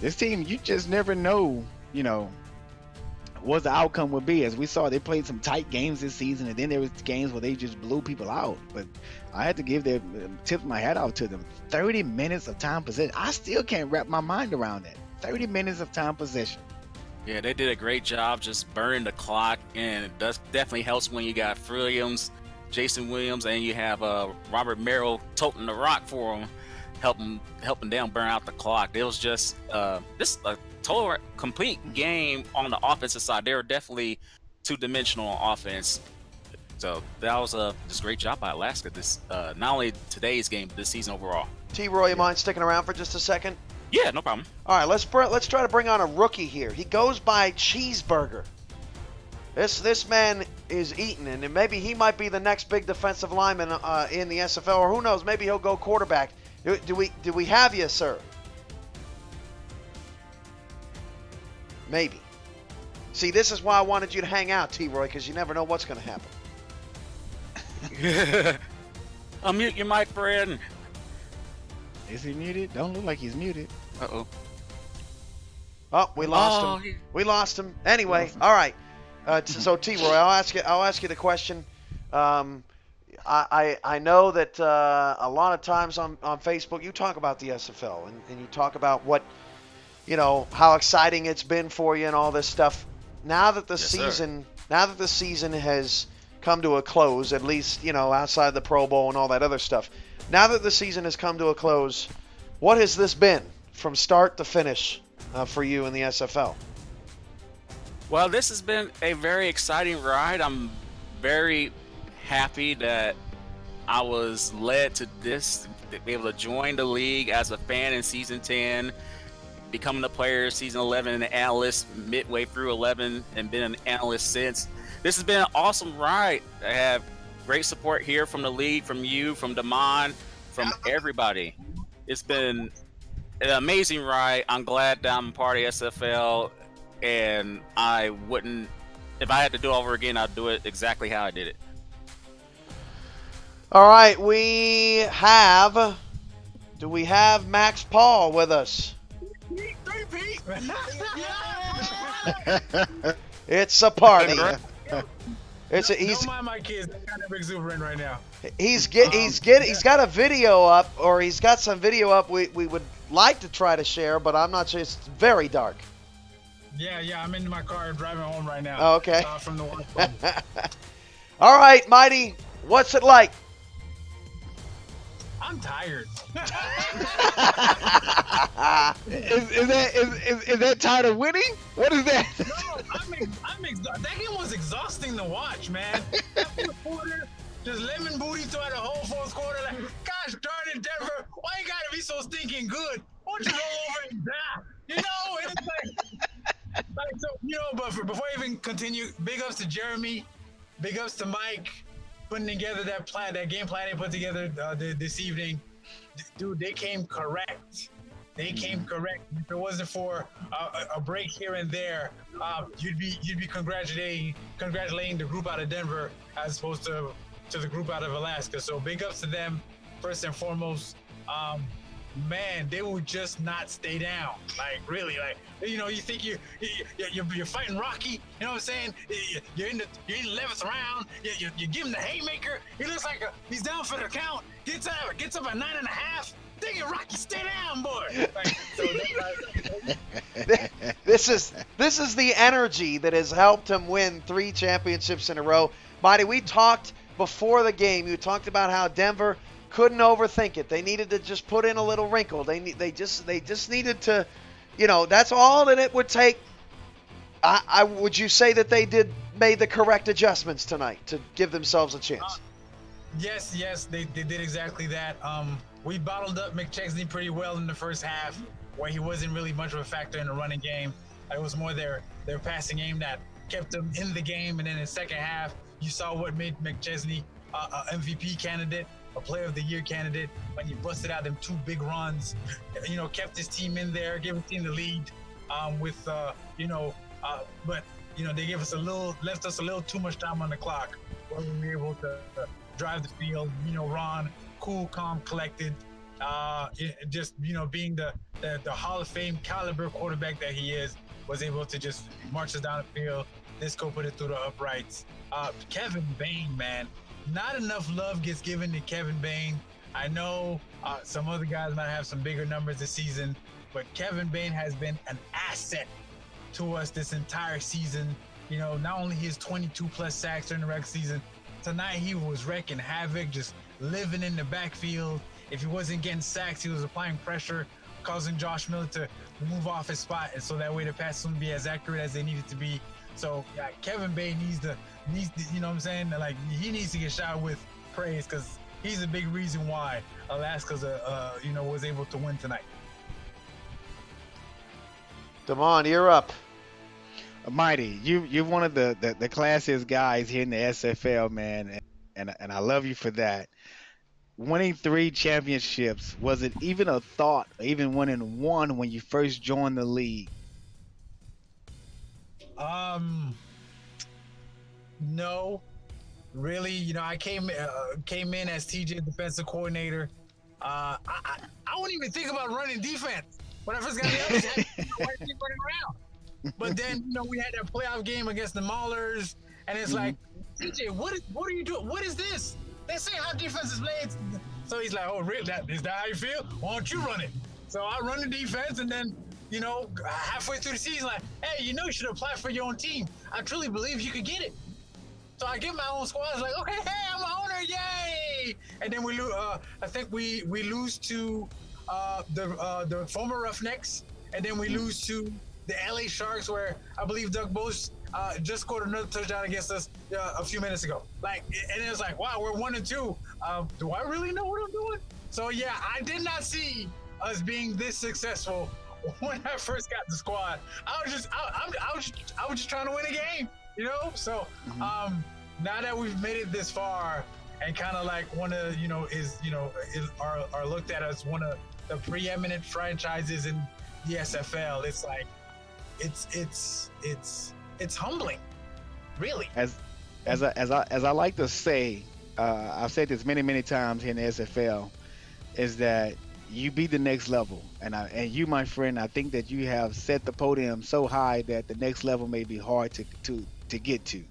this team, you just never know, you know, what the outcome would be. As we saw, they played some tight games this season, and then there was games where they just blew people out. But I had to tip my hat out to them. 30 minutes of time possession. I still can't wrap my mind around that. 30 minutes of time possession. Yeah, they did a great job just burning the clock, and it definitely helps when you got Jason Williams, and you have Robert Merrill toting the rock for him, helping them burn out the clock. It was just a total complete game on the offensive side. They were definitely two-dimensional on offense. So that was just a great job by Alaska. This not only today's game, but this season overall. T-Roy, you mind sticking around for just a second? Yeah, no problem. All right, let's try to bring on a rookie here. He goes by Cheeseburger. This man is eating, and maybe he might be the next big defensive lineman in the SFL, or who knows? Maybe he'll go quarterback. Do we have you, sir? Maybe. See, this is why I wanted you to hang out, T-Roy, because you never know what's going to happen. Unmute your mic, Brad. Is he muted? Don't look like he's muted. Uh-oh. Oh, we lost him. We lost him. Anyway, all right. So T-Roy, I'll ask you the question. I know that a lot of times on Facebook you talk about the SFL and you talk about what, you know, how exciting it's been for you and all this stuff. Now that the season has come to a close, at least, you know, outside the Pro Bowl and all that other stuff. Now that the season has come to a close, what has this been from start to finish for you in the SFL? Well, this has been a very exciting ride. I'm very happy that I was led to this, to be able to join the league as a fan in season 10, becoming a player season 11 and an analyst midway through 11, and been an analyst since. This has been an awesome ride. I have great support here from the league, from you, from Damon, from everybody. It's been an amazing ride. I'm glad that I'm part of SFL, and I wouldn't, if I had to do it over again, I'd do it exactly how I did it. All right, do we have Max Paul with us? It's a party. Don't mind my kids. They're kind of exuberant right now. He's got a video up, or he's got some video up we would like to try to share, but I'm not sure. It's very dark. Yeah, I'm in my car driving home right now. Oh, okay. From the work. All right, Mighty, what's it like? I'm tired. Is that tired of winning? What is that? No, I'm exhausted. That game was exhausting to watch, man. That fourth quarter, just lemon booty throughout the whole fourth quarter. Like, gosh darn it, Denver, why you gotta be so stinking good? Why don't you roll over and die? You know, and it's like so, you know. But before I even continue, big ups to Jeremy, big ups to Mike, putting together that game plan they put together this evening. Dude, they came correct. They came correct. If it wasn't for a break here and there, you'd be congratulating the group out of Denver as opposed to the group out of Alaska. So big ups to them first and foremost. Man, they will just not stay down. Like really, like you know, you think you're fighting Rocky. You know what I'm saying? You're in the 11th round. You give him the haymaker. He looks like he's down for the count. Gets up at 9.5. Dang it, Rocky, stay down, boy. Like, This is the energy that has helped him win 3 championships in a row. Mighty, we talked before the game. You talked about how Denver couldn't overthink it. They needed to just put in a little wrinkle. They just needed to, you know, that's all that it would take. Would you say that they made the correct adjustments tonight to give themselves a chance? Yes, they did exactly that. We bottled up McChesney pretty well in the first half, where he wasn't really much of a factor in the running game. It was more their passing game that kept them in the game. And then in the second half, you saw what made McChesney a MVP candidate, a Player of the Year candidate, when he busted out them 2 big runs. You know, kept his team in there, gave his team the lead. But you know, they left us a little too much time on the clock, where we were able to drive the field. You know, Ron, cool, calm, collected, just, you know, being the Hall of Fame caliber quarterback that he is, was able to just march us down the field. Nisco put it through the uprights. Kevin Bain, man, not enough love gets given to Kevin Bain. I know some other guys might have some bigger numbers this season, but Kevin Bain has been an asset to us this entire season. You know, not only his 22 plus sacks during the regular season, tonight he was wrecking havoc, just living in the backfield. If he wasn't getting sacks, he was applying pressure, causing Josh Miller to move off his spot, and so that way the passes wouldn't be as accurate as they needed to be. So yeah, Kevin Bain needs to, you know what I'm saying? Like, he needs to get showered with praise, because he's a big reason why Alaska's was able to win tonight. Damon, you're up. Mighty, you're one of the classiest guys here in the SFL, man, and I love you for that. Winning 3 championships, was it even a thought, even winning 1 when you first joined the league? No, really. You know, I came in as TJ defensive coordinator. I wouldn't even think about running defense when I first got the other side. I wanted to keep running around. But then, you know, we had that playoff game against the Maulers, and it's like, TJ, what are you doing? What is this? They say how defense is played. So he's like, oh, really? Is that how you feel? Why don't you run it? So I run the defense, and then, you know, halfway through the season, like, hey, you know, you should apply for your own team. I truly believe you could get it. So I get my own squad. It's like, okay, hey, I'm an owner, yay! And then we lose. I think we lose to the former Roughnecks, and then we lose to the LA Sharks, where I believe Doug Bose just scored another touchdown against us a few minutes ago. Like, and it was like, wow, we're 1-2. Do I really know what I'm doing? So yeah, I did not see us being this successful when I first got the squad. I was just trying to win a game, you know. So now that we've made it this far, and kind of like are looked at as one of the preeminent franchises in the SFL, it's like it's humbling, really. As I like to say, I've said this many times here in the SFL, is that you be the next level, and you, my friend, I think that you have set the podium so high that the next level may be hard to get to.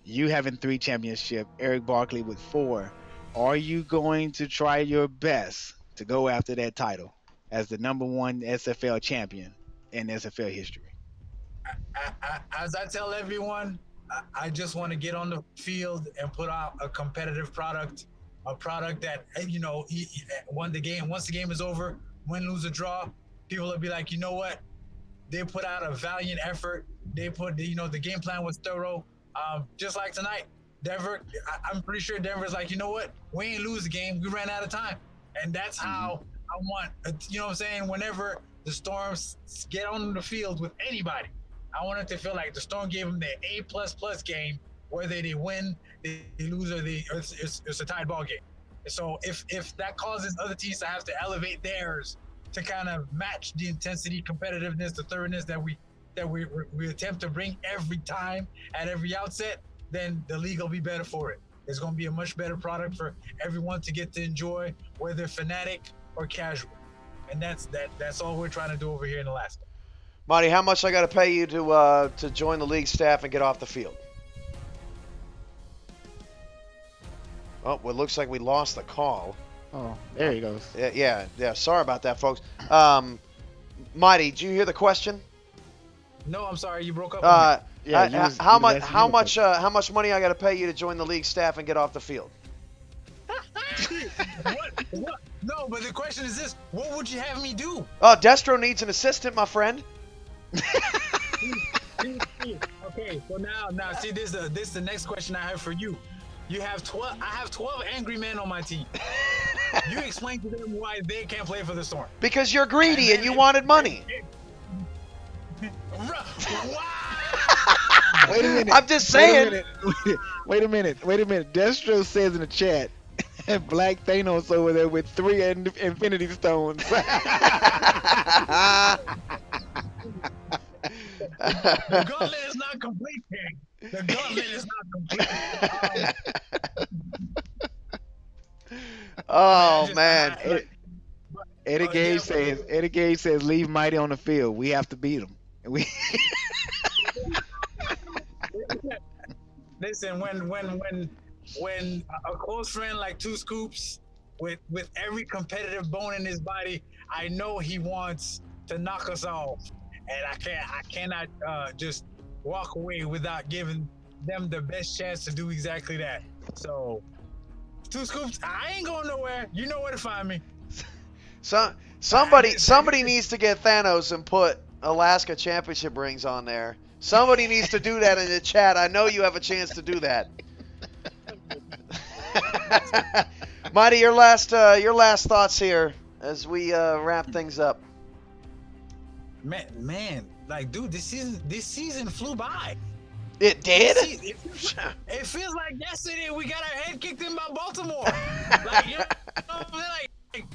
You having 3 championships, Eric Barkley with 4. Are you going to try your best to go after that title as the #1 SFL champion in SFL history? As I tell everyone, I just want to get on the field and put out a competitive product, a product that, you know, once the game is over, win, lose, or draw, people will be like, you know what? They put out a valiant effort. They put, the game plan was thorough. Just like tonight, Denver, I'm pretty sure Denver's like, you know what? We ain't lose the game. We ran out of time. And that's how I want, you know what I'm saying? Whenever the Storms get on the field with anybody, I want it to feel like the Storm gave them their A++ game, whether they win, they lose, or it's a tied ball game. So if that causes other teams to have to elevate theirs to kind of match the intensity, competitiveness, the thoroughness that we attempt to bring every time at every outset, then the league will be better for it. It's going to be a much better product for everyone to get to enjoy, whether fanatic or casual. And that's all we're trying to do over here in Alaska. Marty, how much I got to pay you to join the league staff and get off the field? Oh, well, it looks like we lost the call. Oh, there he goes. Yeah. Sorry about that, folks. Mighty, did you hear the question? No, I'm sorry, you broke up. How much money I got to pay you to join the league staff and get off the field? What? No, but the question is this: what would you have me do? Oh, Destro needs an assistant, my friend. Okay, so now see this is the next question I have for you. You have 12. I have 12 angry men on my team. You explain to them why they can't play for the Storm. Because you're greedy and you wanted money. Wow! Wait a minute. I'm just saying. Wait a minute. Destro says in the chat, Black Thanos over there with 3 Infinity Stones. The gauntlet is not complete, King. The gauntlet is not complete. Oh man. Eddie Gage says leave Mighty on the field. We have to beat him. Listen, when a close friend like Two Scoops with every competitive bone in his body, I know he wants to knock us off. And I cannot just walk away without giving them the best chance to do exactly that. So, Two Scoops, I ain't going nowhere. You know where to find me. Somebody needs to get Thanos and put Alaska Championship rings on there. Somebody needs to do that in the chat. I know you have a chance to do that. Mighty, your last thoughts here as we wrap things up. Man, like, dude, this season flew by. It did? It feels like yesterday we got our head kicked in by Baltimore. Like, you know what I'm saying? Like,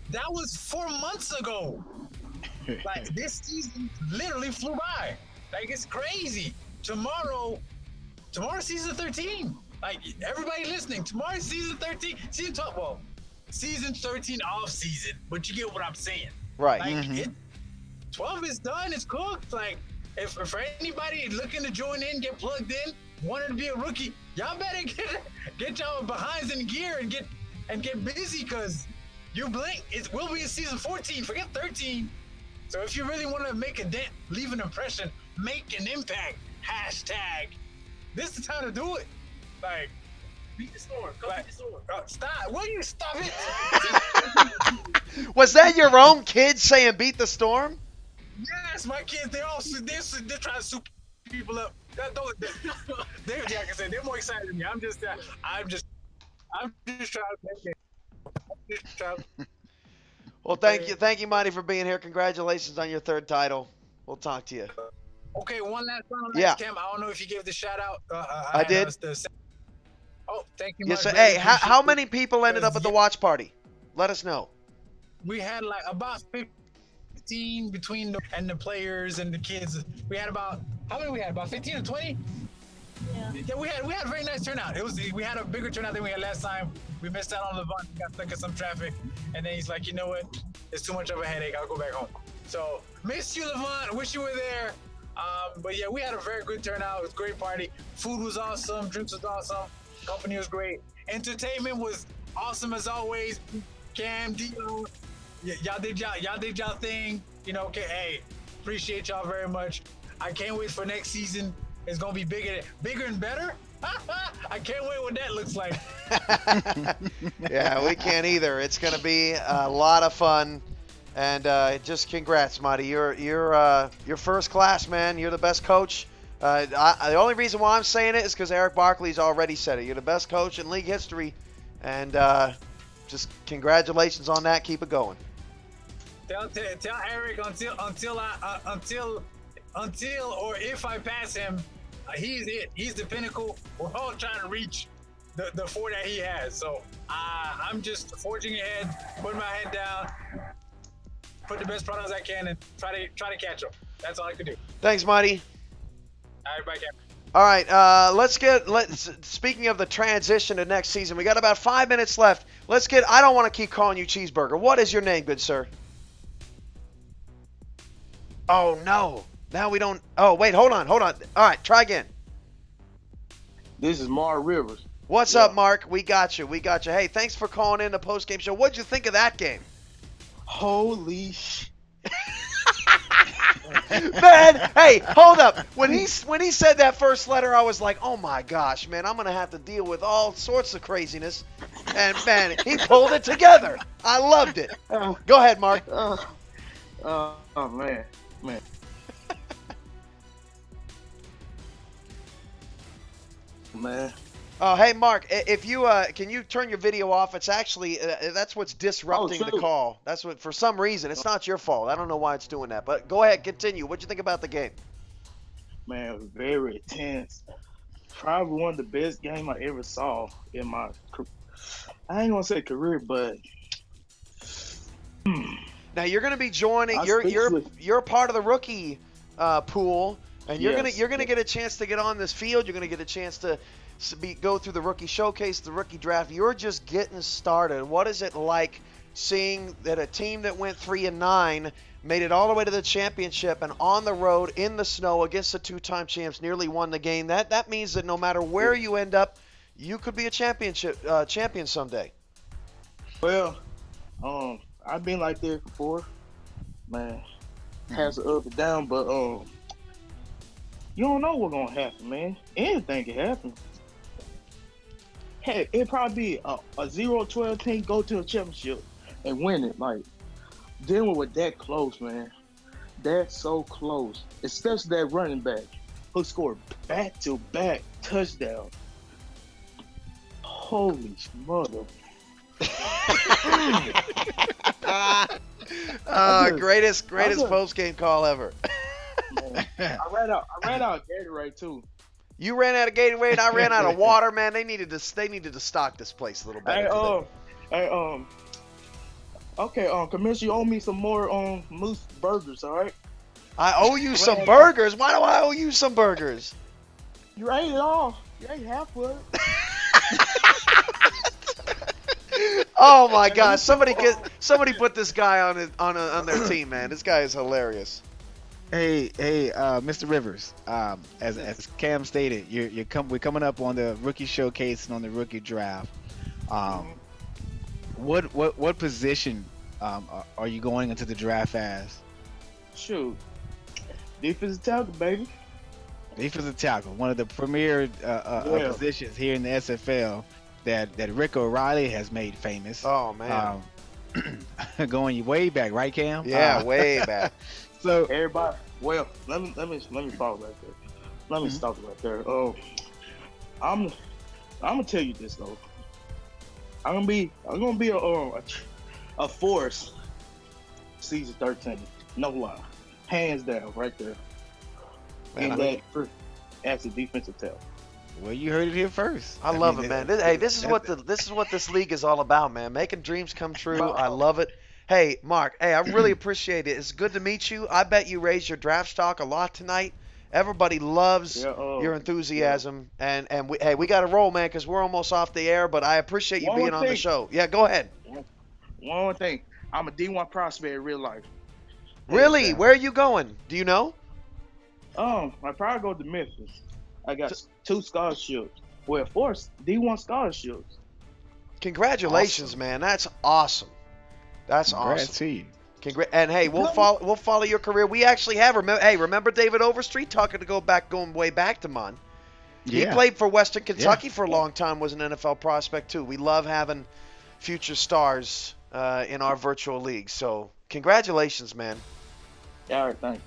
that was 4 months ago. Like, this season literally flew by. Like, it's crazy. Tomorrow's season 13. Like, everybody listening, tomorrow's season 13. Season 12, well, season 13 off season, but you get what I'm saying. Right. Like, 12 is done. It's cooked. Like, if for anybody looking to join in, get plugged in, wanted to be a rookie, y'all better get y'all behinds in gear and get busy, because you blink, we'll be in season 14. Forget 13. So if you really want to make a dent, leave an impression, make an impact, hashtag, this is the time to do it. Like, beat the Storm. Come beat the Storm. Stop. Will you stop it? Was that your own kid saying beat the Storm? Yes, my kids, they're trying to soup people up. Like I said, they're more excited than me. I'm just trying to make it. Well, thank you, Mighty, for being here. Congratulations on your 3rd title. We'll talk to you. Okay, one last final Cam. I don't know if you gave the shout out. I did. Oh, thank you. Yes, so, hey, how many people ended up at the watch party? Let us know. We had like about 15 between the players and the kids. We had about, how many we had? About 15 or 20? Yeah, we had a very nice turnout. We had a bigger turnout than we had last time. We missed out on Levant. We got stuck in some traffic, and then he's like, you know what? It's too much of a headache. I'll go back home. So missed you, Levant. Wish you were there. But yeah, we had a very good turnout. It was a great party. Food was awesome. Drinks was awesome. Company was great. Entertainment was awesome as always. Cam, Dio, y'all did y'all thing. You know, okay, hey, appreciate y'all very much. I can't wait for next season. It's gonna be bigger and better. I can't wait what that looks like. Yeah, we can't either. It's gonna be a lot of fun, and just congrats, Mighty. You're first class, man. You're the best coach The only reason why I'm saying it is because Eric Barkley's already said it. You're the best coach in league history, and just congratulations on that. Keep it going. Tell Eric until or if I pass him, he's it. He's the pinnacle. We're all trying to reach the 4 that he has. So I'm just forging ahead, putting my head down, put the best products I can, and try to catch him. That's all I can do. Thanks, Mighty. All right, bye, Captain. All right, speaking of the transition to next season, we got about 5 minutes left. I don't want to keep calling you Cheeseburger. What is your name, good sir? Oh, no. Now we don't. Oh, wait, hold on. All right, try again. This is Mark Rivers. What's up, Mark? We got you. Hey, thanks for calling in the postgame show. What'd you think of that game? Holy sh! Man, hey, hold up. When he said that first letter, I was like, oh my gosh, man, I'm gonna have to deal with all sorts of craziness. And man, he pulled it together. I loved it. Go ahead, Mark. Oh man. Man. Oh, hey, Mark, if you can you turn your video off? It's actually that's what's disrupting the call. That's what, for some reason, it's not your fault. I don't know why it's doing that. But go ahead, continue. What'd you think about the game? Man, it was very intense. Probably one of the best games I ever saw in my, I ain't gonna say career, but. Now you're gonna be joining. You're part of the rookie pool, and you're gonna get a chance to get on this field. You're gonna get a chance to go through the rookie showcase, the rookie draft. You're just getting started. What is it like seeing that a team that went 3-9 made it all the way to the championship and on the road in the snow against the two-time champs nearly won the game? That means that no matter where you end up, you could be a champion someday. Well, I've been like that before, man. Has an up and down, but you don't know what's gonna happen, man. Anything can happen. Hey, it'd probably be a 0-12 team go to a championship and win it. Like, dealing with that close, man. That's so close. Especially that running back who scored back-to-back touchdowns. Holy mother. Greatest post-game call ever. I ran out of Gatorade too. You ran out of Gatorade. I ran out of water, man. They needed to stock this place a little better. Okay, Commissioner, you owe me some more Moose burgers, all right? I owe you some burgers. Why do I owe you some burgers? You ate it all. You ate half of it. Oh my gosh! Somebody put this guy on their team, man. This guy is hilarious. Hey, Mr. Rivers. As Cam stated, we're coming up on the rookie showcase and on the rookie draft. What position are you going into the draft as? Shoot, defensive tackle, baby. Defensive tackle, one of the premier positions here in the SFL that Rick O'Reilly has made famous. Oh man, going way back, right, Cam? Yeah, way back. So everybody, well, let me pause right there. Let me stop it right there. I'm gonna tell you this though. I'm gonna be a force. Season 13, no lie, hands down, right there. Man, as a defensive tackle. Well, you heard it here first. I love it, man. This is what this league is all about, man. Making dreams come true. I love it. Hey, Mark. Hey, I really appreciate it. It's good to meet you. I bet you raised your draft stock a lot tonight. Everybody loves your enthusiasm, and we got to roll, man, because we're almost off the air. But I appreciate you being on the show. Yeah, go ahead. One more thing. I'm a D1 prospect in real life. Really? Where are you going? Do you know? I probably go to Memphis. I got 2 scholarships. Well, 4 D1 scholarships. Congratulations, man. That's awesome. That's Congrats awesome. To you. And hey, we'll follow your career. We actually have remember David Overstreet going way back to Mon. He played for Western Kentucky for a long time. Was an NFL prospect too. We love having future stars in our virtual league. So congratulations, man. All right, thanks.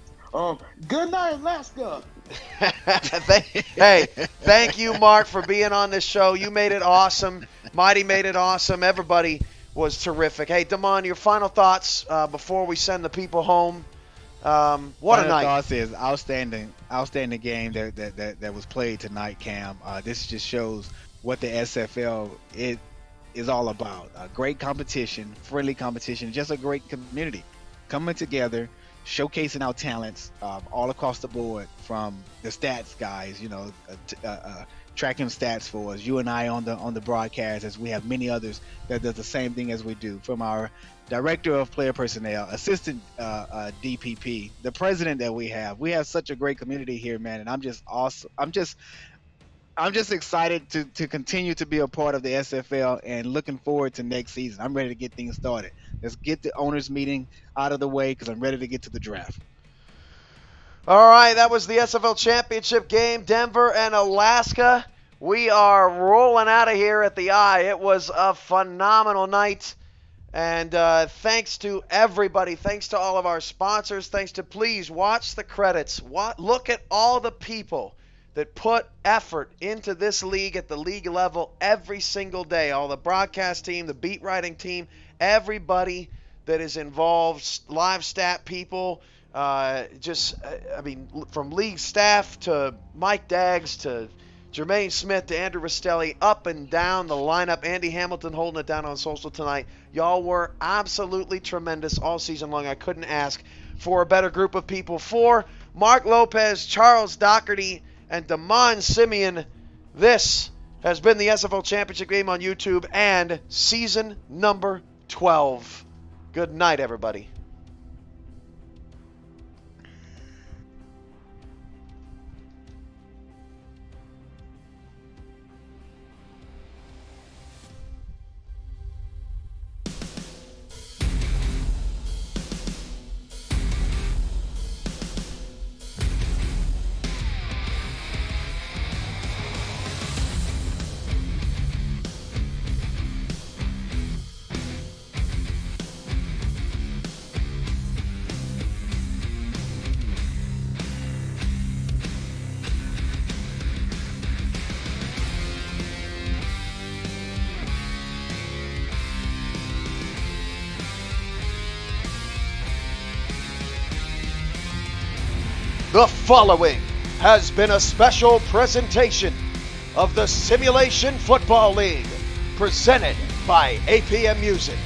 Good night, Alaska. Hey, thank you, Mark, for being on this show. You made it awesome. Mighty made it awesome. Everybody was terrific. Hey, Damon, your final thoughts before we send the people home. What a night. Thoughts is outstanding game that was played tonight, Cam. This just shows what the SFL is all about. Great competition, friendly competition, just a great community coming together, showcasing our talents all across the board, from the stats guys, tracking stats for us, you and I on the broadcast, as we have many others that does the same thing as we do, from our director of player personnel, assistant DPP, the president that we have such a great community here, man. And I'm just excited to continue to be a part of the SFL and looking forward to next season. I'm ready to get things started. Let's get the owners meeting out of the way, because I'm ready to get to the draft. All right, that was the SFL Championship Game, Denver and Alaska. We are rolling out of here at the Eye. It was a phenomenal night. And thanks to everybody. Thanks to all of our sponsors. Thanks to, please watch the credits. Look at all the people that put effort into this league at the league level every single day. All the broadcast team, the beat writing team, everybody that is involved, live stat people, from league staff to Mike Daggs to Jermaine Smith to Andrew Rastelli, up and down the lineup. Andy Hamilton holding it down on social tonight. Y'all were absolutely tremendous all season long. I couldn't ask for a better group of people. For Mark Lopez, Charles Doherty, and Damon Simeon, this has been the SFL Championship Game on YouTube and season number 12. Good night, everybody. The following has been a special presentation of the Simulation Football League, presented by APM Music.